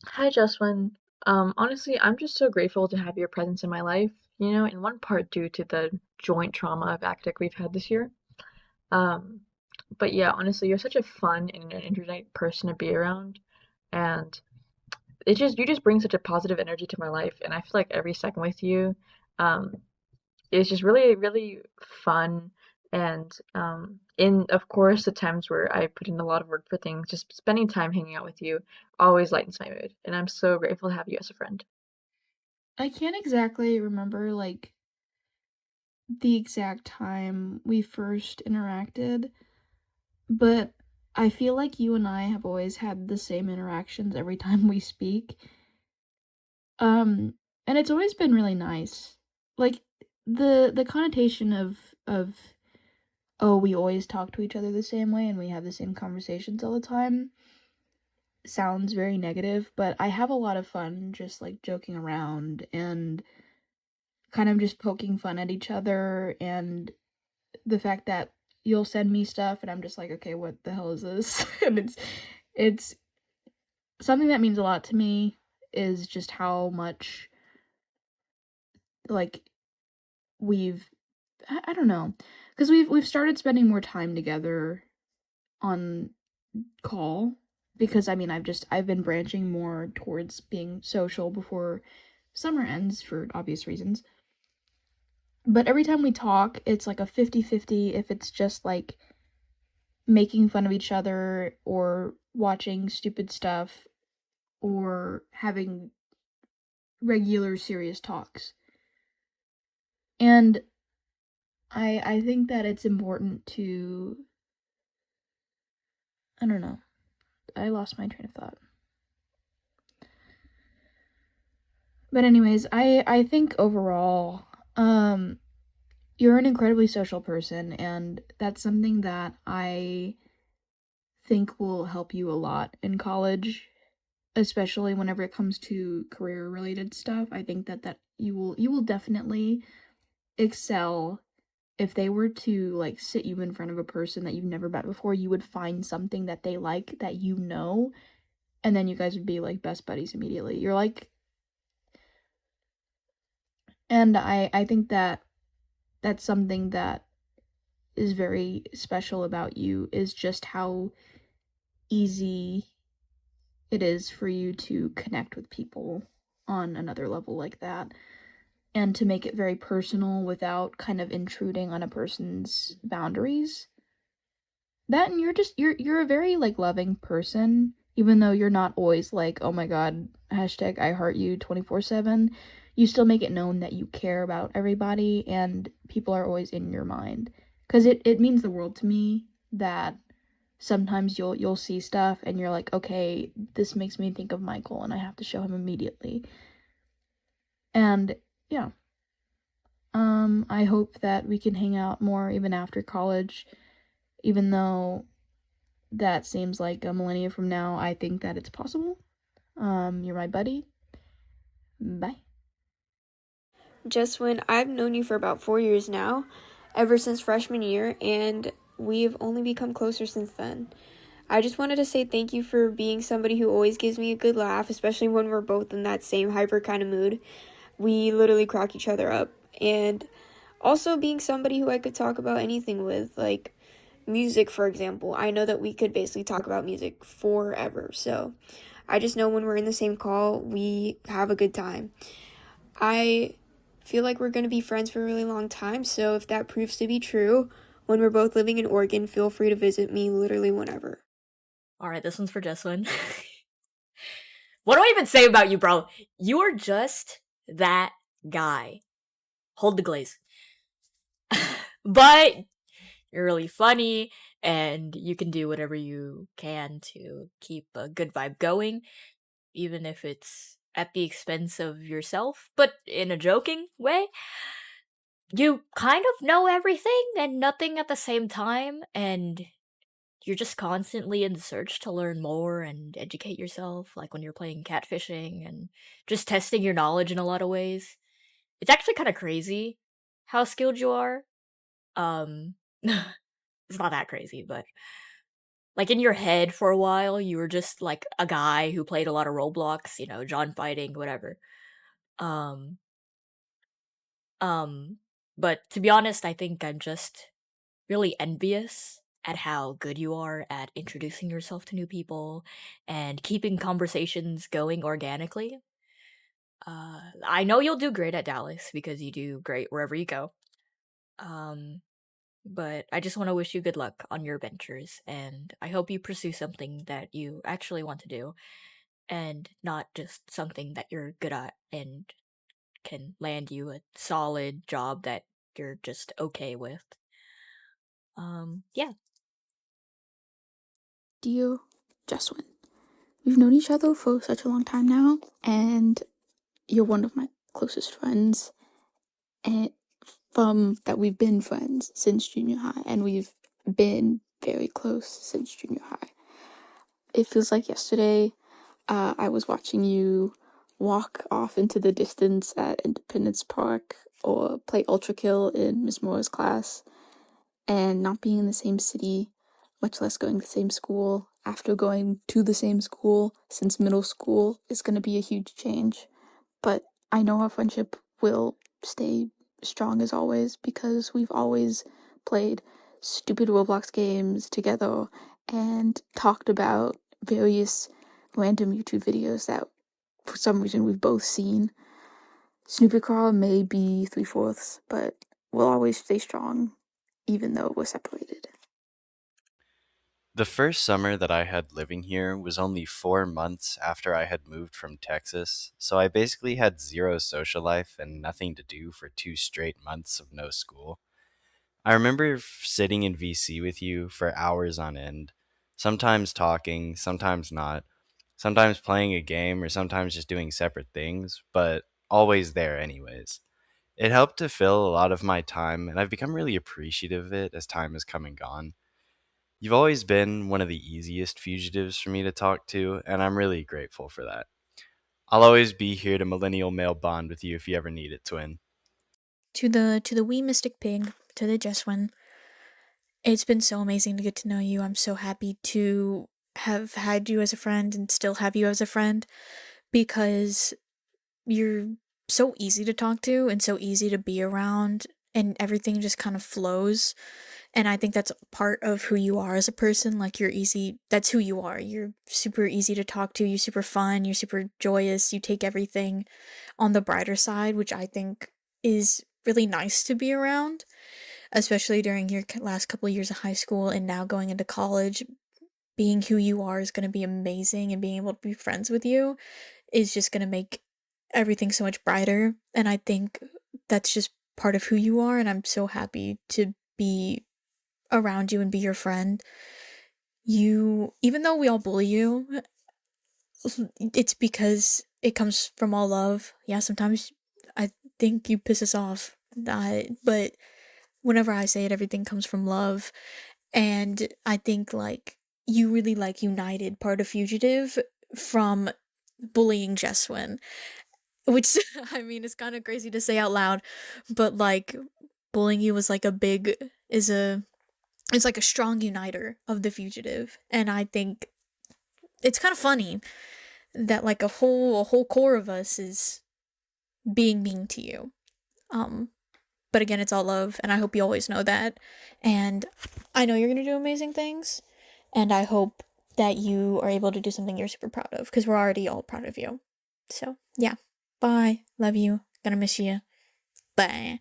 Hi, Jesswin. Honestly, I'm just so grateful to have your presence in my life, in one part due to the joint trauma of ACTIC we've had this year. But yeah, honestly, you're such a fun and an interesting person to be around, and you just bring such a positive energy to my life, and I feel like every second with you, is just really, really fun. And of course, the times where I put in a lot of work for things, just spending time hanging out with you always lightens my mood, and I'm so grateful to have you as a friend. I can't exactly remember, like, the exact time we first interacted, but I feel like you and I have always had the same interactions every time we speak. And it's always been really nice. Like, the connotation of oh, we always talk to each other the same way and we have the same conversations all the time sounds very negative, but I have a lot of fun just like joking around and kind of just poking fun at each other, and the fact that you'll send me stuff and I'm just like, okay, what the hell is this? And it's something that means a lot to me, is just how much like I don't know, because we've started spending more time together on call, because I mean I've been branching more towards being social before summer ends for obvious reasons. But every time we talk, it's like a 50-50 if it's just like making fun of each other or watching stupid stuff or having regular serious talks. And I think that it's important to, I don't know. I lost my train of thought. But anyways, I think overall, you're an incredibly social person, and that's something that I think will help you a lot in college, especially whenever it comes to career related stuff. I think that you will definitely excel. If they were to like sit you in front of a person that you've never met before, you would find something that they like that you know, and then you guys would be like best buddies immediately. You're like, and I think that that's something that is very special about you, is just how easy it is for you to connect with people on another level like that, and to make it very personal without kind of intruding on a person's boundaries. That, and you're a very like loving person, even though you're not always like, oh my god, hashtag I heart you 24/7. You still make it known that you care about everybody and people are always in your mind, because it means the world to me that sometimes you'll see stuff and you're like, okay, this makes me think of Michael and I have to show him immediately. And yeah, I hope that we can hang out more even after college, even though that seems like a millennia from now. I think that it's possible. You're my buddy. Bye. Jesswin, I've known you for about 4 years now, ever since freshman year, and we've only become closer since then. I just wanted to say thank you for being somebody who always gives me a good laugh, especially when we're both in that same hyper kind of mood. We literally crack each other up. And also being somebody who I could talk about anything with, like music, for example. I know that we could basically talk about music forever. So I just know when we're in the same call, we have a good time. I feel like we're going to be friends for a really long time. So if that proves to be true, when we're both living in Oregon, feel free to visit me literally whenever. All right, this one's for Jesswin. What do I even say about you, bro? You are just that guy. Hold the glaze. But you're really funny, and you can do whatever you can to keep a good vibe going, even if it's at the expense of yourself, but in a joking way. You kind of know everything and nothing at the same time, and you're just constantly in the search to learn more and educate yourself, like when you're playing catfishing and just testing your knowledge in a lot of ways. It's actually kind of crazy how skilled you are. It's not that crazy, but like in your head for a while, you were just like a guy who played a lot of Roblox, John fighting, whatever. Um, but to be honest, I think I'm just really envious at how good you are at introducing yourself to new people and keeping conversations going organically. I know you'll do great at Dallas because you do great wherever you go. But I just want to wish you good luck on your ventures, and I hope you pursue something that you actually want to do and not just something that you're good at and can land you a solid job that you're just okay with. Yeah. Dear Jesswin, we've known each other for such a long time now, and you're one of my closest friends. And we've been friends since junior high, and we've been very close since junior high. it feels like yesterday I was watching you walk off into the distance at Independence Park or play Ultra Kill in Miss Moore's class, and not being in the same city, much less going to the same school, after going to the same school since middle school, is going to be a huge change. But I know our friendship will stay strong as always because we've always played stupid Roblox games together and talked about various random YouTube videos that for some reason we've both seen. Snoopy Carl may be 3/4, but we'll always stay strong even though we're separated. The first summer that I had living here was only 4 months after I had moved from Texas, so I basically had zero social life and nothing to do for 2 straight months of no school. I remember sitting in VC with you for hours on end, sometimes talking, sometimes not, sometimes playing a game, or sometimes just doing separate things, but always there anyways. It helped to fill a lot of my time, and I've become really appreciative of it as time has come and gone. You've always been one of the easiest fugitives for me to talk to, and I'm really grateful for that. I'll always be here to millennial male bond with you if you ever need it, twin. To the wee mystic pig, to the Jesswin, it's been so amazing to get to know you. I'm so happy to have had you as a friend and still have you as a friend because you're so easy to talk to and so easy to be around, and everything just kind of flows. And I think that's part of who you are as a person. Like, you're easy, that's who you are. You're super easy to talk to, you're super fun, you're super joyous, you take everything on the brighter side, which I think is really nice to be around, especially during your last couple of years of high school and now going into college. Being who you are is going to be amazing, and being able to be friends with you is just going to make everything so much brighter. And I think that's just part of who you are, and I'm so happy to be around you and be your friend. You, even though we all bully you, it's because it comes from all love. Yeah, sometimes I think you piss us off, but whenever I say it, everything comes from love. And I think, like, you really, like, united part of Fugitive from bullying Jesswin, which I mean, it's kind of crazy to say out loud, but like, bullying you was like a big is a it's like a strong uniter of the Fugitive. And I think it's kind of funny that like a whole core of us is being mean to you. Um, but again, it's all love, and I hope you always know that. And I know you're gonna do amazing things, and I hope that you are able to do something you're super proud of, because we're already all proud of you. So yeah, bye. Love you. Gonna miss you. Bye.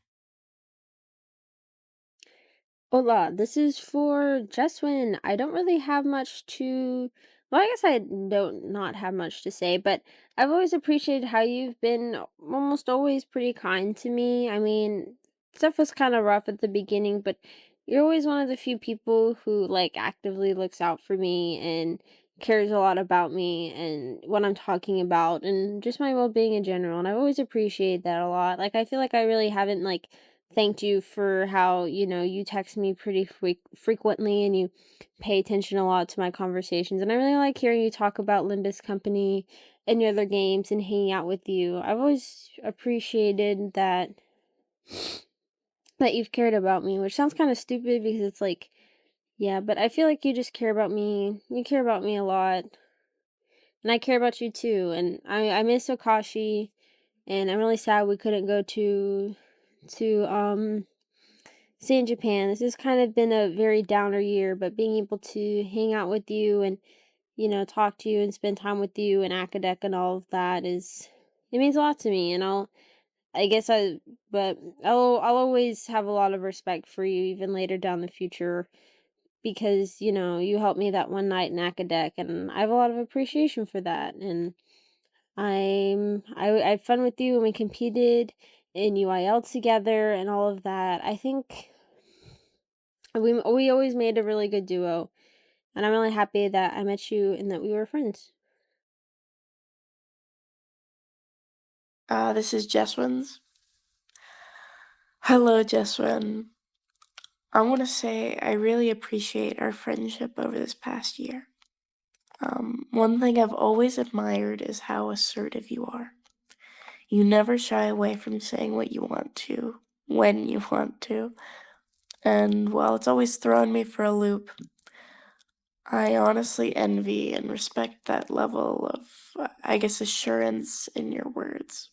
Hola, this is for Jesswin. I don't really have much to. Well, I guess I don't not have much to say, but I've always appreciated how you've been almost always pretty kind to me. I mean, stuff was kind of rough at the beginning, but you're always one of the few people who like actively looks out for me and cares a lot about me and what I'm talking about and just my well-being in general. And I've always appreciated that a lot. Like, I feel like I really haven't like thanked you for how, you text me pretty frequently and you pay attention a lot to my conversations. And I really like hearing you talk about Limbus Company and your other games and hanging out with you. I've always appreciated that you've cared about me, which sounds kind of stupid because it's like, yeah, but I feel like you just care about me. You care about me a lot. And I care about you too. And I miss Okashi, and I'm really sad we couldn't go to stay in Japan. This has kind of been a very downer year, but being able to hang out with you and, talk to you and spend time with you and Akadek and all of that it means a lot to me. And but I'll always have a lot of respect for you even later down the future because, you helped me that one night in Akadek, and I have a lot of appreciation for that. And I had fun with you and we competed in UIL together and all of that. I think we always made a really good duo, and I'm really happy that I met you and that we were friends. This is Jesswin's. Hello, Jesswin. I want to say I really appreciate our friendship over this past year. One thing I've always admired is how assertive you are. You never shy away from saying what you want to, when you want to. And while it's always thrown me for a loop, I honestly envy and respect that level of, assurance in your words.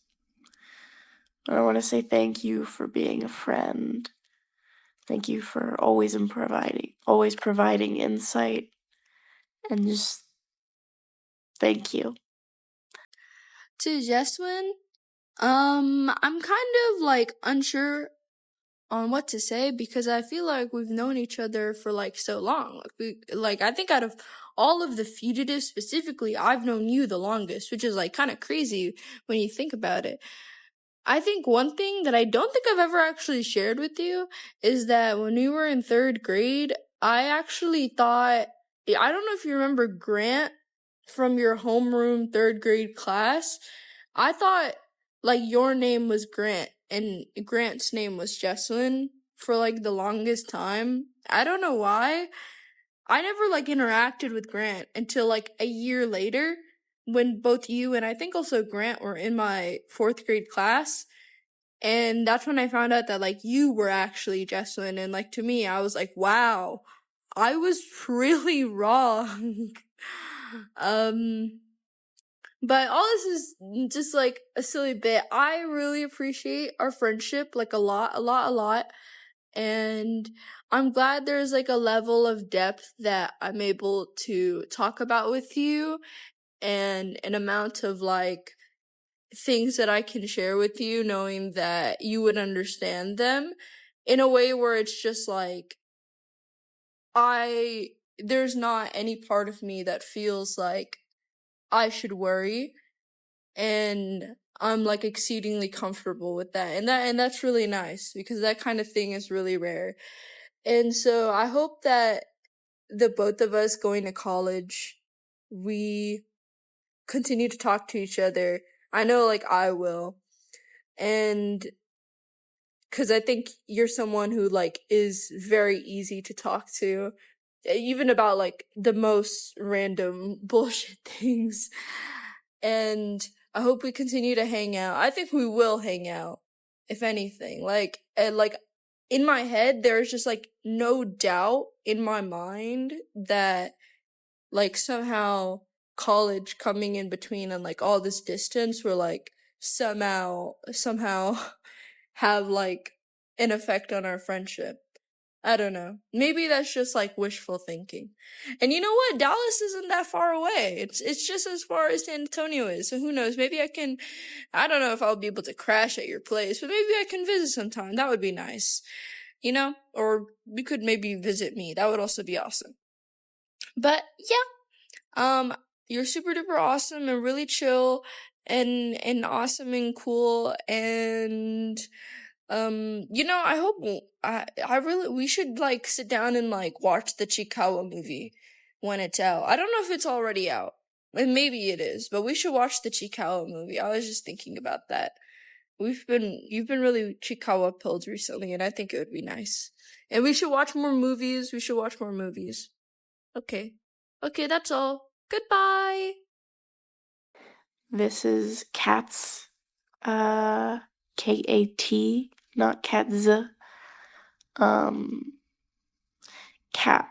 I want to say thank you for being a friend. Thank you for always providing insight, and just thank you. To Jesswin, I'm kind of like unsure on what to say because I feel like we've known each other for like so long. I think out of all of the fugitives specifically, I've known you the longest, which is like kind of crazy when you think about it. I think one thing that I don't think I've ever actually shared with you is that when we were in 3rd grade, I actually thought, I don't know if you remember Grant from your homeroom 3rd grade class. I thought like your name was Grant and Grant's name was Jesswin for like the longest time. I don't know why. I never like interacted with Grant until like a year later when both you and I think also Grant were in my 4th grade class. And that's when I found out that like you were actually Jesswin. And like to me, I was like, wow, I was really wrong. But all this is just like a silly bit. I really appreciate our friendship like a lot. And I'm glad there's like a level of depth that I'm able to talk about with you and an amount of like things that I can share with you knowing that you would understand them in a way where it's just like there's not any part of me that feels like I should worry, and I'm like exceedingly comfortable with that. And that's really nice because that kind of thing is really rare. And so I hope that the both of us going to college, we continue to talk to each other. I know like I will. And because I think you're someone who like is very easy to talk to, even about like the most random bullshit things. And I hope we continue to hang out. I think we will hang out, if anything. Like in my head, there's just like no doubt in my mind that like somehow college coming in between and like all this distance will like somehow have like an effect on our friendship. I don't know. Maybe that's just like wishful thinking. And you know what? Dallas isn't that far away. It's just as far as San Antonio is. So who knows? Maybe I don't know if I'll be able to crash at your place, but maybe I can visit sometime. That would be nice. You know? Or you could maybe visit me. That would also be awesome. But yeah, you're super duper awesome and really chill and awesome and cool and I hope we should like sit down and like watch the Chikawa movie when it's out. I don't know if it's already out. And maybe it is, but we should watch the Chikawa movie. I was just thinking about that. You've been really Chikawa pilled recently, and I think it would be nice. And we should watch more movies. Okay. Okay, that's all. Goodbye. This is Katz, K-A-T, not Katz. Kat.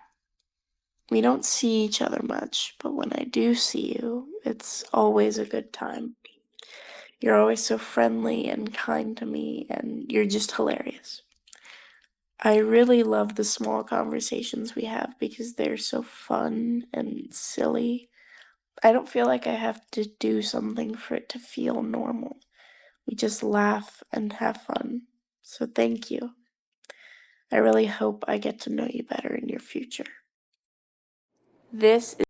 We don't see each other much, but when I do see you, it's always a good time. You're always so friendly and kind to me, and you're just hilarious. I really love the small conversations we have because they're so fun and silly. I don't feel like I have to do something for it to feel normal. We just laugh and have fun. So thank you. I really hope I get to know you better in your future. This is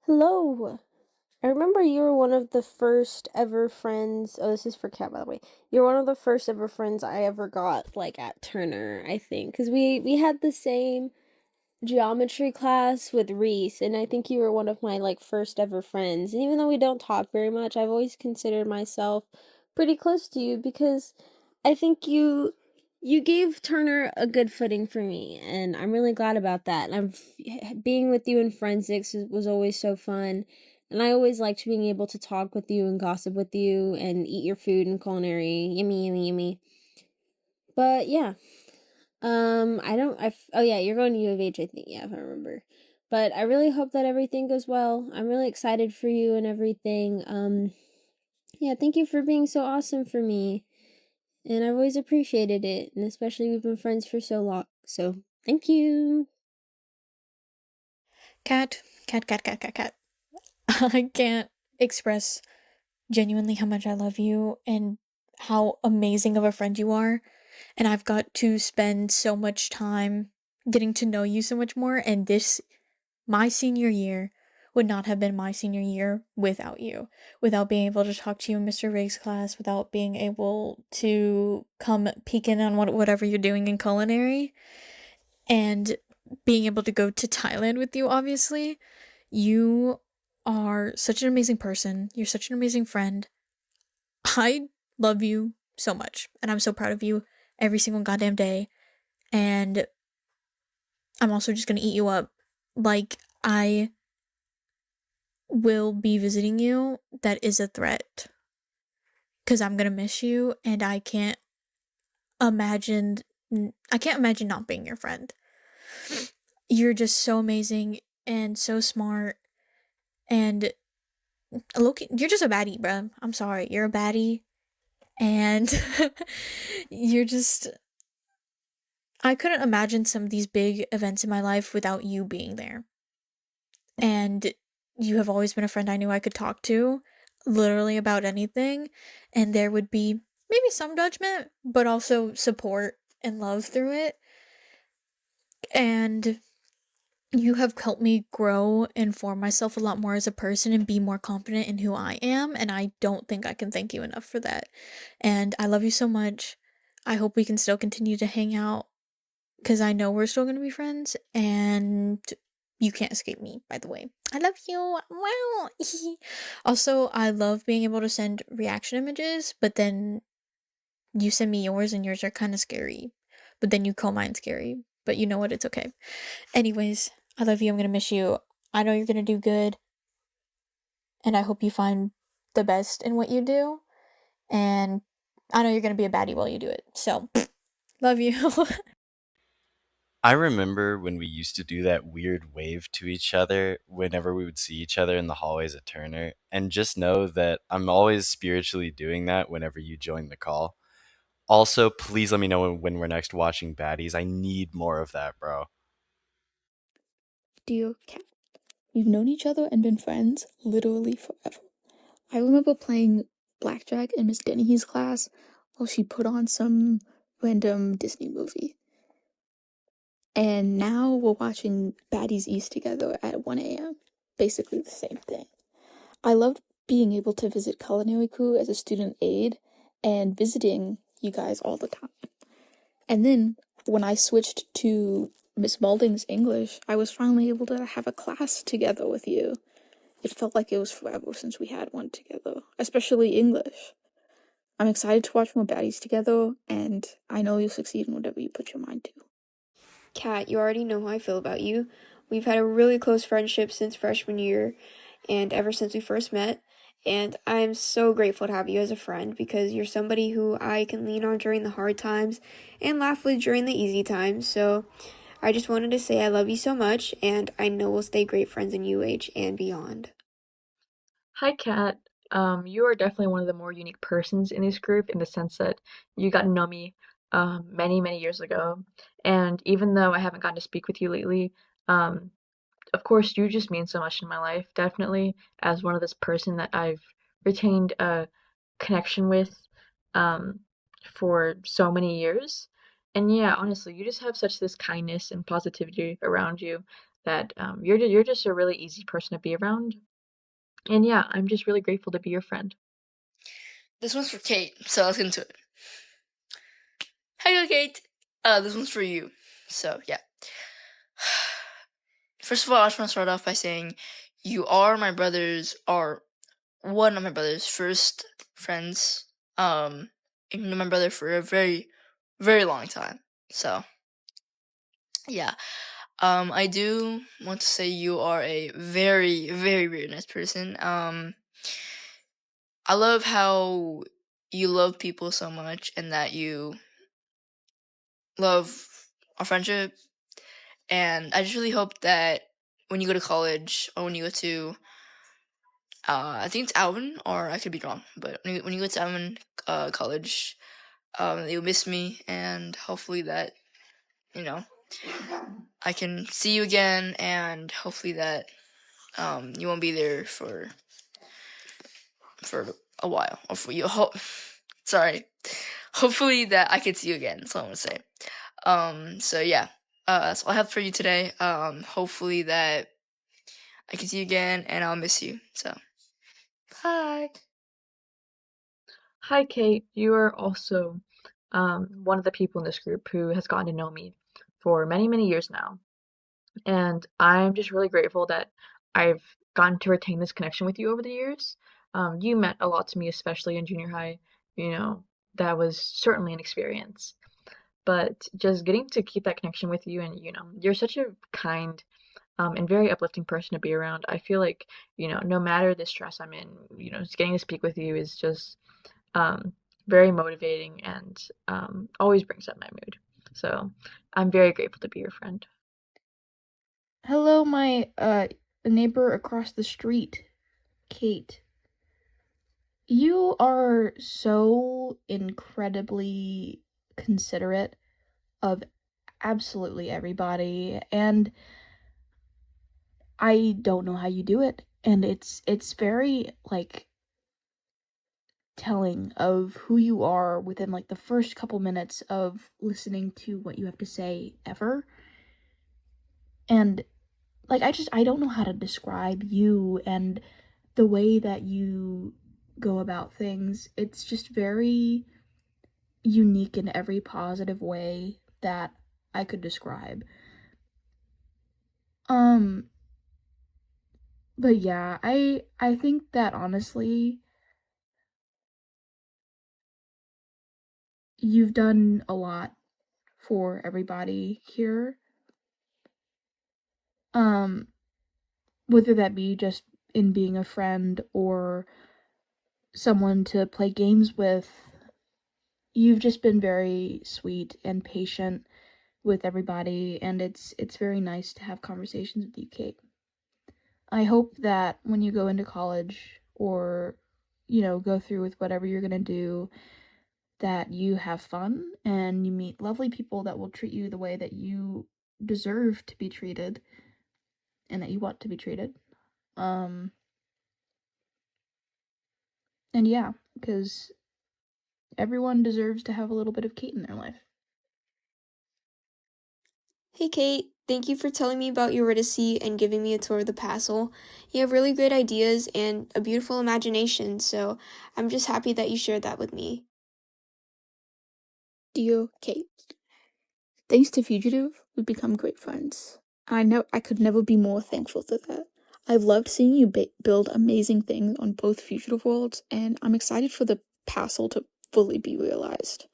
Hello. I remember you were one of the first ever friends. Oh, this is for Kat, by the way. You're one of the first ever friends I ever got, like, at Turner, I think. Because we had the same geometry class with Reese, and I think you were one of my, like, first ever friends. And even though we don't talk very much, I've always considered myself pretty close to you because I think you You gave Turner a good footing for me, and I'm really glad about that. Being with you in forensics was always so fun, and I always liked being able to talk with you and gossip with you and eat your food in culinary. Yummy, yummy, yummy. But yeah, oh yeah, you're going to U of H, I think. Yeah, if I remember. But I really hope that everything goes well. I'm really excited for you and everything. Yeah, thank you for being so awesome for me. And I've always appreciated it, and especially we've been friends for so long. So, thank you. Cat. I can't express genuinely how much I love you and how amazing of a friend you are. And I've got to spend so much time getting to know you so much more. And my senior year, would not have been my senior year without you. Without being able to talk to you in Mr. Riggs' class, without being able to come peek in on whatever you're doing in culinary, and being able to go to Thailand with you, obviously. You are such an amazing person. You're such an amazing friend. I love you so much, and I'm so proud of you every single goddamn day. And I'm also just gonna eat you up. Like, I will be visiting you. That is a threat. Because I'm gonna miss you, and imagine I can't imagine not being your friend. You're just so amazing and so smart, and look, you're just a baddie, bruh. I'm sorry, you're a baddie, and you're just. I couldn't imagine some of these big events in my life without you being there. And you have always been a friend I knew I could talk to, literally about anything, and there would be maybe some judgment, but also support and love through it. And you have helped me grow and form myself a lot more as a person and be more confident in who I am, and I don't think I can thank you enough for that. And I love you so much. I hope we can still continue to hang out, because I know we're still going to be friends, and you can't escape me, by the way. I love you. Wow. Also, I love being able to send reaction images, but then you send me yours, and yours are kind of scary. But then you call mine scary. But you know what? It's okay. Anyways, I love you. I'm going to miss you. I know you're going to do good. And I hope you find the best in what you do. And I know you're going to be a baddie while you do it. So, love you. I remember when we used to do that weird wave to each other whenever we would see each other in the hallways at Turner. And just know that I'm always spiritually doing that whenever you join the call. Also, please let me know when we're next watching Baddies. I need more of that, bro. Dear Cat, we've known each other and been friends literally forever. I remember playing blackjack in Miss Dennehy's class while she put on some random Disney movie. And now we're watching Baddies East together at 1 a.m. Basically the same thing. I loved being able to visit Culinary Crew as a student aide and visiting you guys all the time. And then when I switched to Miss Balding's English, I was finally able to have a class together with you. It felt like it was forever since we had one together, especially English. I'm excited to watch more Baddies together, and I know you'll succeed in whatever you put your mind to. Kat, you already know how I feel about you. We've had a really close friendship since freshman year and ever since we first met. And I'm so grateful to have you as a friend because you're somebody who I can lean on during the hard times and laugh with during the easy times. So I just wanted to say I love you so much, and I know we'll stay great friends in UH and beyond. Hi, Kat. You are definitely one of the more unique persons in this group in the sense that you got to know me many, many years ago. And even though I haven't gotten to speak with you lately, um, of course, you just mean so much in my life, definitely, as one of this person that I've retained a connection with um, for so many years. And yeah, honestly, you just have such this kindness and positivity around you that you're just a really easy person to be around. And yeah, I'm just really grateful to be your friend. This one's for Kate, so let's get into it. Hi, Kate. This one's for you. So yeah. First of all, I just want to start off by saying you are one of my brother's first friends. I've known my brother for a very, very long time. So yeah. I do want to say you are a very, very, very nice person. I love how you love people so much and that you love our friendship. And I just really hope that when you go to college or when you go to, I think it's Alvin, or I could be wrong, but when you go to Alvin college, you'll miss me, and hopefully that, you know, I can see you again, and hopefully that you won't be there for a while, or for you. Sorry. Hopefully that I can see you again. That's all I'm gonna say. So yeah, that's all I have for you today. Hopefully that I can see you again, and I'll miss you. So, bye. Hi, Kate. You are also one of the people in this group who has gotten to know me for many, many years now. And I'm just really grateful that I've gotten to retain this connection with you over the years. You meant a lot to me, especially in junior high. You know, that was certainly an experience. But just getting to keep that connection with you, and you're such a kind and very uplifting person to be around. I feel like, no matter the stress I'm in, just getting to speak with you is just um, very motivating and always brings up my mood. So I'm very grateful to be your friend. Hello, my neighbor across the street, Kate. You are so incredibly considerate of absolutely everybody, and I don't know how you do it. And it's very like telling of who you are within like the first couple minutes of listening to what you have to say ever. And like I don't know how to describe you and the way that you go about things. It's just very unique in every positive way that I could describe. Um but yeah, I think that honestly you've done a lot for everybody here. Um whether that be just in being a friend or someone to play games with, you've just been very sweet and patient with everybody, and it's very nice to have conversations with you, Kate. I hope that when you go into college or go through with whatever you're going to do, that you have fun and you meet lovely people that will treat you the way that you deserve to be treated and that you want to be treated. Um and yeah, because everyone deserves to have a little bit of Kate in their life. Hey Kate, thank you for telling me about Eurydice and giving me a tour of the castle. You have really great ideas and a beautiful imagination, so I'm just happy that you shared that with me. Dear Kate, thanks to Fugitive, we've become great friends. I know I could never be more thankful for that. I've loved seeing you build amazing things on both Fugitive worlds, and I'm excited for the castle to fully be realized.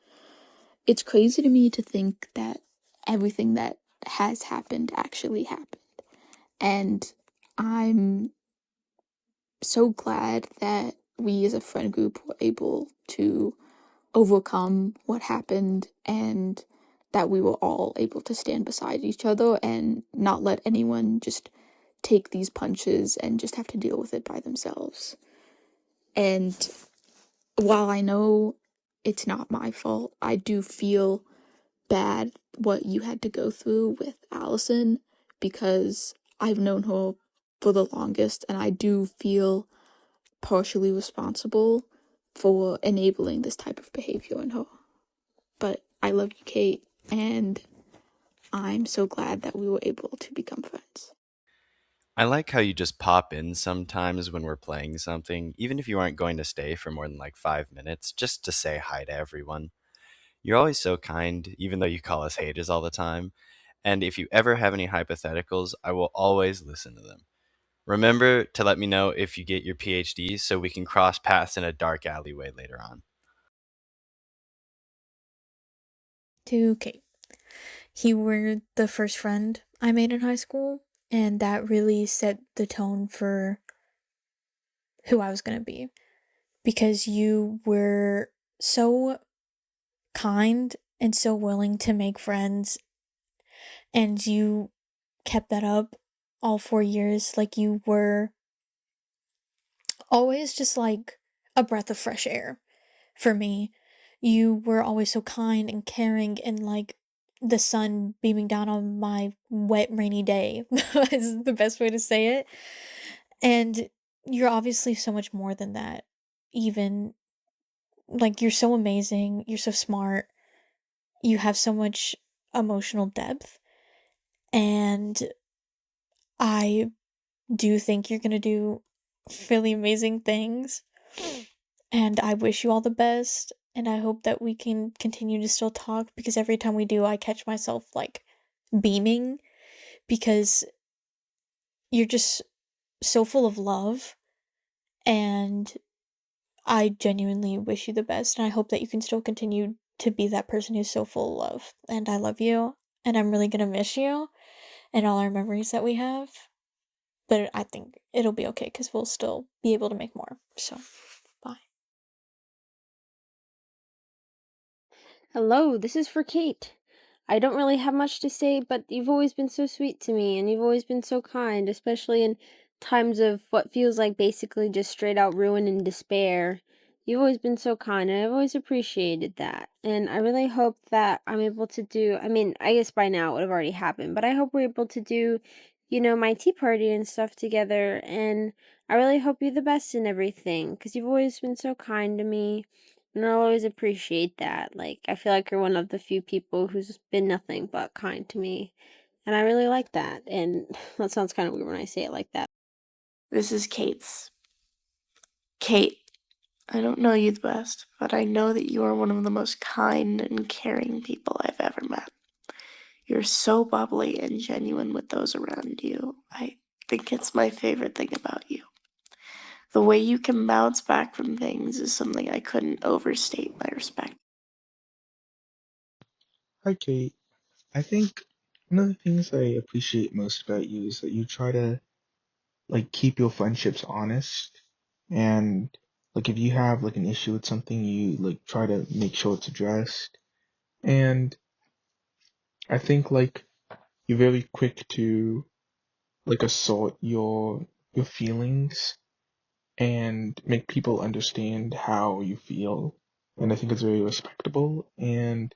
It's crazy to me to think that everything that has happened actually happened. And I'm so glad that we as a friend group were able to overcome what happened and that we were all able to stand beside each other and not let anyone just take these punches and just have to deal with it by themselves. And while I know it's not my fault, I do feel bad what you had to go through with Allison because I've known her for the longest and I do feel partially responsible for enabling this type of behavior in her. But I love you, Kate, and I'm so glad that we were able to become friends. I like how you just pop in sometimes when we're playing something, even if you aren't going to stay for more than like 5 minutes, just to say hi to everyone. You're always so kind, even though you call us haters all the time. And if you ever have any hypotheticals, I will always listen to them. Remember to let me know if you get your PhD so we can cross paths in a dark alleyway later on. To Kate. You were the first friend I made in high school, and that really set the tone for who I was going to be. Because you were so kind and so willing to make friends, and you kept that up all 4 years. Like, you were always just like a breath of fresh air for me. You were always so kind and caring, and like the sun beaming down on my wet, rainy day is the best way to say it. And you're obviously so much more than that. Even like, you're so amazing, you're so smart, you have so much emotional depth, and I do think you're gonna do really amazing things. And I wish you all the best, and I hope that we can continue to still talk, because every time we do, I catch myself like beaming, because you're just so full of love, and I genuinely wish you the best, and I hope that you can still continue to be that person who's so full of love. And I love you, and I'm really gonna miss you and all our memories that we have. But I think it'll be okay, because we'll still be able to make more. So, bye. Hello, this is for Kate. I don't really have much to say, but you've always been so sweet to me, and you've always been so kind, especially in times of what feels like basically just straight out ruin and despair. You've always been so kind, and I've always appreciated that. And I really hope that I'm able to do, I mean, I guess by now it would have already happened, but I hope we're able to do, my tea party and stuff together. And I really hope you're the best in everything, because you've always been so kind to me. And I'll always appreciate that. Like, I feel like you're one of the few people who's been nothing but kind to me. And I really like that. And that sounds kind of weird when I say it like that. This is Kate's. Kate, I don't know you the best, but I know that you are one of the most kind and caring people I've ever met. You're so bubbly and genuine with those around you. I think it's my favorite thing about you. The way you can bounce back from things is something I couldn't overstate my respect. Hi, Kate. I think one of the things I appreciate most about you is that you try to like keep your friendships honest, and like if you have like an issue with something, you like try to make sure it's addressed. And I think like you're very quick to like assort your feelings and make people understand how you feel. And I think it's very respectable. And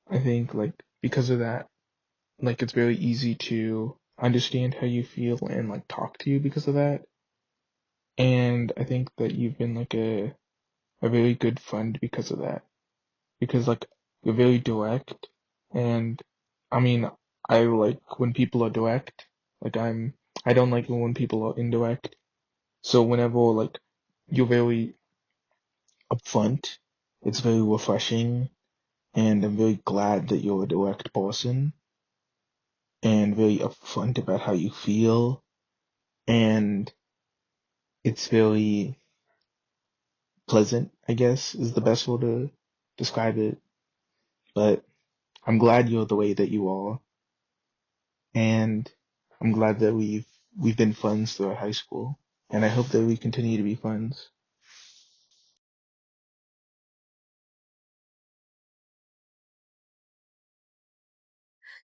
I think like because of that, like it's very easy to understand how you feel and like talk to you because of that. And I think that you've been like a very good friend because of that. Because like you're very direct, and I mean I like when people are direct. Like I don't like when people are indirect. So whenever like you're very upfront, it's very refreshing, and I'm very glad that you're a direct person and very upfront about how you feel, and it's very pleasant, I guess, is the best way to describe it. But I'm glad you're the way that you are, and I'm glad that we've been friends throughout high school, and I hope that we continue to be friends.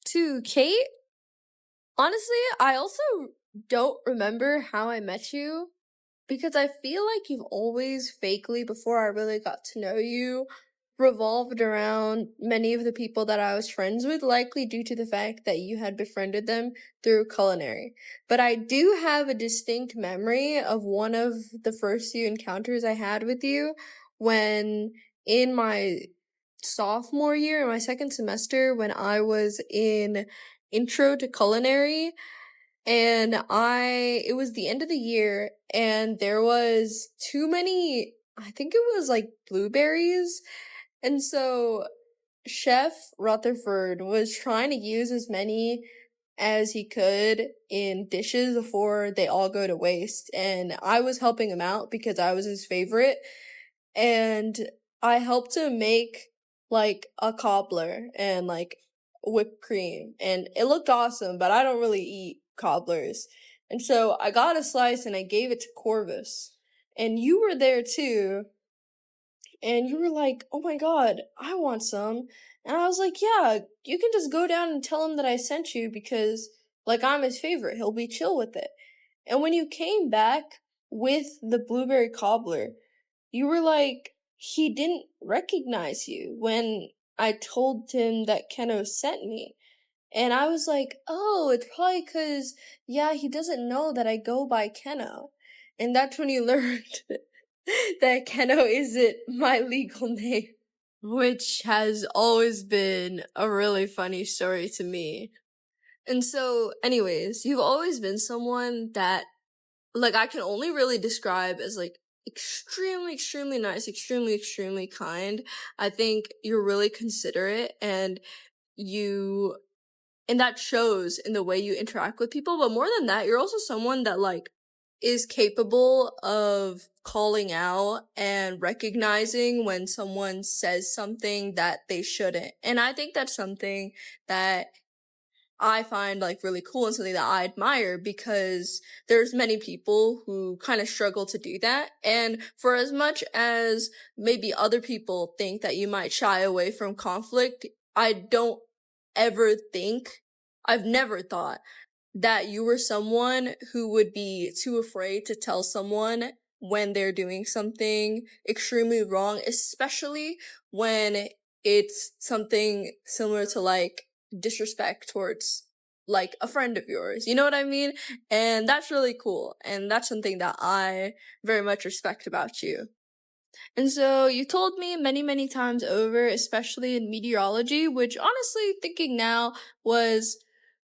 To Kate, honestly, I also don't remember how I met you because I feel like you've always fakely, before I really got to know you, revolved around many of the people that I was friends with, likely due to the fact that you had befriended them through culinary. But I do have a distinct memory of one of the first few encounters I had with you when in my sophomore year, in my second semester, when I was in intro to culinary, and it was the end of the year, and there was too many, I think it was like blueberries, and so Chef Rutherford was trying to use as many as he could in dishes before they all go to waste, and I was helping him out because I was his favorite, and I helped him make like a cobbler and like whipped cream, and it looked awesome, but I don't really eat cobblers. And so I got a slice and I gave it to Corvus. And you were there too, and you were like, "Oh my god, I want some." And I was like, "Yeah, you can just go down and tell him that I sent you because, like, I'm his favorite. He'll be chill with it." And when you came back with the blueberry cobbler, you were like, he didn't recognize you when I told him that Keno sent me. And I was like, oh, it's probably because, yeah, he doesn't know that I go by Keno. And that's when you learned that Keno isn't my legal name, which has always been a really funny story to me. And so, anyways, you've always been someone that, like, I can only really describe as, like, extremely, extremely nice, extremely, extremely kind. I think you're really considerate, and that shows in the way you interact with people. But more than that, you're also someone that, like, is capable of calling out and recognizing when someone says something that they shouldn't. And I think that's something that I find, like, really cool and something that I admire, because there's many people who kind of struggle to do that. And for as much as maybe other people think that you might shy away from conflict, I don't ever think, I've never thought that you were someone who would be too afraid to tell someone when they're doing something extremely wrong, especially when it's something similar to, like, disrespect towards, like, a friend of yours. You know what I mean? And that's really cool. And that's something that I very much respect about you. And so you told me many, many times over, especially in meteorology, which honestly, thinking now, was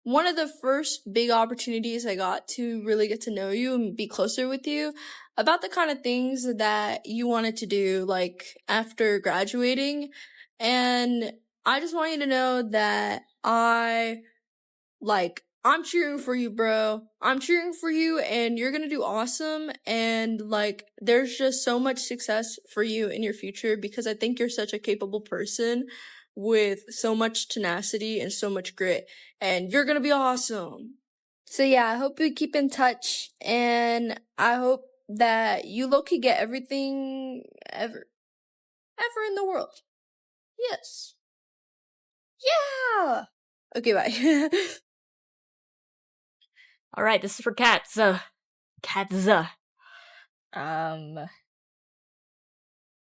one of the first big opportunities I got to really get to know you and be closer with you, about the kind of things that you wanted to do, like, after graduating. And I just want you to know that I'm cheering for you, bro. I'm cheering for you, and you're gonna do awesome. And, like, there's just so much success for you in your future, because I think you're such a capable person with so much tenacity and so much grit, and you're gonna be awesome. So yeah, I hope we keep in touch, and I hope that you low-key get everything ever in the world. Yes. Yeah. Okay, bye. All right, this is for Katz. Katz.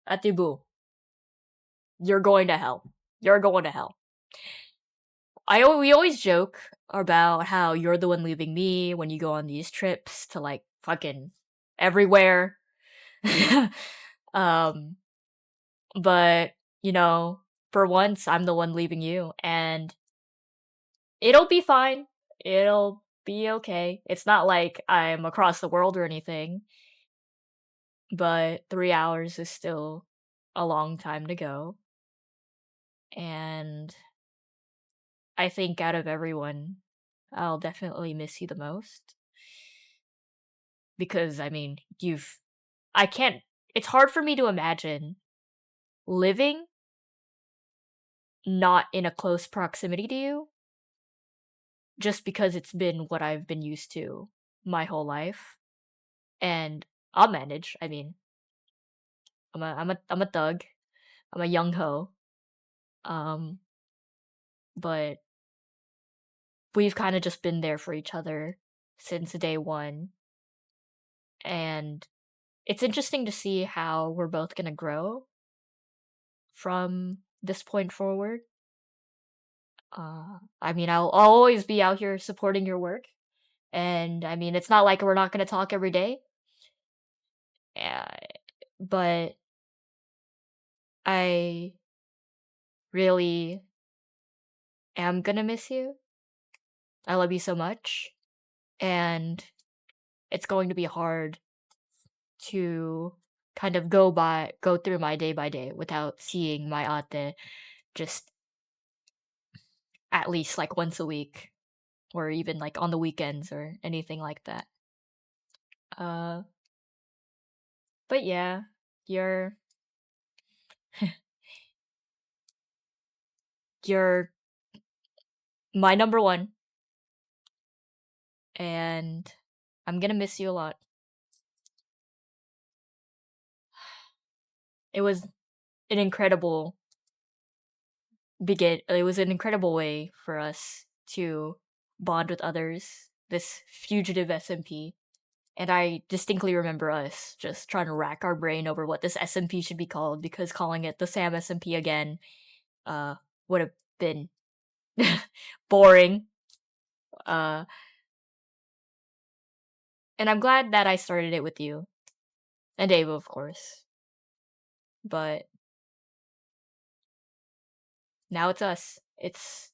Atibu, you're going to hell. You're going to hell. We always joke about how you're the one leaving me when you go on these trips to, like, fucking everywhere. um, but, you know, for once, I'm the one leaving you, and it'll be fine. It'll be okay. It's not like I'm across the world or anything, but 3 hours is still a long time to go. And I think out of everyone, I'll definitely miss you the most. Because, I mean, it's hard for me to imagine living not in a close proximity to you, just because it's been what I've been used to my whole life. And I'll manage. I mean, I'm a thug. I'm a young ho. But we've kind of just been there for each other since day one. And it's interesting to see how we're both gonna grow from this point forward. I mean, I'll always be out here supporting your work, and I mean, it's not like we're not gonna talk every day. But I really am gonna miss you. I love you so much, and it's going to be hard to kind of go through my day by day without seeing my ate just at least like once a week, or even like on the weekends or anything like that. Uh, but yeah, you're You're my number one. And I'm gonna miss you a lot. It was an incredible it was an incredible way for us to bond with others, this fugitive SMP. And I distinctly remember us just trying to rack our brain over what this SMP should be called, because calling it the Sam SMP again would have been boring. And I'm glad that I started it with you. And Ava, of course. But now it's us. It's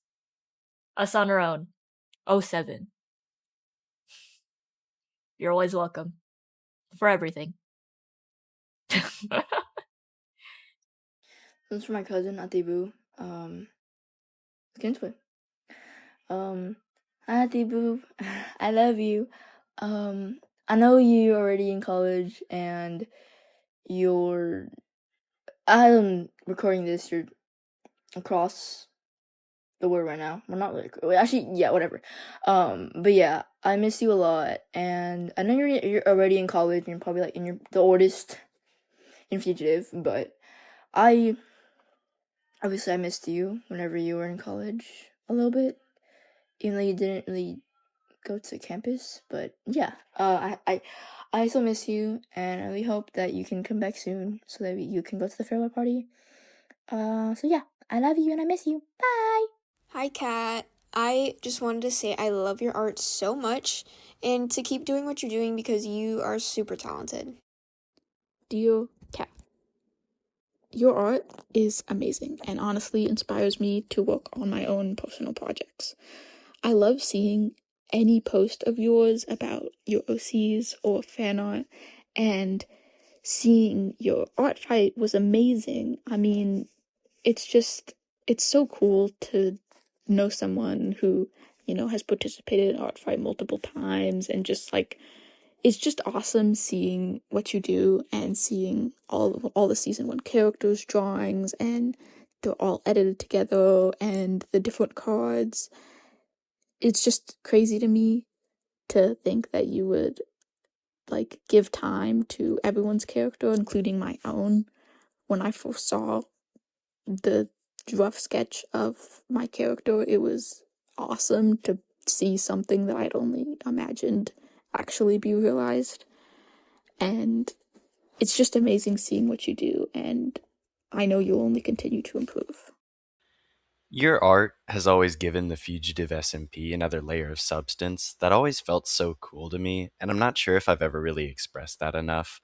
us on our own. 07. You're always welcome. For everything. This is for my cousin, Atibu. Kinsway. Hi, Atibu. I love you. I know you're already in college and I'm recording this, you're across the world right now. Well, not really. Actually, yeah, whatever. But yeah, I miss you a lot, and I know you're already in college and you're probably like the oldest in Fugitive, but I missed you whenever you were in college a little bit, even though you didn't really go to campus. But yeah, I still miss you, and I really hope that you can come back soon so that you can go to the farewell party. So yeah, I love you and I miss you. Bye. Hi, Kat. I just wanted to say I love your art so much and to keep doing what you're doing because you are super talented. Dear Kat, your art is amazing and honestly inspires me to work on my own personal projects. I love seeing any post of yours about your OCs or fan art, and seeing your art fight was amazing. I mean, it's so cool to know someone who, has participated in art fight multiple times, and just like, it's just awesome seeing what you do and seeing all the season 1 characters drawings, and they're all edited together, and the different cards. It's just crazy to me to think that you would like give time to everyone's character, including my own. When I first saw the rough sketch of my character, it was awesome to see something that I'd only imagined actually be realized. And it's just amazing seeing what you do, and I know you'll only continue to improve. Your art has always given the Fugitive SMP another layer of substance that always felt so cool to me, and I'm not sure if I've ever really expressed that enough.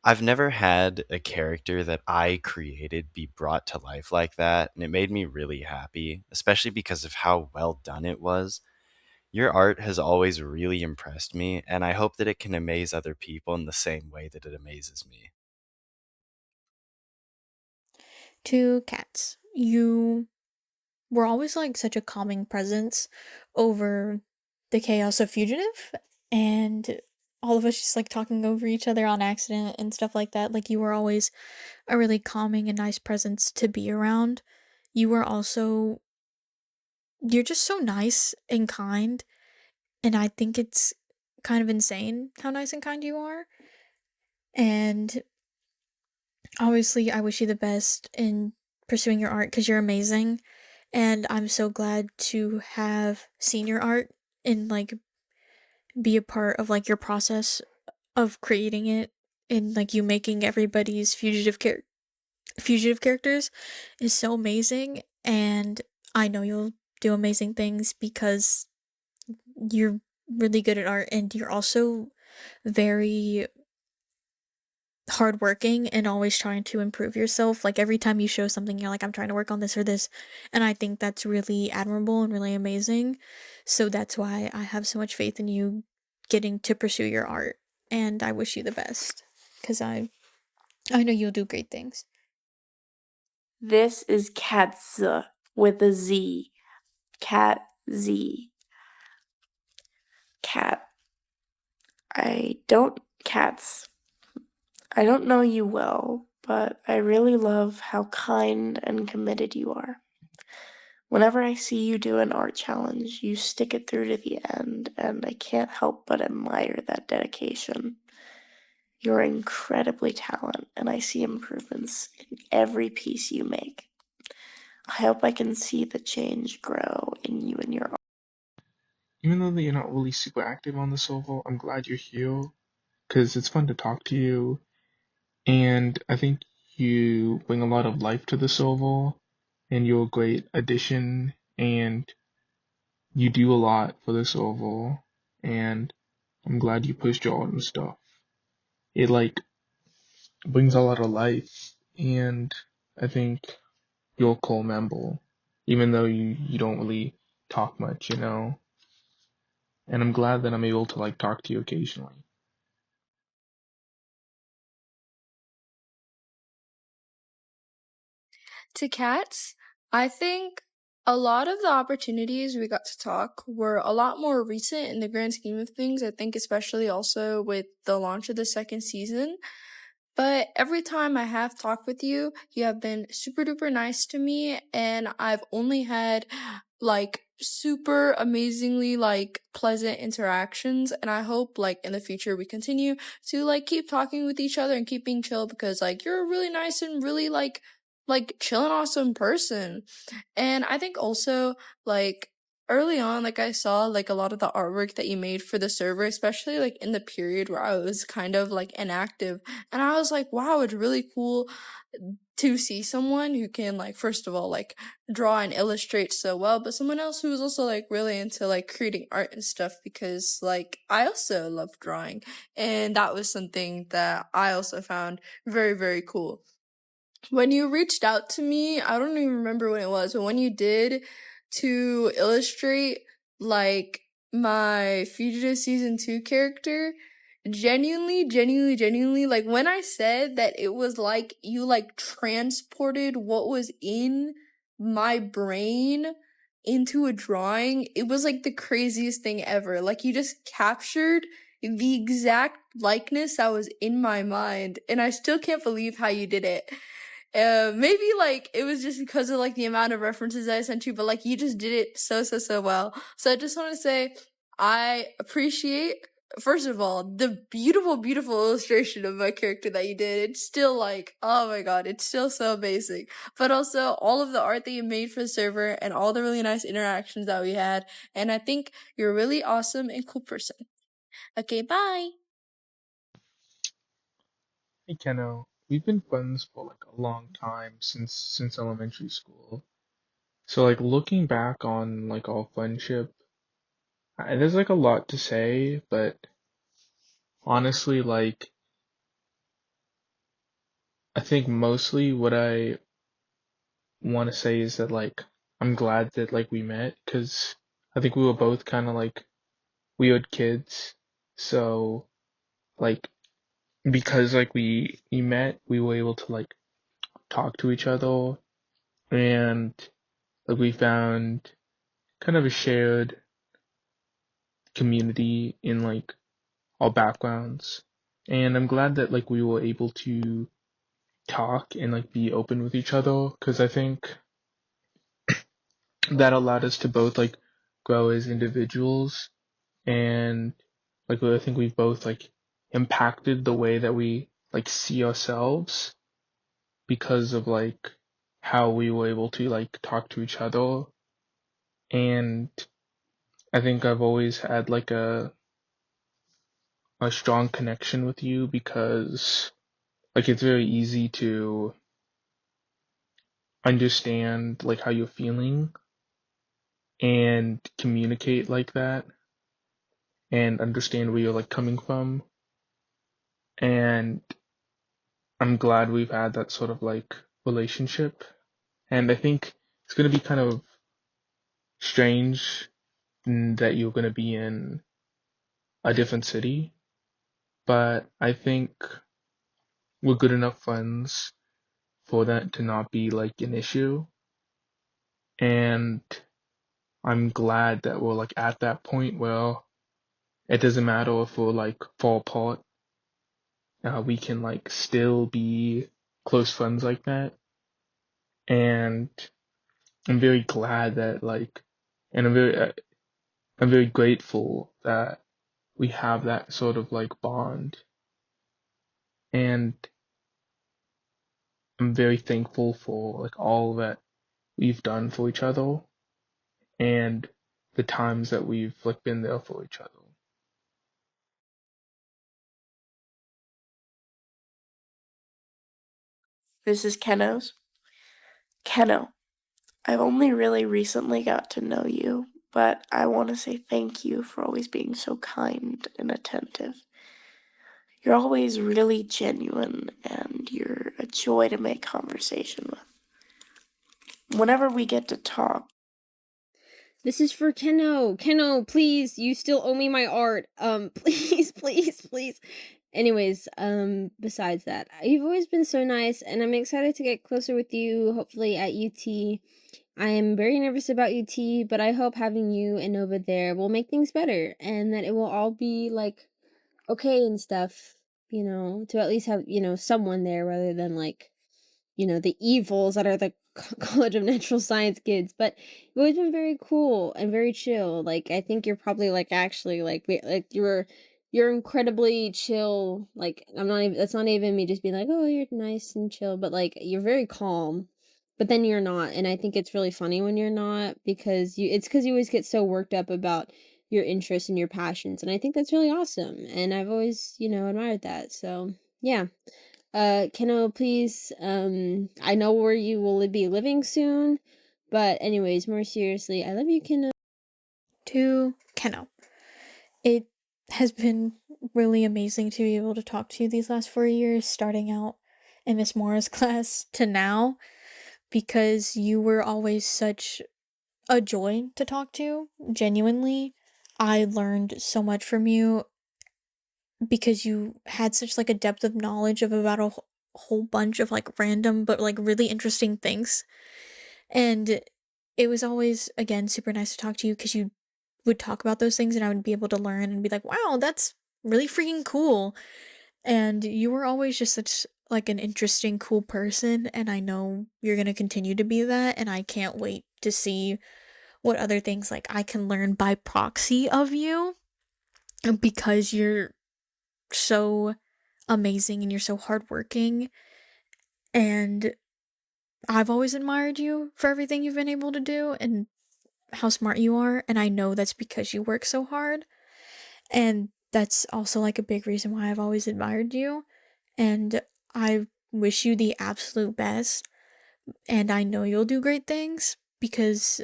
I've never had a character that I created be brought to life like that, and it made me really happy, especially because of how well done it was. Your art has always really impressed me, and I hope that it can amaze other people in the same way that it amazes me. To Katz, you were always like such a calming presence over the chaos of Fugitive, and all of us just like talking over each other on accident and stuff like that. Like, you were always a really calming and nice presence to be around. You're just so nice and kind, and I think it's kind of insane how nice and kind you are. And obviously, I wish you the best in pursuing your art because you're amazing. And I'm so glad to have seen your art and like be a part of like your process of creating it, and like you making everybody's fugitive characters is so amazing. And I know you'll do amazing things because you're really good at art, and you're also very hardworking and always trying to improve yourself. Like, every time you show something, you're like, I'm trying to work on this or this. And I think that's really admirable and really amazing. So that's why I have so much faith in you getting to pursue your art. And I wish you the best. Because I know you'll do great things. This is Katz with a Z. Cat Z. Cat. Cats. I don't know you well, but I really love how kind and committed you are. Whenever I see you do an art challenge, you stick it through to the end, and I can't help but admire that dedication. You're incredibly talented, and I see improvements in every piece you make. I hope I can see the change grow in you and your art. Even though that you're not really super active on the Sovo, I'm glad you're here because it's fun to talk to you, and I think you bring a lot of life to the Sovo, and you're a great addition, and you do a lot for the Sovo, and I'm glad you pushed your art and stuff. It like brings a lot of life, and I think you're a cool member, even though you don't really talk much, And I'm glad that I'm able to like talk to you occasionally. To Katz, I think a lot of the opportunities we got to talk were a lot more recent in the grand scheme of things. I think especially also with the launch of the second season. But every time I have talked with you, you have been super duper nice to me, and I've only had like super amazingly like pleasant interactions, and I hope like in the future we continue to like keep talking with each other and keep being chill, because like you're a really nice and really like chill and awesome person. And I think also like early on, like I saw like a lot of the artwork that you made for the server, especially like in the period where I was kind of like inactive. And I was like, wow, it's really cool to see someone who can like, first of all, like draw and illustrate so well, but someone else who's also like really into like creating art and stuff, because like I also love drawing. And that was something that I also found very, very cool. When you reached out to me, I don't even remember when it was, but when you did, to illustrate like my Fugitive Season 2 character, genuinely, like when I said that it was like you like transported what was in my brain into a drawing, it was like the craziest thing ever. Like you just captured the exact likeness that was in my mind, and I still can't believe how you did it. Maybe like it was just because of like the amount of references I sent you, but like you just did it so well. So I just want to say I appreciate, first of all, the beautiful illustration of my character that you did. It's still like, oh my god, it's still so basic. But also all of the art that you made for the server and all the really nice interactions that we had. And I think you're a really awesome and cool person. Okay, bye. Hey Keno, we've been friends for like a long time since elementary school. So like looking back on like our friendship, there's like a lot to say, but honestly like I think mostly what I want to say is that like I'm glad that like we met, because I think we were both kind of like weird kids. So like because like we met, we were able to like talk to each other, and like we found kind of a shared community in like our backgrounds. And I'm glad that like we were able to talk and like be open with each other, because I think that allowed us to both like grow as individuals, and like I think we've both like impacted the way that we like see ourselves because of like how we were able to like talk to each other. And I think I've always had like a strong connection with you, because like it's very easy to understand like how you're feeling and communicate like that and understand where you're like coming from. And I'm glad we've had that sort of like relationship. And I think it's going to be kind of strange that you're going to be in a different city, but I think we're good enough friends for that to not be like an issue. And I'm glad that we're like at that point where it doesn't matter if we're like fall apart. We can like still be close friends like that. And I'm very glad that and I'm very grateful that we have that sort of bond, and I'm very thankful for all that we've done for each other and the times that we've been there for each other. This is Keno's. Keno, I've only really recently got to know you, but I want to say thank you for always being so kind and attentive. You're always really genuine, and you're a joy to make conversation with. Whenever we get to talk, This is for Keno. Keno, please, you still owe me my art. Please, please, please. Anyways, besides that, you've always been so nice, and I'm excited to get closer with you, hopefully at UT. I am very nervous about UT, but I hope having you and Nova there will make things better, and that it will all be, okay and stuff, to at least have, someone there rather than, the evils that are the College of Natural Science kids. But you've always been very cool and very chill. I think you're probably actually you're incredibly chill. I'm not even, that's not even me just being oh, you're nice and chill, but you're very calm. But then you're not, and I think it's really funny when you're not, because it's because you always get so worked up about your interests and your passions, and I think that's really awesome, and I've always, admired that. So yeah. Keno, please, I know where you will be living soon, but anyways, more seriously, I love you, Keno. To Keno, it has been really amazing to be able to talk to you these last 4 years, starting out in Miss Mora's class to now, because you were always such a joy to talk to. Genuinely, I learned so much from you because you had such a depth of knowledge of about a whole bunch of random but really interesting things. And it was always, again, super nice to talk to you because you would talk about those things and I would be able to learn and be like, wow, that's really freaking cool. And you were always just such an interesting, cool person, and I know you're gonna continue to be that, and I can't wait to see what other things I can learn by proxy of you, because you're so amazing and you're so hardworking, and I've always admired you for everything you've been able to do and how smart you are, and I know that's because you work so hard, and that's also a big reason why I've always admired you, and I wish you the absolute best, and I know you'll do great things because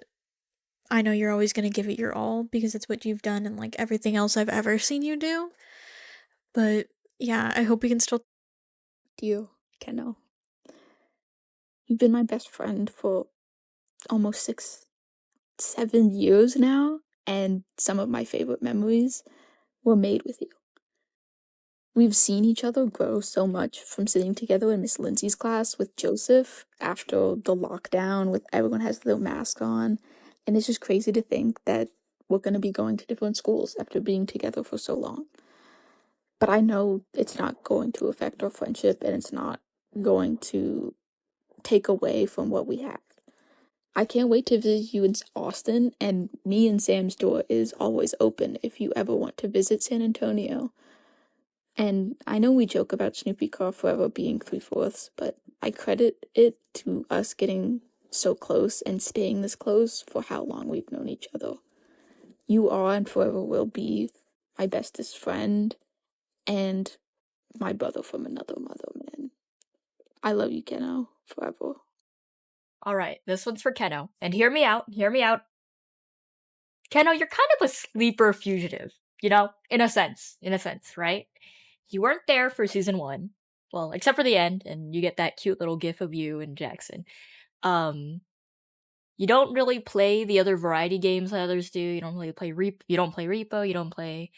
I know you're always going to give it your all because it's what you've done and everything else I've ever seen you do. But yeah, I hope we can still. You, Keno. You've been my best friend for almost 7 years now, and some of my favorite memories were made with you. We've seen each other grow so much from sitting together in Miss Lindsay's class with Joseph after the lockdown with everyone has their mask on, and it's just crazy to think that we're going to be going to different schools after being together for so long. But I know it's not going to affect our friendship, and it's not going to take away from what we have. I can't wait to visit you in Austin, and me and Sam's door is always open if you ever want to visit San Antonio. And I know we joke about Snoopy Car Forever being 3/4, but I credit it to us getting so close and staying this close for how long we've known each other. You are and forever will be my bestest friend and my brother from another mother, man. I love you, Keno, forever. Alright, this one's for Keno. And hear me out. Keno, you're kind of a sleeper fugitive, in a sense, right? You weren't there for season 1. Well, except for the end, and you get that cute little gif of you and Jackson. You don't really play the other variety games that others do. You don't really play you don't play Repo, you don't play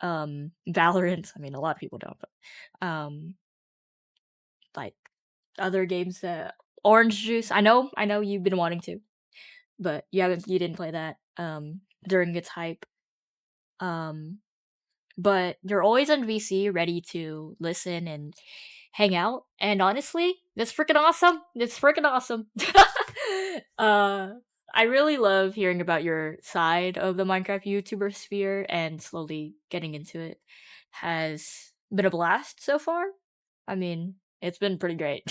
Valorant. I mean, a lot of people don't, but other games that Orange Juice. I know you've been wanting to, but you didn't play that during its hype. But you're always on VC, ready to listen and hang out. And honestly, that's freaking awesome. I really love hearing about your side of the Minecraft YouTuber sphere and slowly getting into it. Has been a blast so far. I mean, it's been pretty great.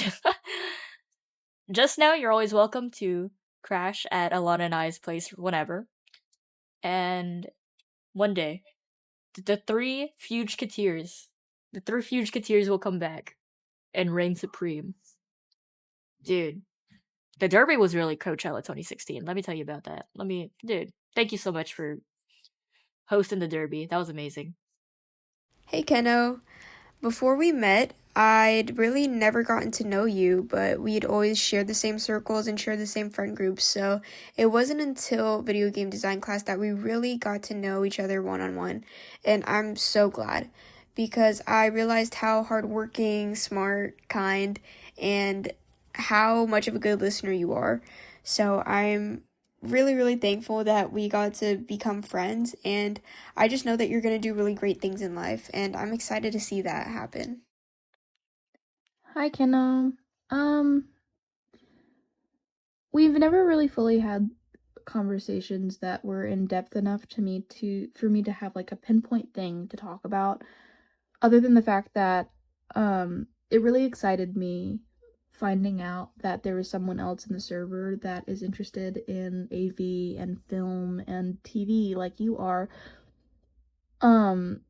Just know you're always welcome to crash at Alana and I's place whenever. And one day, the three Fugicateers, will come back and reign supreme. Dude, the Derby was really Coachella 2016. Let me tell you about that. Dude, thank you so much for hosting the Derby. That was amazing. Hey Keno, before we met, I'd really never gotten to know you, but we'd always shared the same circles and shared the same friend groups, so it wasn't until video game design class that we really got to know each other one-on-one, and I'm so glad, because I realized how hardworking, smart, kind, and how much of a good listener you are. So I'm really, really thankful that we got to become friends, and I just know that you're going to do really great things in life, and I'm excited to see that happen. Hi, Keno. We've never really fully had conversations that were in depth enough for me to have like a pinpoint thing to talk about, other than the fact that it really excited me finding out that there was someone else in the server that is interested in AV and film and TV like you are. And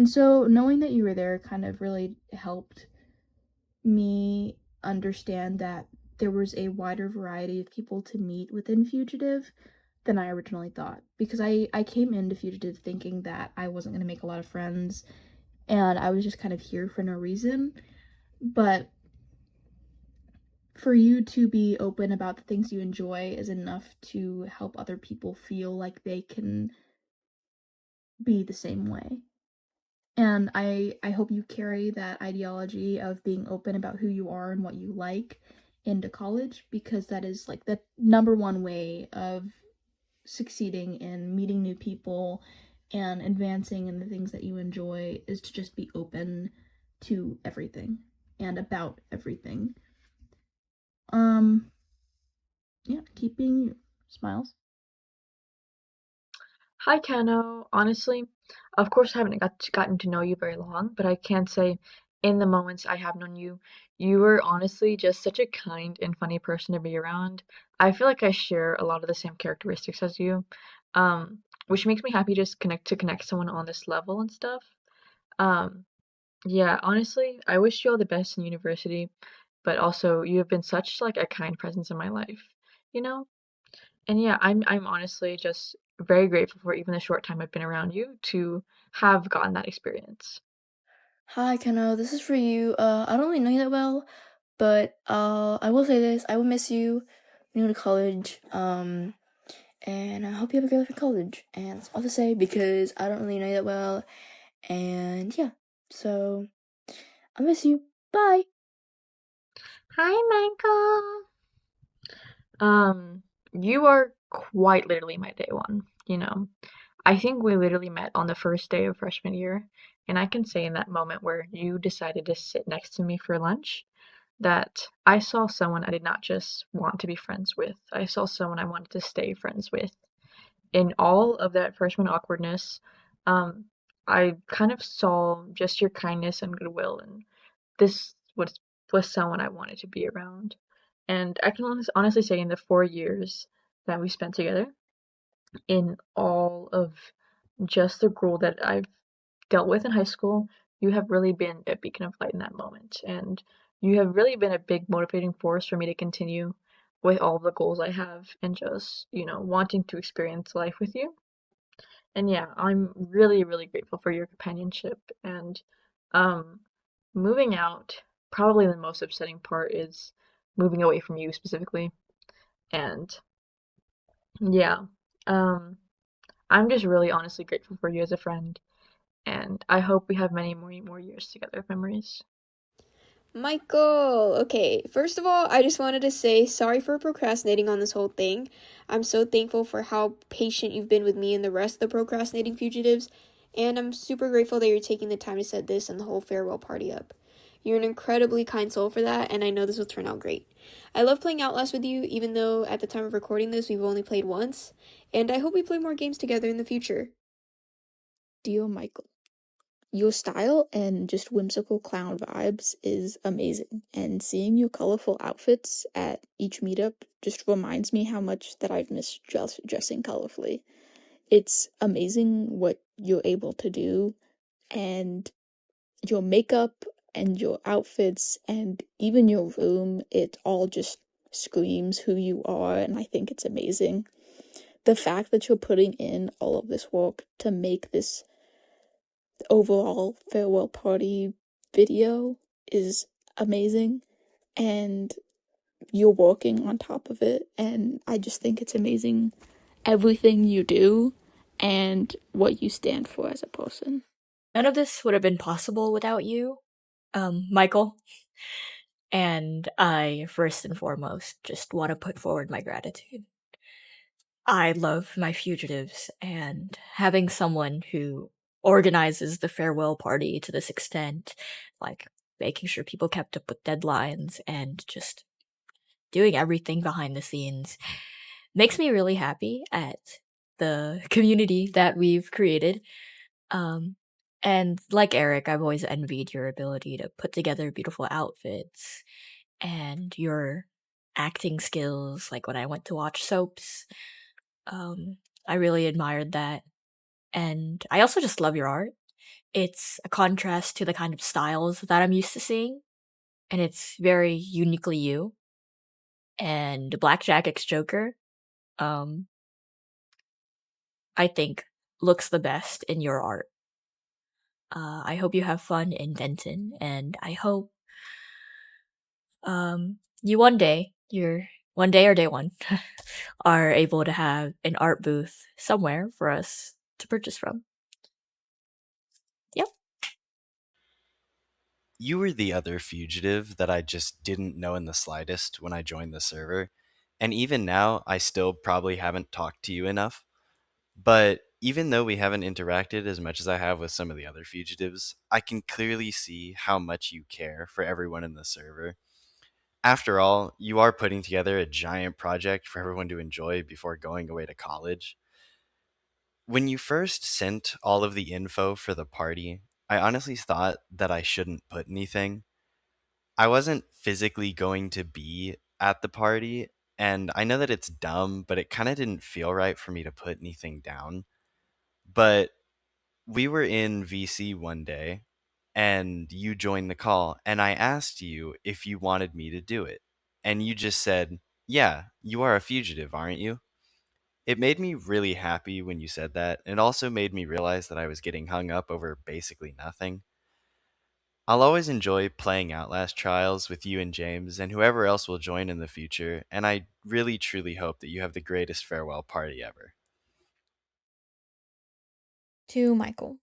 so knowing that you were there kind of really helped me understand that there was a wider variety of people to meet within Fugitive than I originally thought. Because I came into Fugitive thinking that I wasn't going to make a lot of friends and I was just kind of here for no reason. But for you to be open about the things you enjoy is enough to help other people feel like they can be the same way. And I hope you carry that ideology of being open about who you are and what you like into college, because that is like the number one way of succeeding in meeting new people and advancing in the things that you enjoy, is to just be open to everything and about everything. Yeah, keeping smiles. Hi, Keno. Honestly, of course, I haven't gotten to know you very long, but I can say in the moments I have known you, you were honestly just such a kind and funny person to be around. I feel like I share a lot of the same characteristics as you, which makes me happy just connect someone on this level and stuff. Um, yeah, honestly, I wish you all the best in university, but also you have been such like a kind presence in my life, you know? And yeah, I'm honestly just very grateful for even the short time I've been around you to have gotten that experience. Hi, Keno. This is for you. I don't really know you that well, but I will say this: I will miss you when you go to college. And I hope you have a great life in college. And that's all to say because I don't really know you that well. And yeah, so I miss you. Bye. Hi, Michael. You are quite literally my day one, you know. I think we literally met on the first day of freshman year, and I can say in that moment where you decided to sit next to me for lunch that I saw someone I did not just want to be friends with. I saw someone I wanted to stay friends with. In all of that freshman awkwardness, um, I kind of saw just your kindness and goodwill, and this was someone I wanted to be around. And I can honestly say, in the 4 years that we spent together, in all of just the gruel that I've dealt with in high school, you have really been a beacon of light in that moment. And you have really been a big motivating force for me to continue with all the goals I have and just, wanting to experience life with you. And yeah, I'm really, really grateful for your companionship. And um, moving out, probably the most upsetting part is moving away from you specifically. And yeah, um, I'm just really honestly grateful for you as a friend. And I hope we have many more years together of memories. Michael, okay, first of all, I just wanted to say sorry for procrastinating on this whole thing. I'm so thankful for how patient you've been with me and the rest of the procrastinating fugitives, and I'm super grateful that you're taking the time to set this and the whole farewell party up. You're an incredibly kind soul for that, and I know this will turn out great. I love playing Outlast with you, even though at the time of recording this, we've only played once, and I hope we play more games together in the future. Dear Michael, your style and just whimsical clown vibes is amazing, and seeing your colorful outfits at each meetup just reminds me how much that I've missed dressing colorfully. It's amazing what you're able to do, and your makeup and your outfits and even your room, it all just screams who you are, and I think it's amazing. The fact that you're putting in all of this work to make this overall farewell party video is amazing, and you're working on top of it, and I just think it's amazing everything you do and what you stand for as a person. None of this would have been possible without you, Michael. And I, first and foremost, just want to put forward my gratitude. I love my fugitives, and having someone who organizes the farewell party to this extent, like making sure people kept up with deadlines and just doing everything behind the scenes, makes me really happy at the community that we've created. And like Eric, I've always envied your ability to put together beautiful outfits and your acting skills. Like when I went to watch soaps, I really admired that. And I also just love your art. It's a contrast to the kind of styles that I'm used to seeing, and it's very uniquely you. And Blackjack X Joker, um, I think looks the best in your art. I hope you have fun in Denton, and I hope you one day, or day one, are able to have an art booth somewhere for us to purchase from. Yep. You were the other fugitive that I just didn't know in the slightest when I joined the server, and even now I still probably haven't talked to you enough. But even though we haven't interacted as much as I have with some of the other fugitives, I can clearly see how much you care for everyone in the server. After all, you are putting together a giant project for everyone to enjoy before going away to college. When you first sent all of the info for the party, I honestly thought that I shouldn't put anything. I wasn't physically going to be at the party, and I know that it's dumb, but it kind of didn't feel right for me to put anything down. But we were in VC one day, and you joined the call, and I asked you if you wanted me to do it. And you just said, "Yeah, you are a fugitive, aren't you?" It made me really happy when you said that. It also made me realize that I was getting hung up over basically nothing. I'll always enjoy playing Outlast Trials with you and James and whoever else will join in the future, and I really truly hope that you have the greatest farewell party ever. To Michael,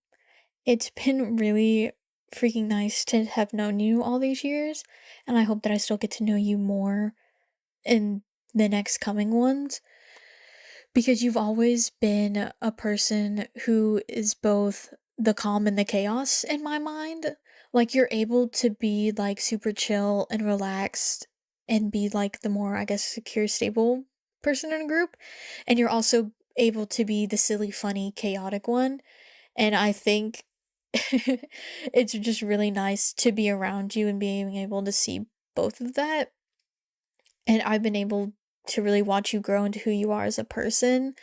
it's been really freaking nice to have known you all these years, and I hope that I still get to know you more in the next coming ones, because you've always been a person who is both the calm and the chaos in my mind. Like, you're able to be like super chill and relaxed and be like the more, I guess, secure, stable person in a group, and you're also able to be the silly, funny, chaotic one. And I think it's just really nice to be around you and being able to see both of that. And I've been able to really watch you grow into who you are as a person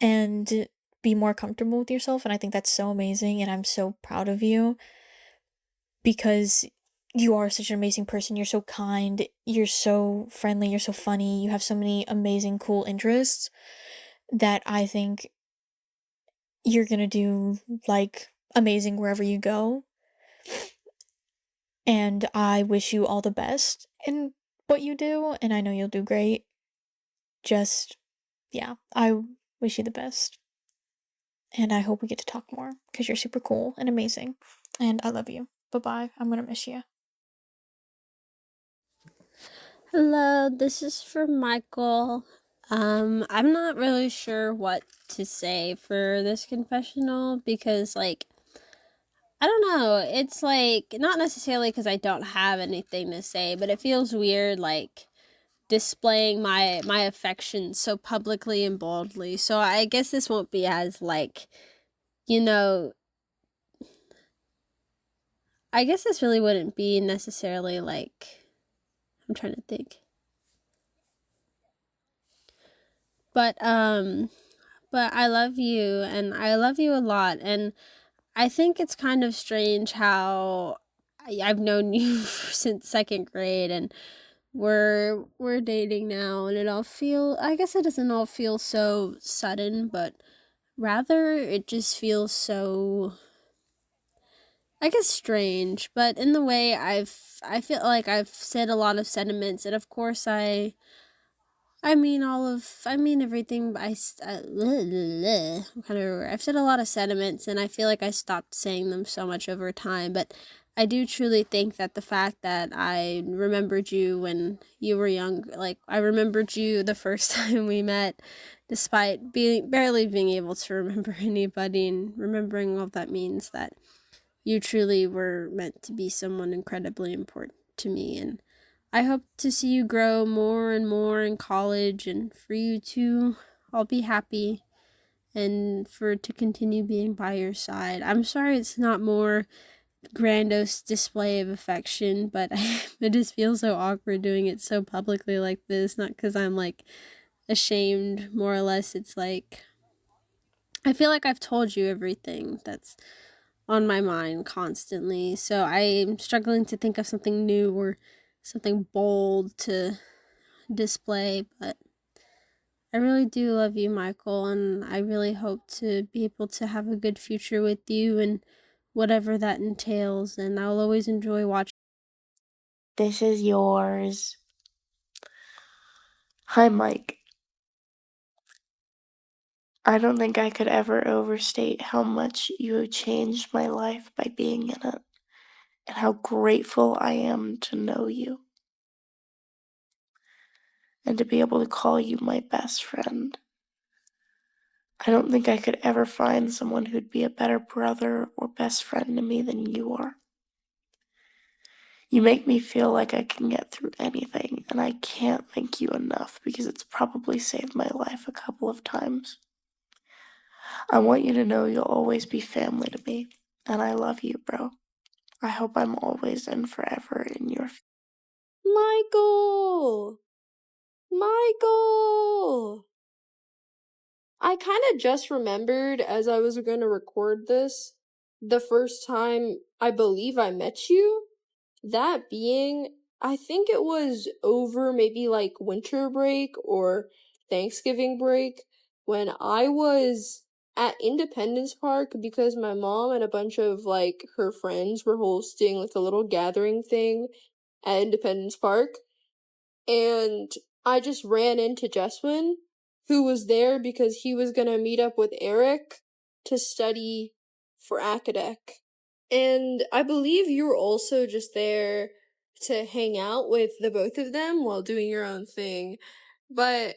and be more comfortable with yourself. And I think that's so amazing. And I'm so proud of you because you are such an amazing person. You're so kind. You're so friendly. You're so funny. You have so many amazing, cool interests that I think you're gonna do like amazing wherever you go. And I wish you all the best in what you do, and I know you'll do great. Just, yeah, I wish you the best. And I hope we get to talk more because you're super cool and amazing. And I love you. Bye bye. I'm gonna miss you. Hello, this is for Michael. I'm not really sure what to say for this confessional because, like, I don't know. It's like not necessarily because I don't have anything to say, but it feels weird, like displaying my affection so publicly and boldly. So I guess this won't be as like, you know, I guess this really wouldn't be necessarily like, I'm trying to think. But I love you, and I love you a lot, and I think it's kind of strange how I've known you since second grade, and we're dating now, and I guess it doesn't all feel so sudden, but rather it just feels so, I guess, strange. But in the way I feel like I've said a lot of sentiments, and of course I mean everything, but I'm kind of, I've said a lot of sentiments, and I feel like I stopped saying them so much over time, but I do truly think that the fact that I remembered you when you were young, like, I remembered you the first time we met, despite barely being able to remember anybody, and remembering all that means that you truly were meant to be someone incredibly important to me, and I hope to see you grow more and more in college, and for you to all be happy, and for to continue being by your side. I'm sorry it's not more grandiose display of affection, but it just feels so awkward doing it so publicly like this, not because I'm like ashamed, more or less. It's like I feel like I've told you everything that's on my mind constantly, so I'm struggling to think of something new or something bold to display, but I really do love you, Michael, and I really hope to be able to have a good future with you and whatever that entails, and I'll always enjoy watching. This is yours. Hi, Mike. I don't think I could ever overstate how much you have changed my life by being in it, and how grateful I am to know you, and to be able to call you my best friend. I don't think I could ever find someone who'd be a better brother or best friend to me than you are. You make me feel like I can get through anything, and I can't thank you enough because it's probably saved my life a couple of times. I want you to know you'll always be family to me, and I love you, bro. I hope I'm always and forever in your. Michael! Michael! I kind of just remembered as I was going to record this, the first time I believe I met you, that being, I think it was over maybe like winter break or Thanksgiving break, when I was at Independence Park because my mom and a bunch of like her friends were hosting like a little gathering thing at Independence Park. And I just ran into Jesswin, who was there because he was gonna meet up with Eric to study for Acadec. And I believe you were also just there to hang out with the both of them while doing your own thing. But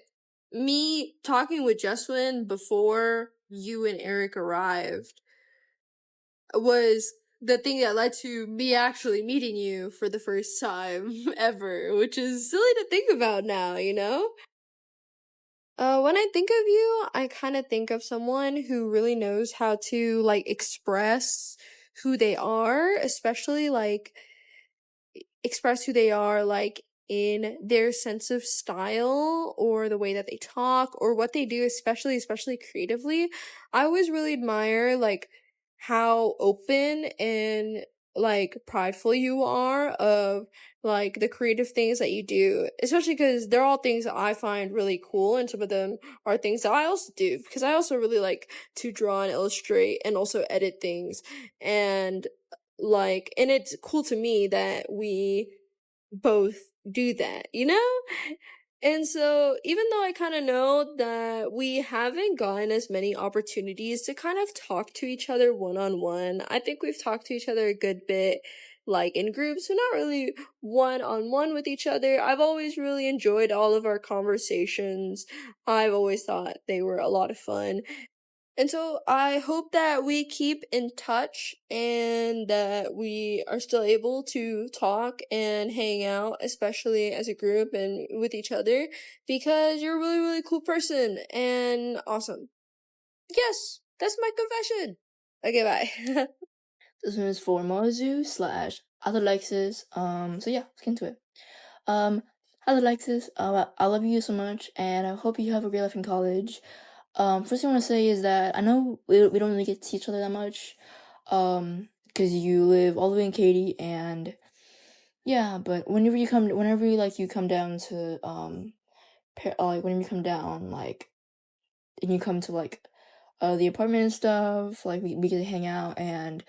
me talking with Jesswin before you and Eric arrived was the thing that led to me actually meeting you for the first time ever, which is silly to think about now, you know? When I think of you, I kind of think of someone who really knows how to, like, express who they are, especially, like, express who they are, like, in their sense of style or the way that they talk or what they do, especially creatively. I always really admire, like, how open and, like, prideful you are of, like, the creative things that you do, especially because they're all things that I find really cool, and some of them are things that I also do, because I also really like to draw and illustrate and also edit things, and like, and it's cool to me that we both do that, you know? And so, even though I kind of know that we haven't gotten as many opportunities to kind of talk to each other one on one, I think we've talked to each other a good bit, like in groups, but not really one on one with each other. I've always really enjoyed all of our conversations. I've always thought they were a lot of fun. And so I hope that we keep in touch and that we are still able to talk and hang out, especially as a group and with each other, because you're a really, really cool person and awesome. Yes, that's my confession. Okay, bye. This one is for Mozu / Alexis. So yeah, let's get into it. Hi Alexis, I love you so much, and I hope you have a great life in college. First thing I want to say is that I know we don't really get to see each other that much, because you live all the way in Katy, and yeah, but whenever you come down to, whenever you come down, like, and you come to, like, the apartment and stuff, like, we get to hang out, and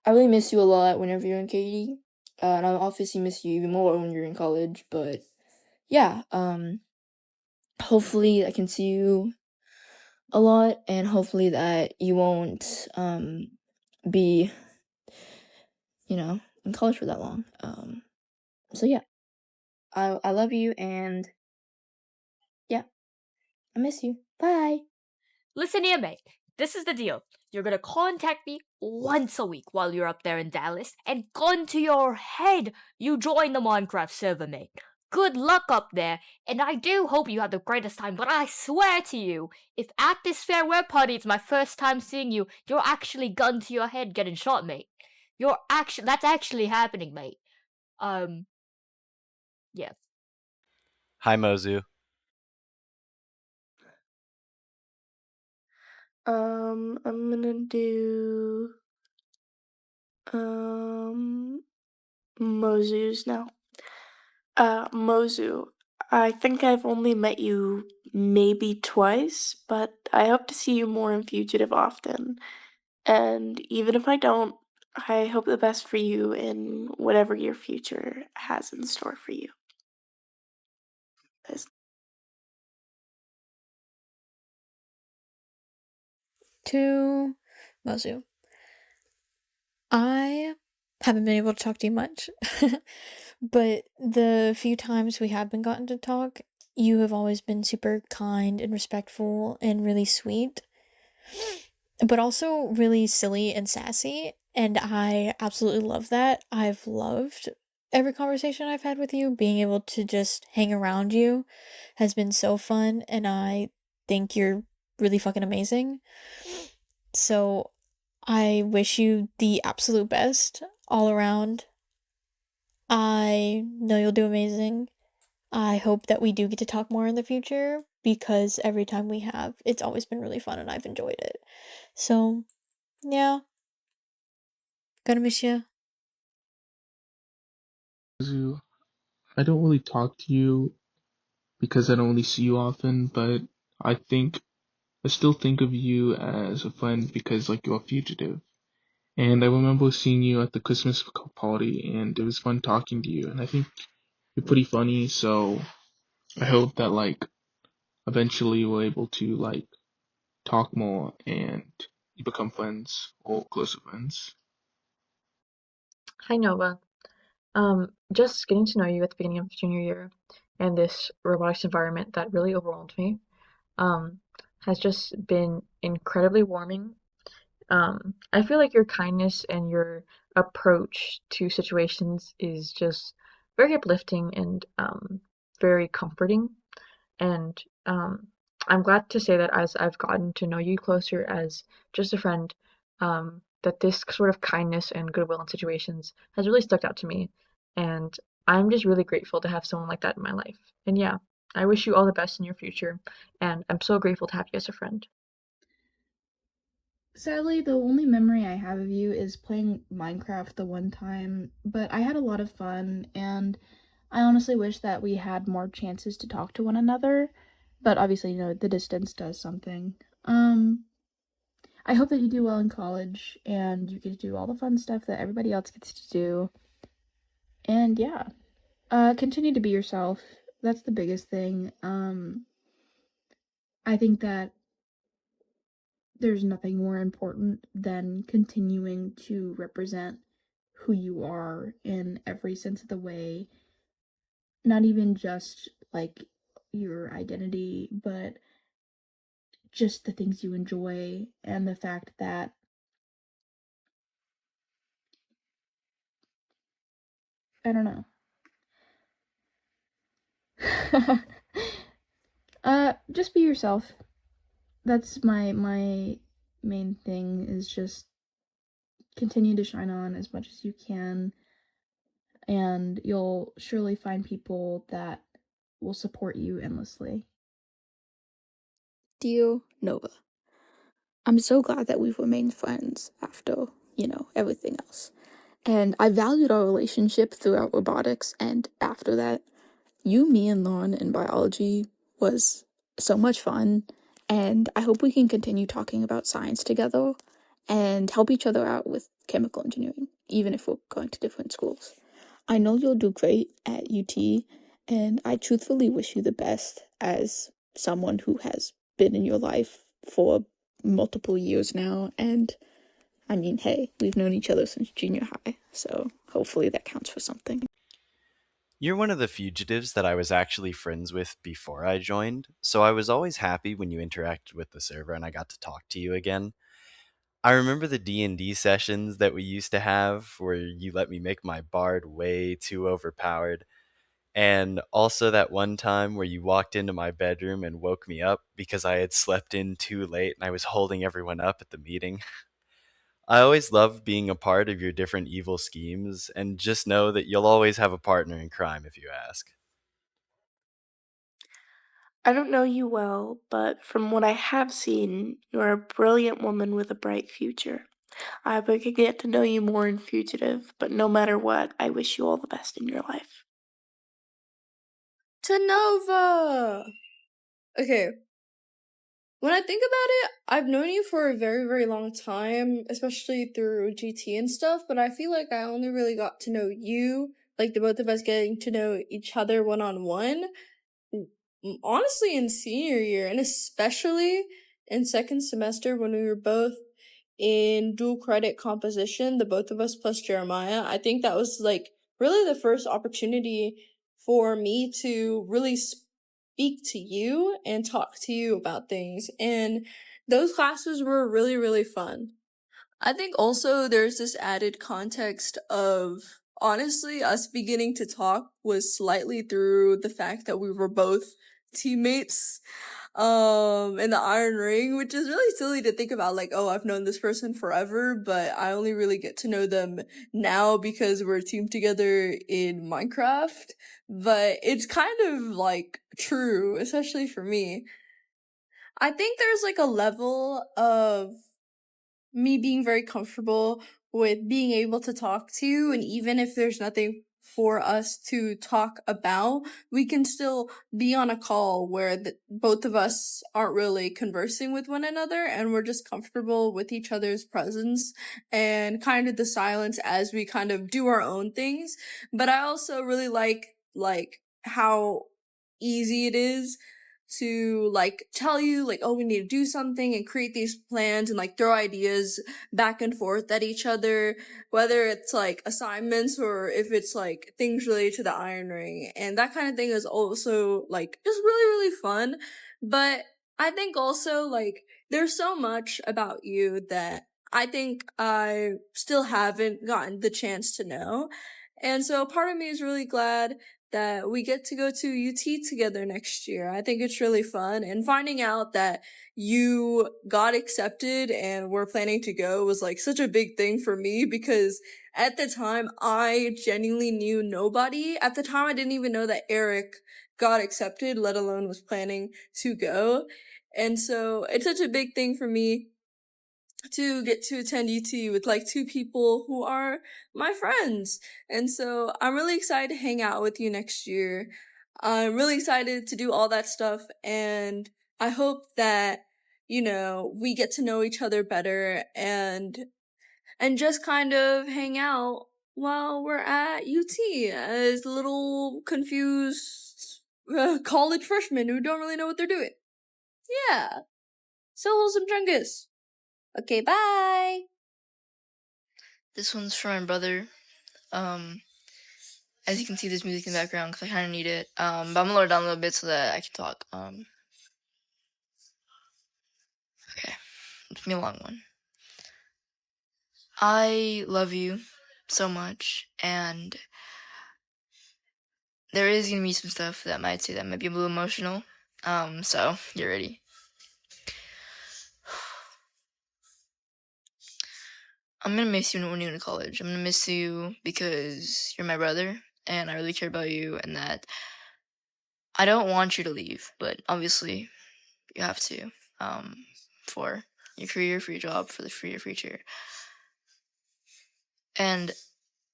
I really miss you a lot whenever you're in Katy, and I obviously miss you even more when you're in college, but yeah, hopefully I can see you a lot, and hopefully that you won't be, in college for that long. So yeah, I love you, and yeah, I miss you. Bye. Listen here, mate. This is the deal. You're gonna contact me once a week while you're up there in Dallas, and gun to your head, you join the Minecraft server, mate. Good luck up there, and I do hope you have the greatest time, but I swear to you, if at this farewell party it's my first time seeing you, you're actually gun to your head getting shot, mate. That's actually happening, mate. Yeah. Hi, Mozu. I'm gonna do Mozu's now. Mozu, I think I've only met you maybe twice, but I hope to see you more in Fugitive often. And even if I don't, I hope the best for you in whatever your future has in store for you. To Mozu. I haven't been able to talk to you much, but the few times we have been gotten to talk, you have always been super kind and respectful and really sweet, but also really silly and sassy, and I absolutely love that. I've loved every conversation I've had with you. Being able to just hang around you has been so fun, and I think you're really fucking amazing. So I wish you the absolute best all around. I know you'll do amazing. I hope that we do get to talk more in the future, because every time we have, it's always been really fun and I've enjoyed it. So, yeah. Gonna miss you. Mozu, I don't really talk to you because I don't really see you often, but I still think of you as a friend because like you're a fugitive. And I remember seeing you at the Christmas party, and it was fun talking to you. And I think you're pretty funny, so I hope that like eventually we're able to like talk more and you become friends or closer friends. Hi, Nova. Just getting to know you at the beginning of junior year and this robotics environment that really overwhelmed me, has just been incredibly warming. I feel like your kindness and your approach to situations is just very uplifting and very comforting. And I'm glad to say that as I've gotten to know you closer as just a friend, that this sort of kindness and goodwill in situations has really stuck out to me. And I'm just really grateful to have someone like that in my life. And yeah, I wish you all the best in your future. And I'm so grateful to have you as a friend. Sadly, the only memory I have of you is playing Minecraft the one time, but I had a lot of fun, and I honestly wish that we had more chances to talk to one another, but obviously, the distance does something. I hope that you do well in college, and you get to do all the fun stuff that everybody else gets to do, and yeah, continue to be yourself. That's the biggest thing. I think that there's nothing more important than continuing to represent who you are in every sense of the way, not even just like your identity, but just the things you enjoy and the fact that I don't know. Just be yourself. That's my main thing, is just continue to shine on as much as you can, and you'll surely find people that will support you endlessly. Dear Nova, I'm so glad that we've remained friends after, everything else. And I valued our relationship throughout robotics, and after that, you, me, and Lauren in biology was so much fun. And I hope we can continue talking about science together and help each other out with chemical engineering, even if we're going to different schools. I know you'll do great at UT, and I truthfully wish you the best as someone who has been in your life for multiple years now. And I mean, hey, we've known each other since junior high, so hopefully that counts for something. You're one of the fugitives that I was actually friends with before I joined, so I was always happy when you interacted with the server and I got to talk to you again. I remember the D&D sessions that we used to have where you let me make my bard way too overpowered, and also that one time where you walked into my bedroom and woke me up because I had slept in too late and I was holding everyone up at the meeting. I always loved being a part of your different evil schemes, and just know that you'll always have a partner in crime if you ask. I don't know you well, but from what I have seen, you're a brilliant woman with a bright future. I hope I can get to know you more in Fugitive, but no matter what, I wish you all the best in your life. To Nova! Okay. When I think about it, I've known you for a very, very long time, especially through GT and stuff, but I feel like I only really got to know you, like the both of us getting to know each other one-on-one, honestly in senior year, and especially in second semester when we were both in dual credit composition, the both of us plus Jeremiah. I think that was like really the first opportunity for me to really speak to you and talk to you about things. And those classes were really, really fun. I think also there's this added context of honestly us beginning to talk was slightly through the fact that we were both teammates in the Iron Ring, which is really silly to think about, like, oh, I've known this person forever, but I only really get to know them now because we're teamed together in Minecraft. But it's kind of like true, especially for me. I think there's like a level of me being very comfortable with being able to talk to you, and even if there's nothing for us to talk about, we can still be on a call where both of us aren't really conversing with one another and we're just comfortable with each other's presence and kind of the silence as we kind of do our own things. But I also really like how easy it is to like tell you like, oh, we need to do something and create these plans and like throw ideas back and forth at each other, whether it's like assignments or if it's like things related to the Iron Ring. And that kind of thing is also like just really, really fun. But I think also like there's so much about you that I think I still haven't gotten the chance to know. And so part of me is really glad that we get to go to UT together next year. I think it's really fun, and finding out that you got accepted and were planning to go was like such a big thing for me because at the time I genuinely knew nobody. At the time I didn't even know that Eric got accepted, let alone was planning to go. And so it's such a big thing for me to get to attend UT with like two people who are my friends. And so I'm really excited to hang out with you next year. I'm really excited to do all that stuff, and I hope that, we get to know each other better and just kind of hang out while we're at UT as little confused college freshmen who don't really know what they're doing. Yeah. So wholesome Chungus. Okay, bye. This one's for my brother. As you can see, there's music in the background because I kind of need it. But I'm gonna lower it down a little bit so that I can talk. It's gonna be a long one. I love you so much, and there is gonna be some stuff that might be a little emotional. So get ready. I'm gonna miss you when you go to college. I'm gonna miss you because you're my brother, and I really care about you, and that I don't want you to leave, but obviously you have to, for your career, for your job, for your future. And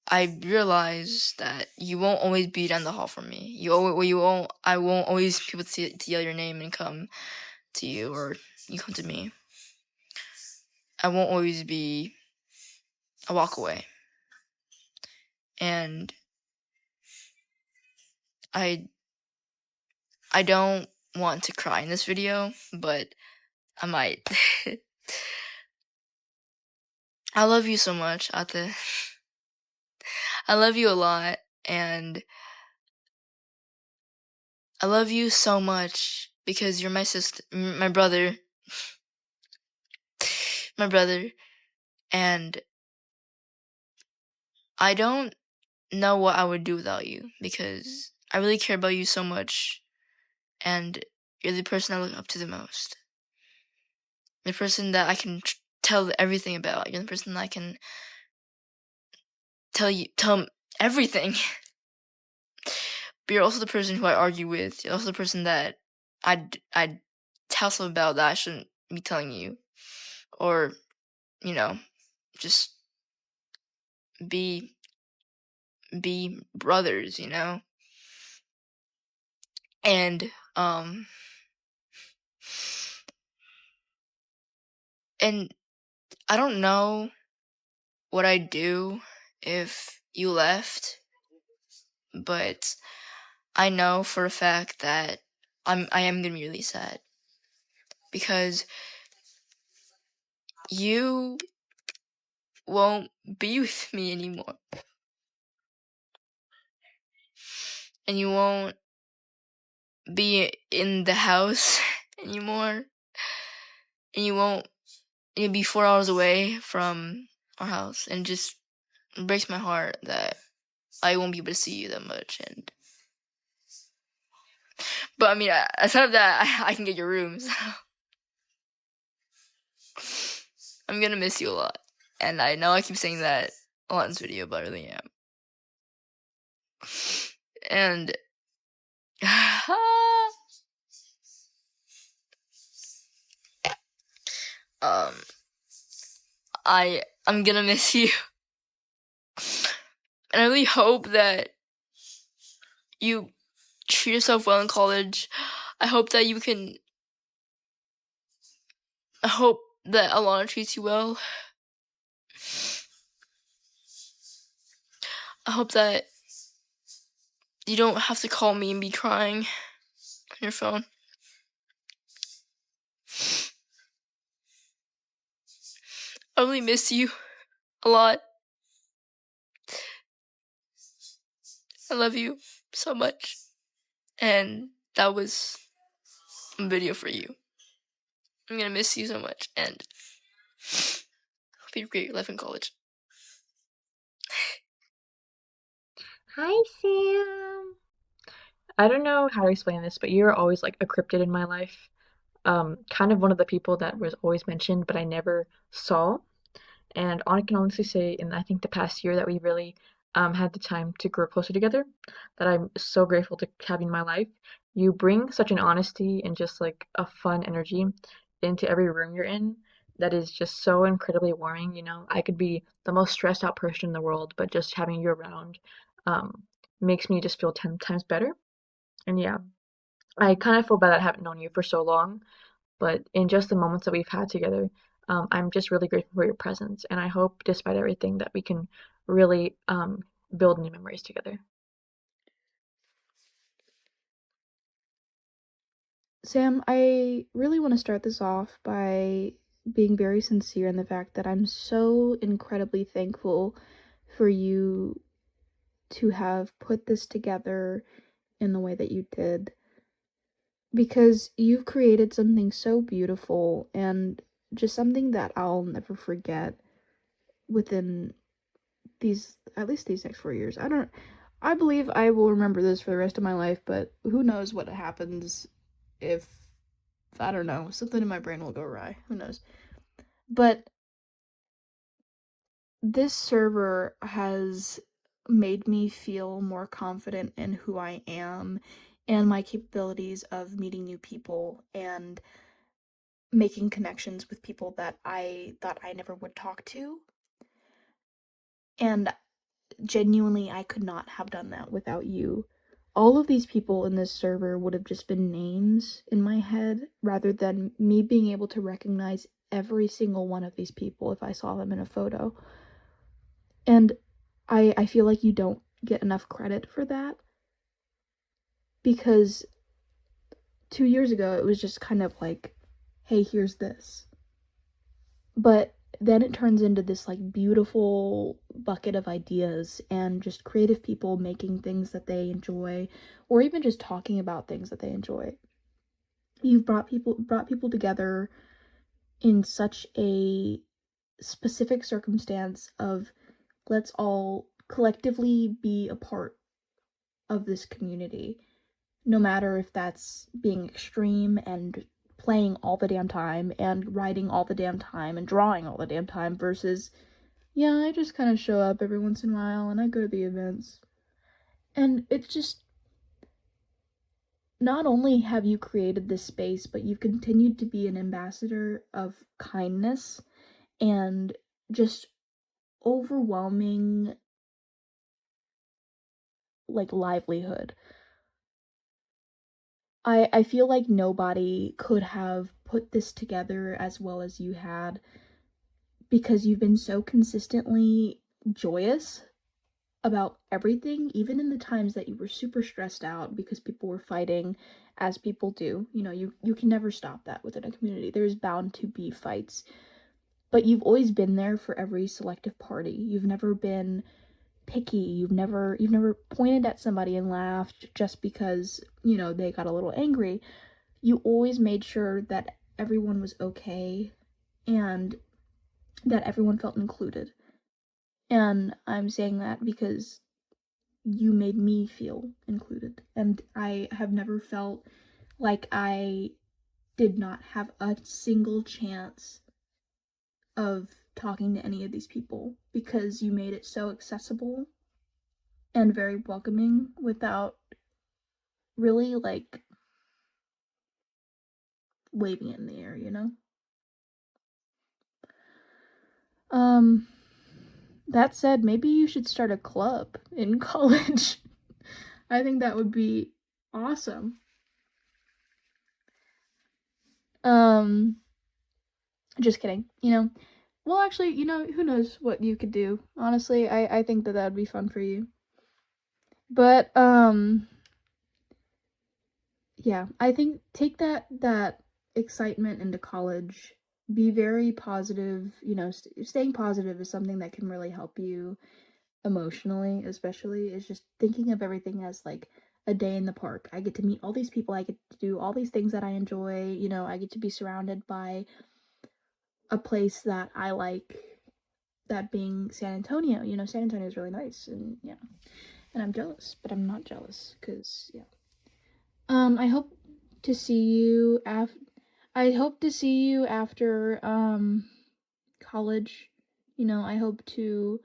I realize that you won't always be down the hall from me. I won't always be able to yell your name and come to you, or you come to me. I won't always be a walk away. And I don't want to cry in this video, but I might. I love you so much, Ate. I love you a lot, and I love you so much because you're my sister, my brother, and I don't know what I would do without you because I really care about you so much, and you're the person I look up to the most. The person that I can tell everything about. You're the person that I can tell everything. But you're also the person who I argue with. You're also the person that I tell something about that I shouldn't be telling you, or just be brothers, and and I don't know what I'd do if you left, but I know for a fact that I am gonna be really sad because you won't be with me anymore, and you won't be in the house anymore, and you'll be 4 hours away from our house, and just breaks my heart that I won't be able to see you that much. But I mean, aside of that, I can get your room, so I'm gonna miss you a lot. And I know I keep saying that a lot in this video, but I really am. And I'm gonna miss you. And I really hope that you treat yourself well in college. I hope that Alana treats you well. I hope that you don't have to call me and be crying on your phone. I really miss you a lot. I love you so much. And that was a video for you. I'm gonna miss you so much, and hope you have a great life in college. Hi, Sam. I don't know how to explain this, but you're always like a cryptid in my life. Kind of one of the people that was always mentioned, but I never saw. And I can honestly say, in I think the past year that we really had the time to grow closer together, that I'm so grateful to have you in my life. You bring such an honesty and just like a fun energy into every room you're in that is just so incredibly warming. I could be the most stressed out person in the world, but just having you around makes me just feel 10 times better. And yeah, I kind of feel bad that I haven't known you for so long, but in just the moments that we've had together, I'm just really grateful for your presence. And I hope, despite everything, that we can really build new memories together. Sam, I really want to start this off by being very sincere in the fact that I'm so incredibly thankful for you to have put this together in the way that you did. Because you've created something so beautiful, and just something that I'll never forget within at least these next 4 years. I believe I will remember this for the rest of my life, but who knows what happens if, I don't know, something in my brain will go awry. Who knows? But this server has made me feel more confident in who I am and my capabilities of meeting new people and making connections with people that I thought I never would talk to. And genuinely, I could not have done that without you. All of these people in this server would have just been names in my head rather than me being able to recognize every single one of these people if I saw them in a photo. And I feel like you don't get enough credit for that, because 2 years ago it was just kind of like, hey, here's this. But then it turns into this like beautiful bucket of ideas and just creative people making things that they enjoy, or even just talking about things that they enjoy. You've brought people together in such a specific circumstance of, let's all collectively be a part of this community, no matter if that's being extreme and playing all the damn time and writing all the damn time and drawing all the damn time versus, yeah, I just kind of show up every once in a while and I go to the events. And it's just, not only have you created this space, but you've continued to be an ambassador of kindness and just overwhelming like livelihood. I feel like nobody could have put this together as well as you had, because you've been so consistently joyous about everything, even in the times that you were super stressed out because people were fighting, as people do. You know, you can never stop that within a community. There's bound to be fights. But you've always been there for every selective party. You've never been picky. You've never pointed at somebody and laughed just because, you know, they got a little angry. You always made sure that everyone was okay and that everyone felt included. And I'm saying that because you made me feel included. And I have never felt like I did not have a single chance of talking to any of these people, because you made it so accessible and very welcoming without really like waving it in the air, you know? That said, maybe you should start a club in college. I think that would be awesome. Just kidding, you know? Well, actually, you know, who knows what you could do. Honestly, I think that would be fun for you. But, yeah, I think take that excitement into college. Be very positive, you know, staying positive is something that can really help you emotionally, especially, is just thinking of everything as like a day in the park. I get to meet all these people, I get to do all these things that I enjoy, you know, I get to be surrounded by a place that I like, that being San Antonio. You know, San Antonio is really nice, and yeah. And I'm jealous, but I'm not jealous, cause yeah. I hope to see you after college. You know, I hope to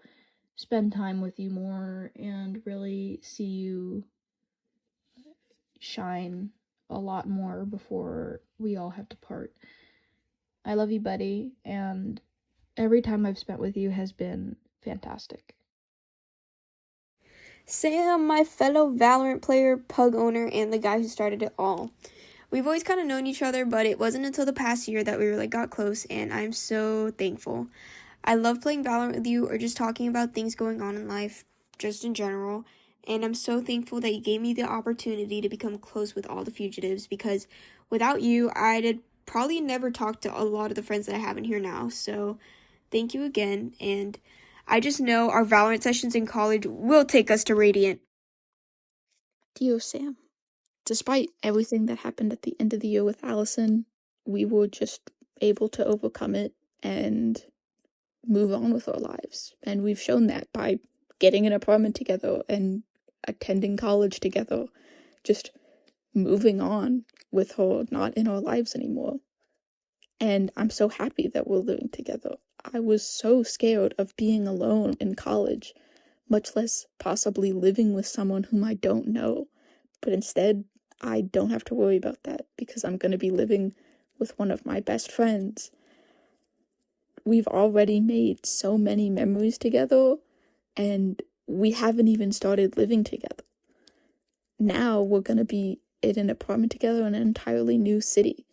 spend time with you more and really see you shine a lot more before we all have to part. I love you, buddy, and every time I've spent with you has been fantastic. Sam, my fellow Valorant player, pug owner, and the guy who started it all. We've always kind of known each other, but it wasn't until the past year that we really got close, and I'm so thankful. I love playing Valorant with you or just talking about things going on in life, just in general, and I'm so thankful that you gave me the opportunity to become close with all the fugitives, because without you, I'd probably never talk to a lot of the friends that I have in here now, so thank you again, and I just know our Valorant sessions in college will take us to Radiant. Dio Sam. Despite everything that happened at the end of the year with Allison, we will just able to overcome it and move on with our lives. And we've shown that by getting an apartment together and attending college together, just moving on with her not in our lives anymore. And I'm so happy that we're living together. I was so scared of being alone in college, much less possibly living with someone whom I don't know. But instead, I don't have to worry about that because I'm going to be living with one of my best friends. We've already made so many memories together, and we haven't even started living together. Now we're going to be in an apartment together in an entirely new city,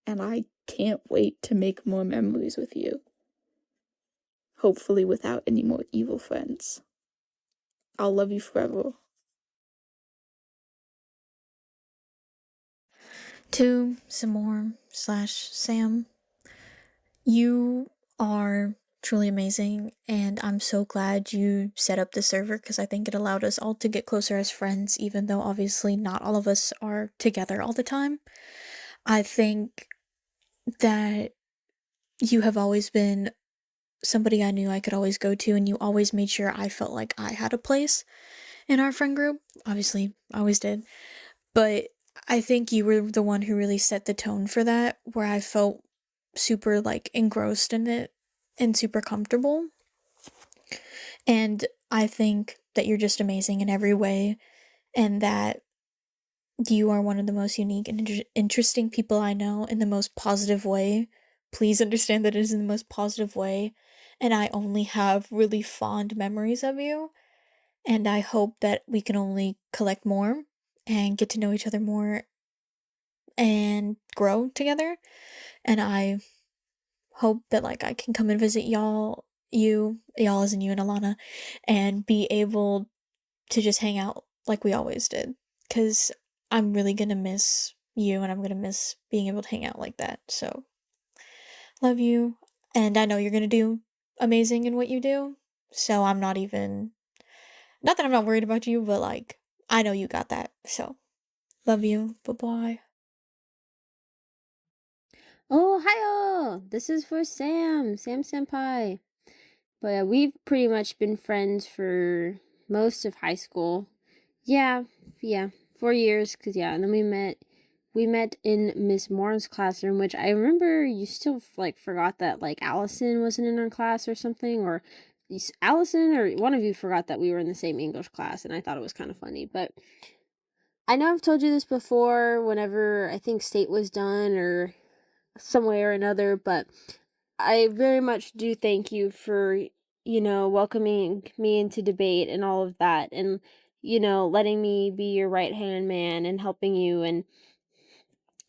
and I can't wait to make more memories with you. Hopefully without any more evil friends. I'll love you forever. To some more / Sam, you are truly amazing, and I'm so glad you set up the server because I think it allowed us all to get closer as friends, even though obviously not all of us are together all the time. I think that you have always been somebody I knew I could always go to, and you always made sure I felt like I had a place in our friend group. Obviously, I always did. But I think you were the one who really set the tone for that, where I felt super, like, engrossed in it and super comfortable. And I think that you're just amazing in every way, and that you are one of the most unique and interesting people I know in the most positive way. Please understand that it is in the most positive way, and I only have really fond memories of you, and I hope that we can only collect more and get to know each other more and grow together. And I hope that, like, I can come and visit y'all as in you and Alana, and be able to just hang out like we always did, because I'm really gonna miss you, and I'm gonna miss being able to hang out like that. So love you, and I know you're gonna do amazing in what you do, so I'm not even, not that I'm not worried about you, but, like, I know you got that. So love you. Bye-bye. Oh, hiyo! This is for Sam Senpai. But yeah, we've pretty much been friends for most of high school. Yeah, 4 years, cause yeah, and then we met in Miss Moore's classroom, which I remember you still, like, forgot that, like, Allison wasn't in our class or something, or Allison or one of you forgot that we were in the same English class, and I thought it was kind of funny. But I know I've told you this before whenever I think state was done or some way or another, but I very much do thank you for, welcoming me into debate and all of that, and, letting me be your right-hand man and helping you and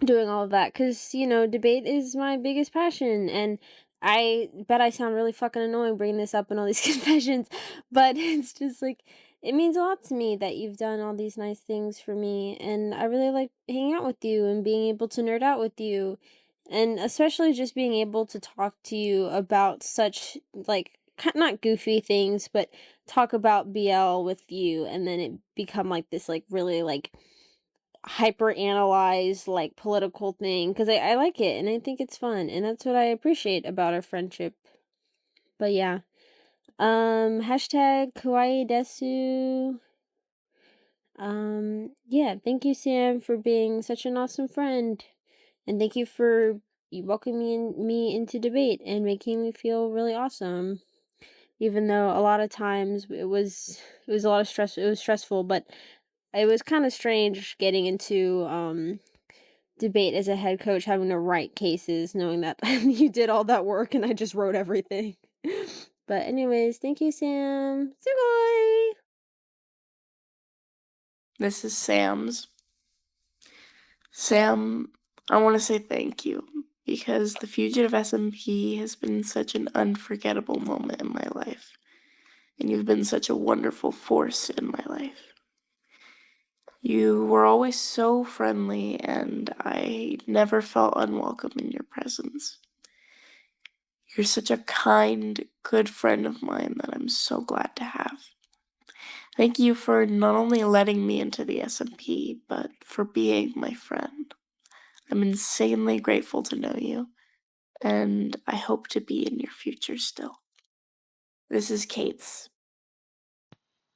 doing all of that, because, debate is my biggest passion, and I bet I sound really fucking annoying bringing this up in all these confessions, but it's just, like, it means a lot to me that you've done all these nice things for me, and I really like hanging out with you and being able to nerd out with you, and especially just being able to talk to you about such, like, not goofy things, but talk about BL with you, and then it become, like, this, like, really, like, hyper analyze, like, political thing, because I like it and I think it's fun, and that's what I appreciate about our friendship. But yeah, hashtag kawaii desu. Yeah, thank you, Sam, for being such an awesome friend, and thank you for welcoming me into debate and making me feel really awesome, even though a lot of times it was a lot of stress. It was stressful, but it was kind of strange getting into debate as a head coach, having to write cases, knowing that you did all that work and I just wrote everything. But anyways, thank you, Sam. Sugoi! This is Sam's. Sam, I want to say thank you because the Fugitive SMP has been such an unforgettable moment in my life, and you've been such a wonderful force in my life. You were always so friendly, and I never felt unwelcome in your presence. You're such a kind, good friend of mine that I'm so glad to have. Thank you for not only letting me into the SMP, but for being my friend. I'm insanely grateful to know you, and I hope to be in your future still. This is Katz.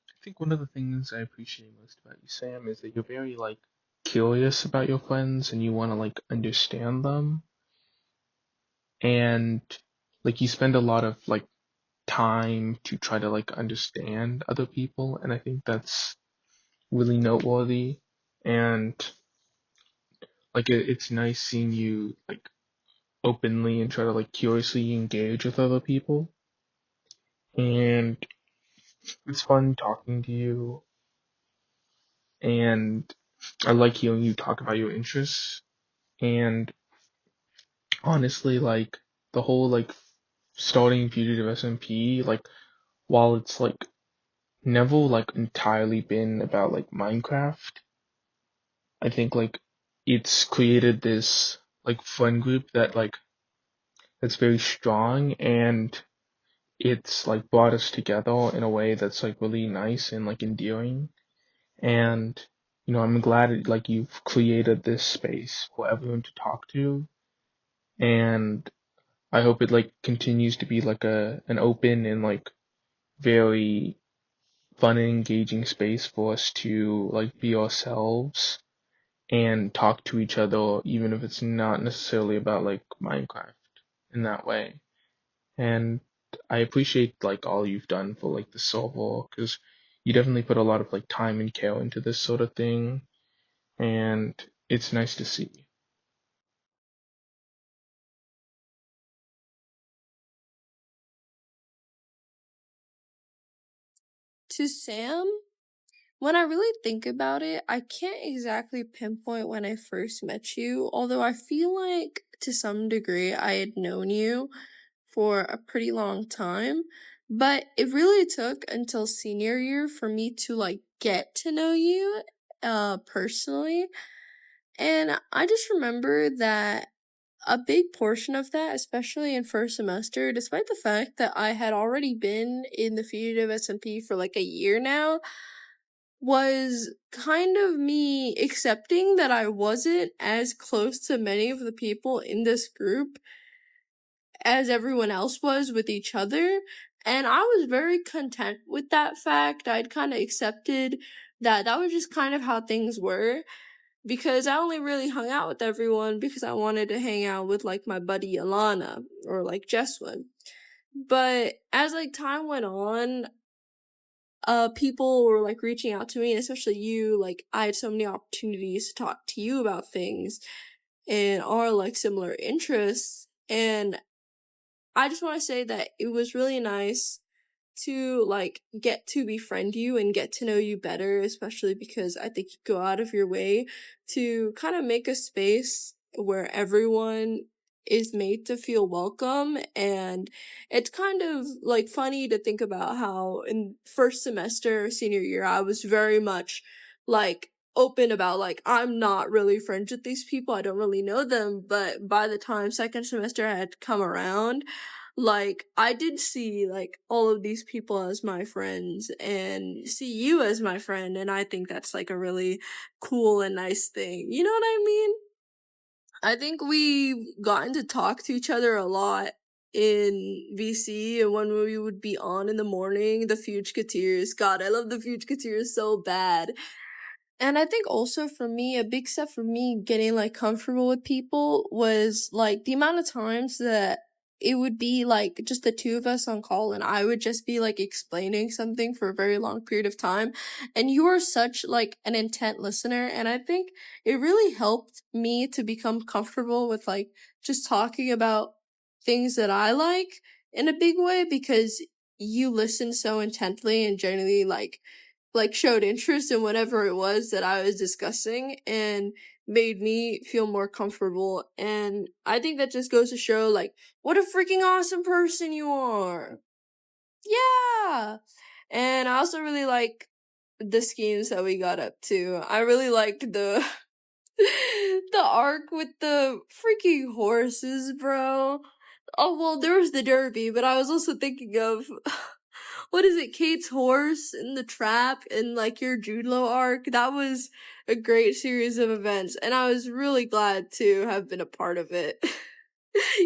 I think one of the things I appreciate most about you, Sam, is that you're very like curious about your friends and you want to like understand them, and like you spend a lot of like time to try to like understand other people, and I think that's really noteworthy. And like it's nice seeing you like openly and try to like curiously engage with other people, and it's fun talking to you, and I like hearing you talk about your interests. And honestly, like the whole like starting Fugitive SMP, like while it's like never like entirely been about like Minecraft, I think like it's created this like friend group that like that's very strong, and it's like brought us together in a way that's like really nice and like endearing. And I'm glad like you've created this space for everyone to talk to, and I hope it like continues to be like an open and like very fun and engaging space for us to like be ourselves and talk to each other, even if it's not necessarily about like Minecraft in that way. And I appreciate like all you've done for like the server, because you definitely put a lot of like time and care into this sort of thing, and it's nice to see. To Sam, when I really think about it, I can't exactly pinpoint when I first met you, although I feel like to some degree I had known you for a pretty long time. But it really took until senior year for me to like get to know you personally. And I just remember that a big portion of that, especially in first semester, despite the fact that I had already been in the Fugitive SMP for like a year now, was kind of me accepting that I wasn't as close to many of the people in this group as everyone else was with each other. And I was very content with that fact. I'd kind of accepted that that was just kind of how things were, because I only really hung out with everyone because I wanted to hang out with like my buddy Alana or like Jesswin. But as like time went on, people were like reaching out to me, and especially you. Like I had so many opportunities to talk to you about things and our like similar interests. And I just want to say that it was really nice to like get to befriend you and get to know you better, especially because I think you go out of your way to kind of make a space where everyone is made to feel welcome. And it's kind of like funny to think about how in first semester senior year I was very much like open about like I'm not really friends with these people, I don't really know them. But by the time second semester had come around, like I did see like all of these people as my friends and see you as my friend, and I think that's like a really cool and nice thing. You know what I mean? I think we've gotten to talk to each other a lot in VC, and when we would be on in the morning, the Fugicateers. God, I love the Fugicateers so bad. And I think also for me, a big step for me getting like comfortable with people was like the amount of times that it would be like just the two of us on call and I would just be like explaining something for a very long period of time. And you are such like an intent listener. And I think it really helped me to become comfortable with like just talking about things that I like in a big way, because you listen so intently and genuinely like showed interest in whatever it was that I was discussing and made me feel more comfortable. And I think that just goes to show like what a freaking awesome person you are. Yeah. And I also really like the schemes that we got up to. I really like the the arc with the freaking horses, bro. Oh, well, there was the derby, but I was also thinking of what is it, Kate's horse in the trap and like your Jude Law arc. That was a great series of events, and I was really glad to have been a part of it.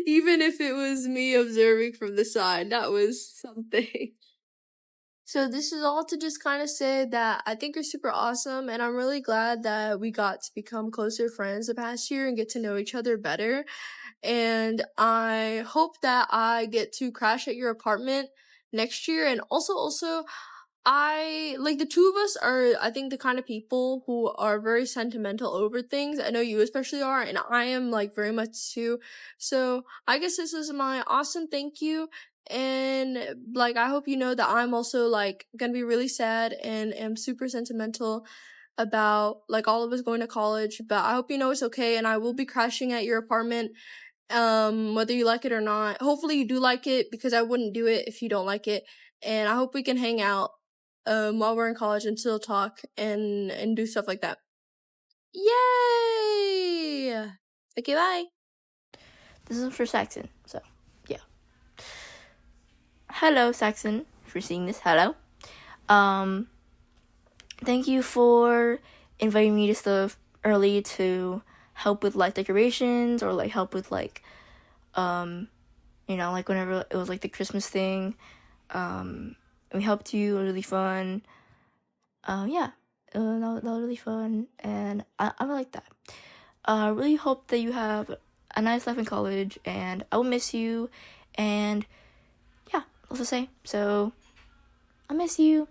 Even if it was me observing from the side, that was something. So this is all to just kind of say that I think you're super awesome, and I'm really glad that we got to become closer friends the past year and get to know each other better. And I hope that I get to crash at your apartment next year. And also, I like the two of us are, I think, the kind of people who are very sentimental over things. I know you especially are, and I am like very much too. So I guess this is my awesome thank you. And like, I hope you know that I'm also like gonna be really sad and am super sentimental about like all of us going to college. But I hope you know it's okay, and I will be crashing at your apartment whether you like it or not. Hopefully you do like it, because I wouldn't do it if you don't like it. And I hope we can hang out while we're in college and still talk and do stuff like that. Yay! Okay, bye. This is for Saxon, so yeah. Hello, Saxon, if you're seeing this, hello. Thank you for inviting me to stuff early to help with like decorations, or like help with like like whenever it was like the Christmas thing. We helped you. It was really fun. That was really fun, and I like that. I really hope that you have a nice life in college, and I will miss you. And yeah, let's just say, so I miss you.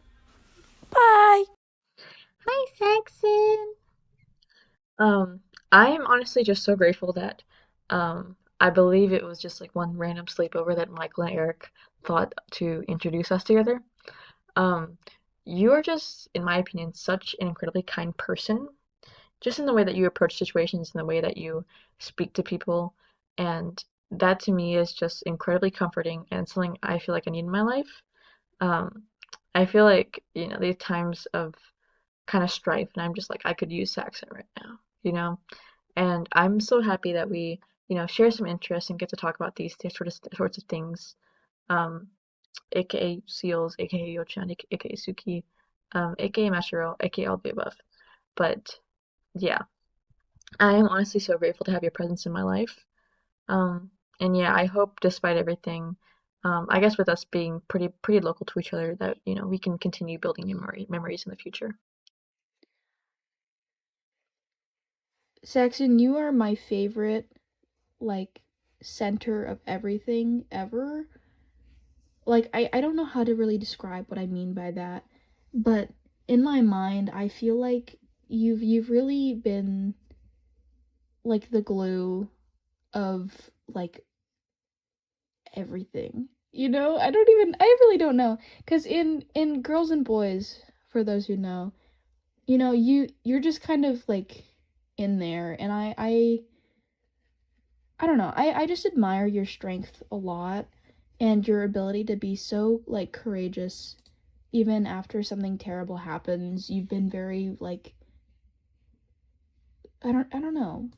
Bye. Hi, Saxon. I am honestly just so grateful that, I believe it was just like one random sleepover that Michael and Eric thought to introduce us together. You are just, in my opinion, such an incredibly kind person, just in the way that you approach situations, in the way that you speak to people, and that to me is just incredibly comforting and something I feel like I need in my life. I feel like, these times of kind of strife, and I'm just like, I could use Saxon right now. And I'm so happy that we, share some interests and get to talk about these sorts of things. AKA Seals, AKA Yochan, AKA Suki, AKA Mashiro, AKA all the above. But yeah, I am honestly so grateful to have your presence in my life. And yeah, I hope despite everything, I guess with us being pretty local to each other, that we can continue building memories in the future. Saxon, you are my favorite, like, center of everything ever. Like, I don't know how to really describe what I mean by that, but in my mind, I feel like you've really been like the glue of like everything. I really don't know, cuz in Girls and Boys, for those who know, you're just kind of like in there, and I don't know. I just admire your strength a lot, and your ability to be so like courageous even after something terrible happens. You've been very like I don't know.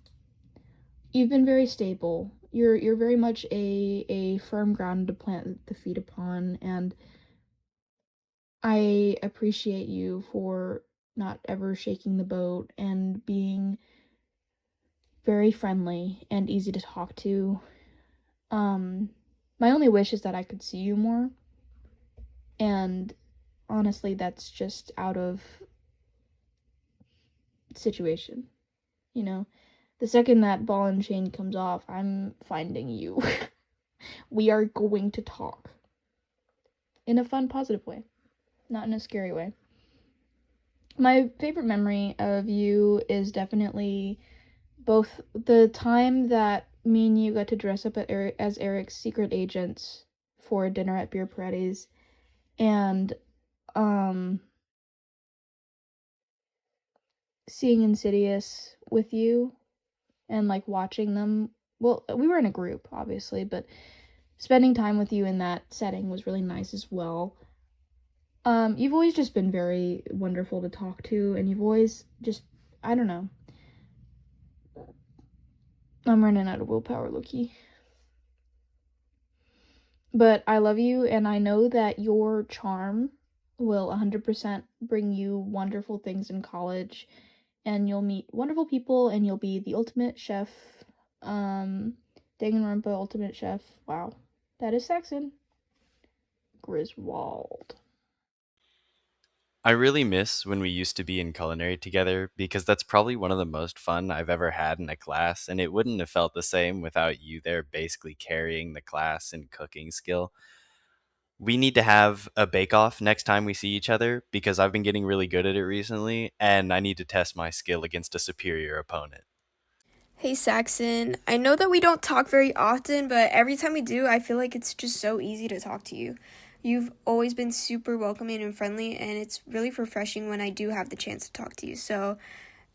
You've been very stable. You're very much a firm ground to plant the feet upon, and I appreciate you for not ever shaking the boat and being very friendly and easy to talk to. My only wish is that I could see you more, and honestly, that's just out of situation. The second that ball and chain comes off, I'm finding you. We are going to talk in a fun, positive way, not in a scary way. My favorite memory of you is definitely both the time that me and you got to dress up as Eric's secret agents for dinner at Beer Paredes, and seeing Insidious with you and like watching them. Well, we were in a group, obviously, but spending time with you in that setting was really nice as well. You've always just been very wonderful to talk to, and you've always just, I don't know. I'm running out of willpower, Loki. But I love you, and I know that your charm will 100% bring you wonderful things in college, and you'll meet wonderful people, and you'll be the ultimate chef, Danganronpa Ultimate Chef. Wow. That is Saxon. Griswold. I really miss when we used to be in culinary together because that's probably one of the most fun I've ever had in a class, and it wouldn't have felt the same without you there basically carrying the class in cooking skill. We need to have a bake off next time we see each other because I've been getting really good at it recently, and I need to test my skill against a superior opponent. Hey Saxon, I know that we don't talk very often, but every time we do, I feel like it's just so easy to talk to you. You've always been super welcoming and friendly, and it's really refreshing when I do have the chance to talk to you. So,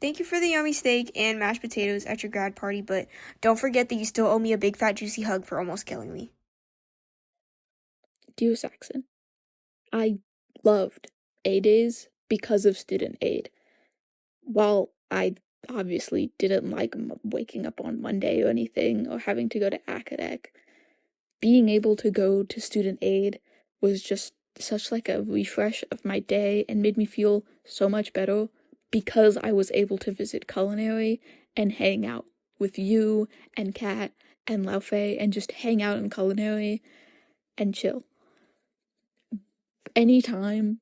thank you for the yummy steak and mashed potatoes at your grad party, but don't forget that you still owe me a big fat juicy hug for almost killing me. Dear Saxon, I loved A-Days because of student aid. While I obviously didn't like waking up on Monday or anything, or having to go to academic, being able to go to student aid was just such like a refresh of my day and made me feel so much better because I was able to visit culinary and hang out with you and Kat and Laufey and just hang out in culinary and chill. Anytime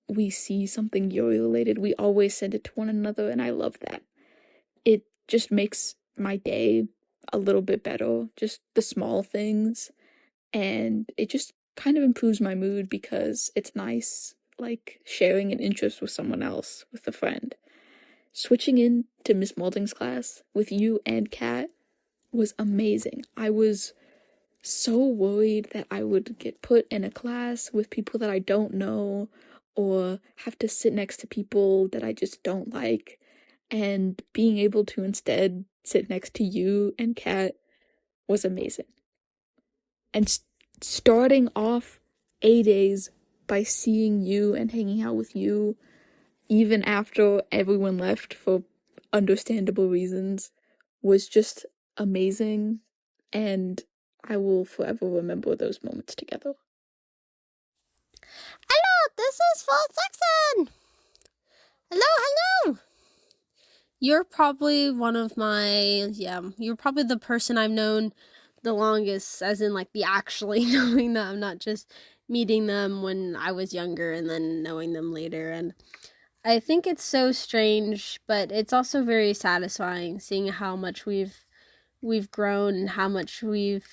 we see something Yuri related, we always send it to one another, and I love that. It just makes my day a little bit better, just the small things, and it just kind of improves my mood because it's nice, like, sharing an interest with someone else, with a friend. Switching in to Miss Maulding's class with you and Kat was amazing. I was so worried that I would get put in a class with people that I don't know or have to sit next to people that I just don't like, and being able to instead sit next to you and Kat was amazing. And starting off A-Days by seeing you and hanging out with you, even after everyone left for understandable reasons, was just amazing, and I will forever remember those moments together. Hello, this is Full Saxon! Hello! You're probably you're probably the person I've known the longest, as in, like, the actually knowing them, not just meeting them when I was younger and then knowing them later. And I think it's so strange, but it's also very satisfying seeing how much we've grown and how much we've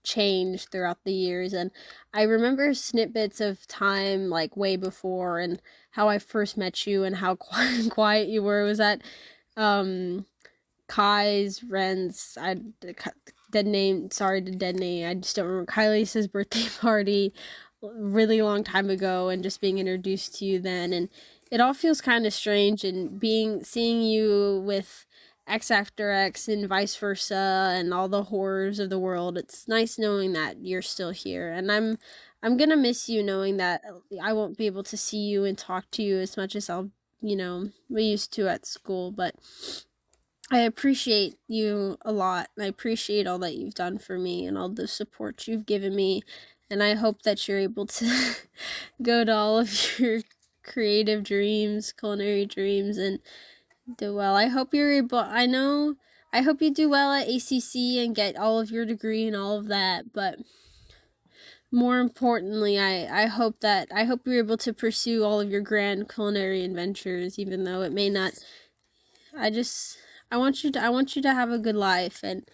changed throughout the years. And I remember snippets of time, like, way before, and how I first met you and how quiet you were. It was at Kai's, Ren's, dead name, sorry to dead name, I just don't remember, Kylie's birthday party really long time ago, and just being introduced to you then. And it all feels kind of strange, and seeing you with X After X and vice versa and all the horrors of the world. It's nice knowing that you're still here, and I'm gonna miss you, knowing that I won't be able to see you and talk to you as much as we used to at school. But I appreciate you a lot. I appreciate all that you've done for me and all the support you've given me. And I hope that you're able to go to all of your creative dreams, culinary dreams, and do well. I hope you're able, I hope you do well at ACC and get all of your degree and all of that. But more importantly, I hope you're able to pursue all of your grand culinary adventures, even though it may not. I want you to have a good life and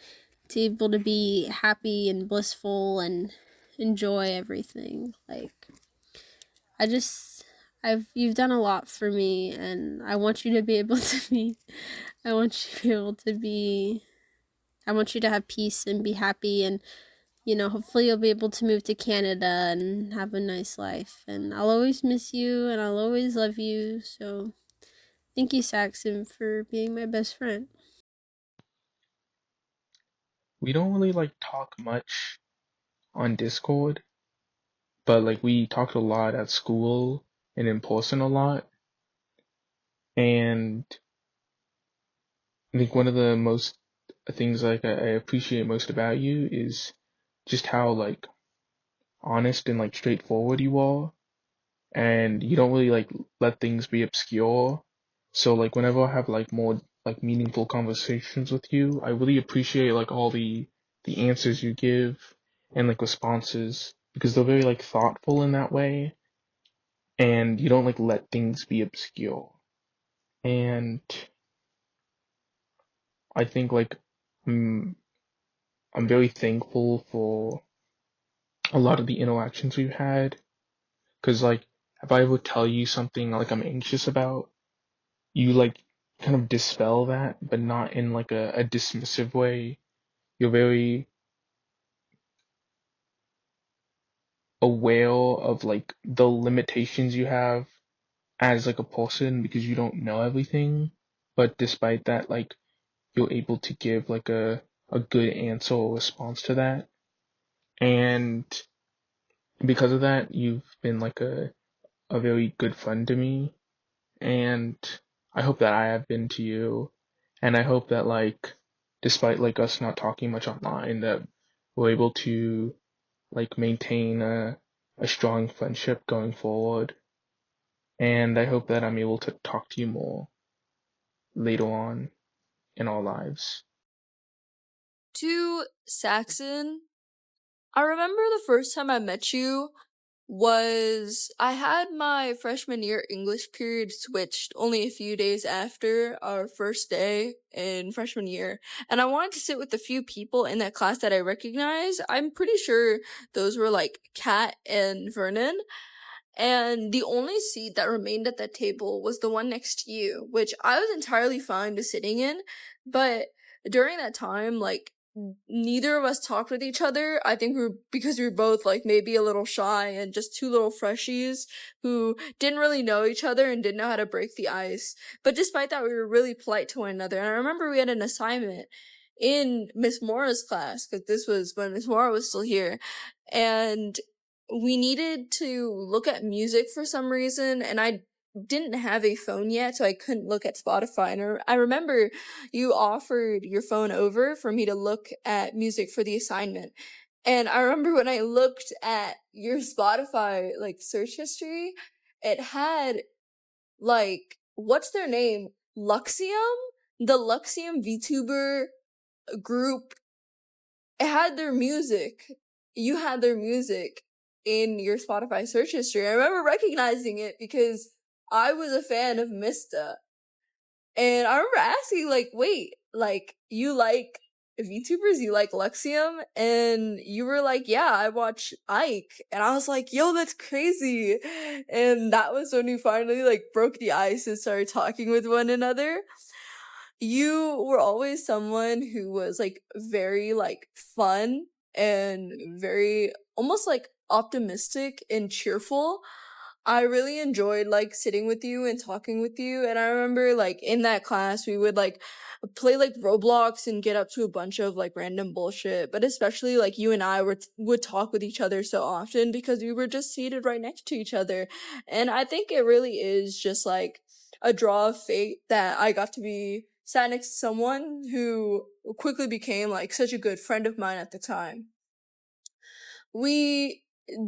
to be able to be happy and blissful and enjoy everything. Like, you've done a lot for me, and I want you to be able to be, I want you to be able to be, I want you to have peace and be happy, and, hopefully you'll be able to move to Canada and have a nice life. And I'll always miss you, and I'll always love you. So thank you, Saxon, for being my best friend. We don't really like talk much on Discord, but like we talked a lot at school and in person a lot. And I think one of the most things like I appreciate most about you is just how like honest and like straightforward you are, and you don't really like let things be obscure. So like whenever I have like more like meaningful conversations with you, I really appreciate like all the the answers you give and like responses, because they're very like thoughtful in that way, and you don't like let things be obscure. And I think like I'm very thankful for a lot of the interactions we've had, because like if I ever tell you something like I'm anxious about, you like kind of dispel that, but not in like a dismissive way. You're very aware of like the limitations you have as like a person because you don't know everything, but despite that, like you're able to give like a good answer or response to that. And because of that, you've been like a very good friend to me. And I hope that I have been to you. And I hope that like despite like us not talking much online, that we're able to like maintain a strong friendship going forward. And I hope that I'm able to talk to you more later on in our lives. To Saxon, I remember the first time I met you was I had my freshman year English period switched only a few days after our first day in freshman year. And I wanted to sit with a few people in that class that I recognize. I'm pretty sure those were like Kat and Vernon. And the only seat that remained at that table was the one next to you, which I was entirely fine with sitting in. But during that time, like, neither of us talked with each other. I think because we were both like maybe a little shy and just two little freshies who didn't really know each other and didn't know how to break the ice. But despite that, we were really polite to one another. And I remember we had an assignment in Miss Mora's class, because this was when Miss Mora was still here. And we needed to look at music for some reason, and I didn't have a phone yet, so I couldn't look at Spotify. And I remember you offered your phone over for me to look at music for the assignment. And I remember when I looked at your Spotify, like, search history, it had, like, what's their name? Luxium? The Luxium VTuber group. It had their music. You had their music in your Spotify search history. I remember recognizing it because I was a fan of Mista. And I remember asking, like, wait, like, you like VTubers? You like Luxium? And you were like, yeah, I watch Ike. And I was like, yo, that's crazy. And that was when we finally, like, broke the ice and started talking with one another. You were always someone who was, like, very, like, fun and very almost, like, optimistic and cheerful. I really enjoyed, like, sitting with you and talking with you, and I remember, like, in that class, we would, like, play, like, Roblox and get up to a bunch of, like, random bullshit, but especially, like, you and I would talk with each other so often because we were just seated right next to each other, and I think it really is just, like, a draw of fate that I got to be sat next to someone who quickly became, like, such a good friend of mine at the time. We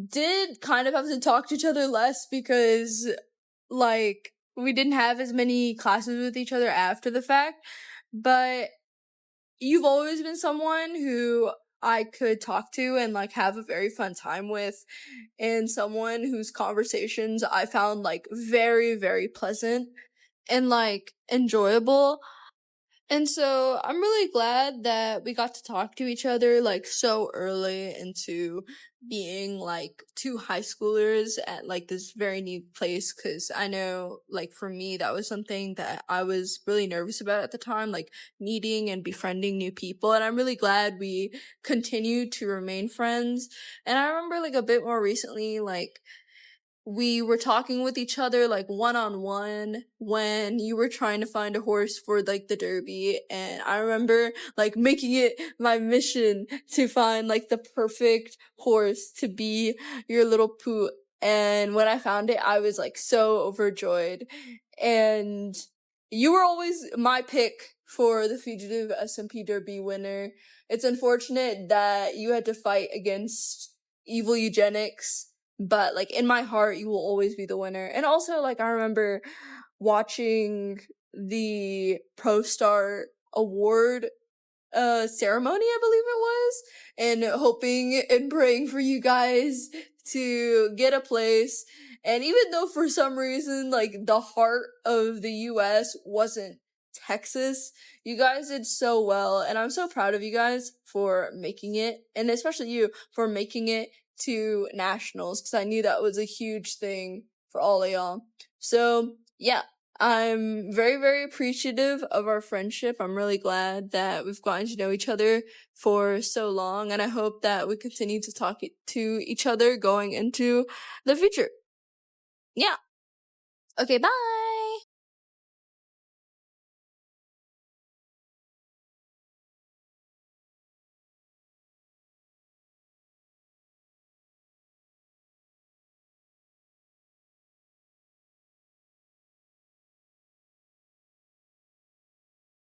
did kind of have to talk to each other less because, like, we didn't have as many classes with each other after the fact, but you've always been someone who I could talk to and, like, have a very fun time with, and someone whose conversations I found, like, very, very pleasant and, like, enjoyable. And so I'm really glad that we got to talk to each other, like, so early into being, like, two high schoolers at, like, this very new place, because I know, like, for me, that was something that I was really nervous about at the time, like, meeting and befriending new people, and I'm really glad we continued to remain friends. And I remember, like, a bit more recently, like, we were talking with each other, like, one-on-one when you were trying to find a horse for, like, the derby. And I remember, like, making it my mission to find, like, the perfect horse to be your little Poot. And when I found it, I was, like, so overjoyed. And you were always my pick for the Fugitive SMP Derby winner. It's unfortunate that you had to fight against evil eugenics, but, like, in my heart, you will always be the winner. And also, like, I remember watching the Pro Star Award ceremony, I believe it was, and hoping and praying for you guys to get a place. And even though for some reason, like, the heart of the US wasn't Texas, you guys did so well, and I'm so proud of you guys for making it, and especially you for making it to nationals, because I knew that was a huge thing for all of y'all. So, yeah. I'm very, very appreciative of our friendship. I'm really glad that we've gotten to know each other for so long, and I hope that we continue to talk to each other going into the future. Yeah. Okay, bye!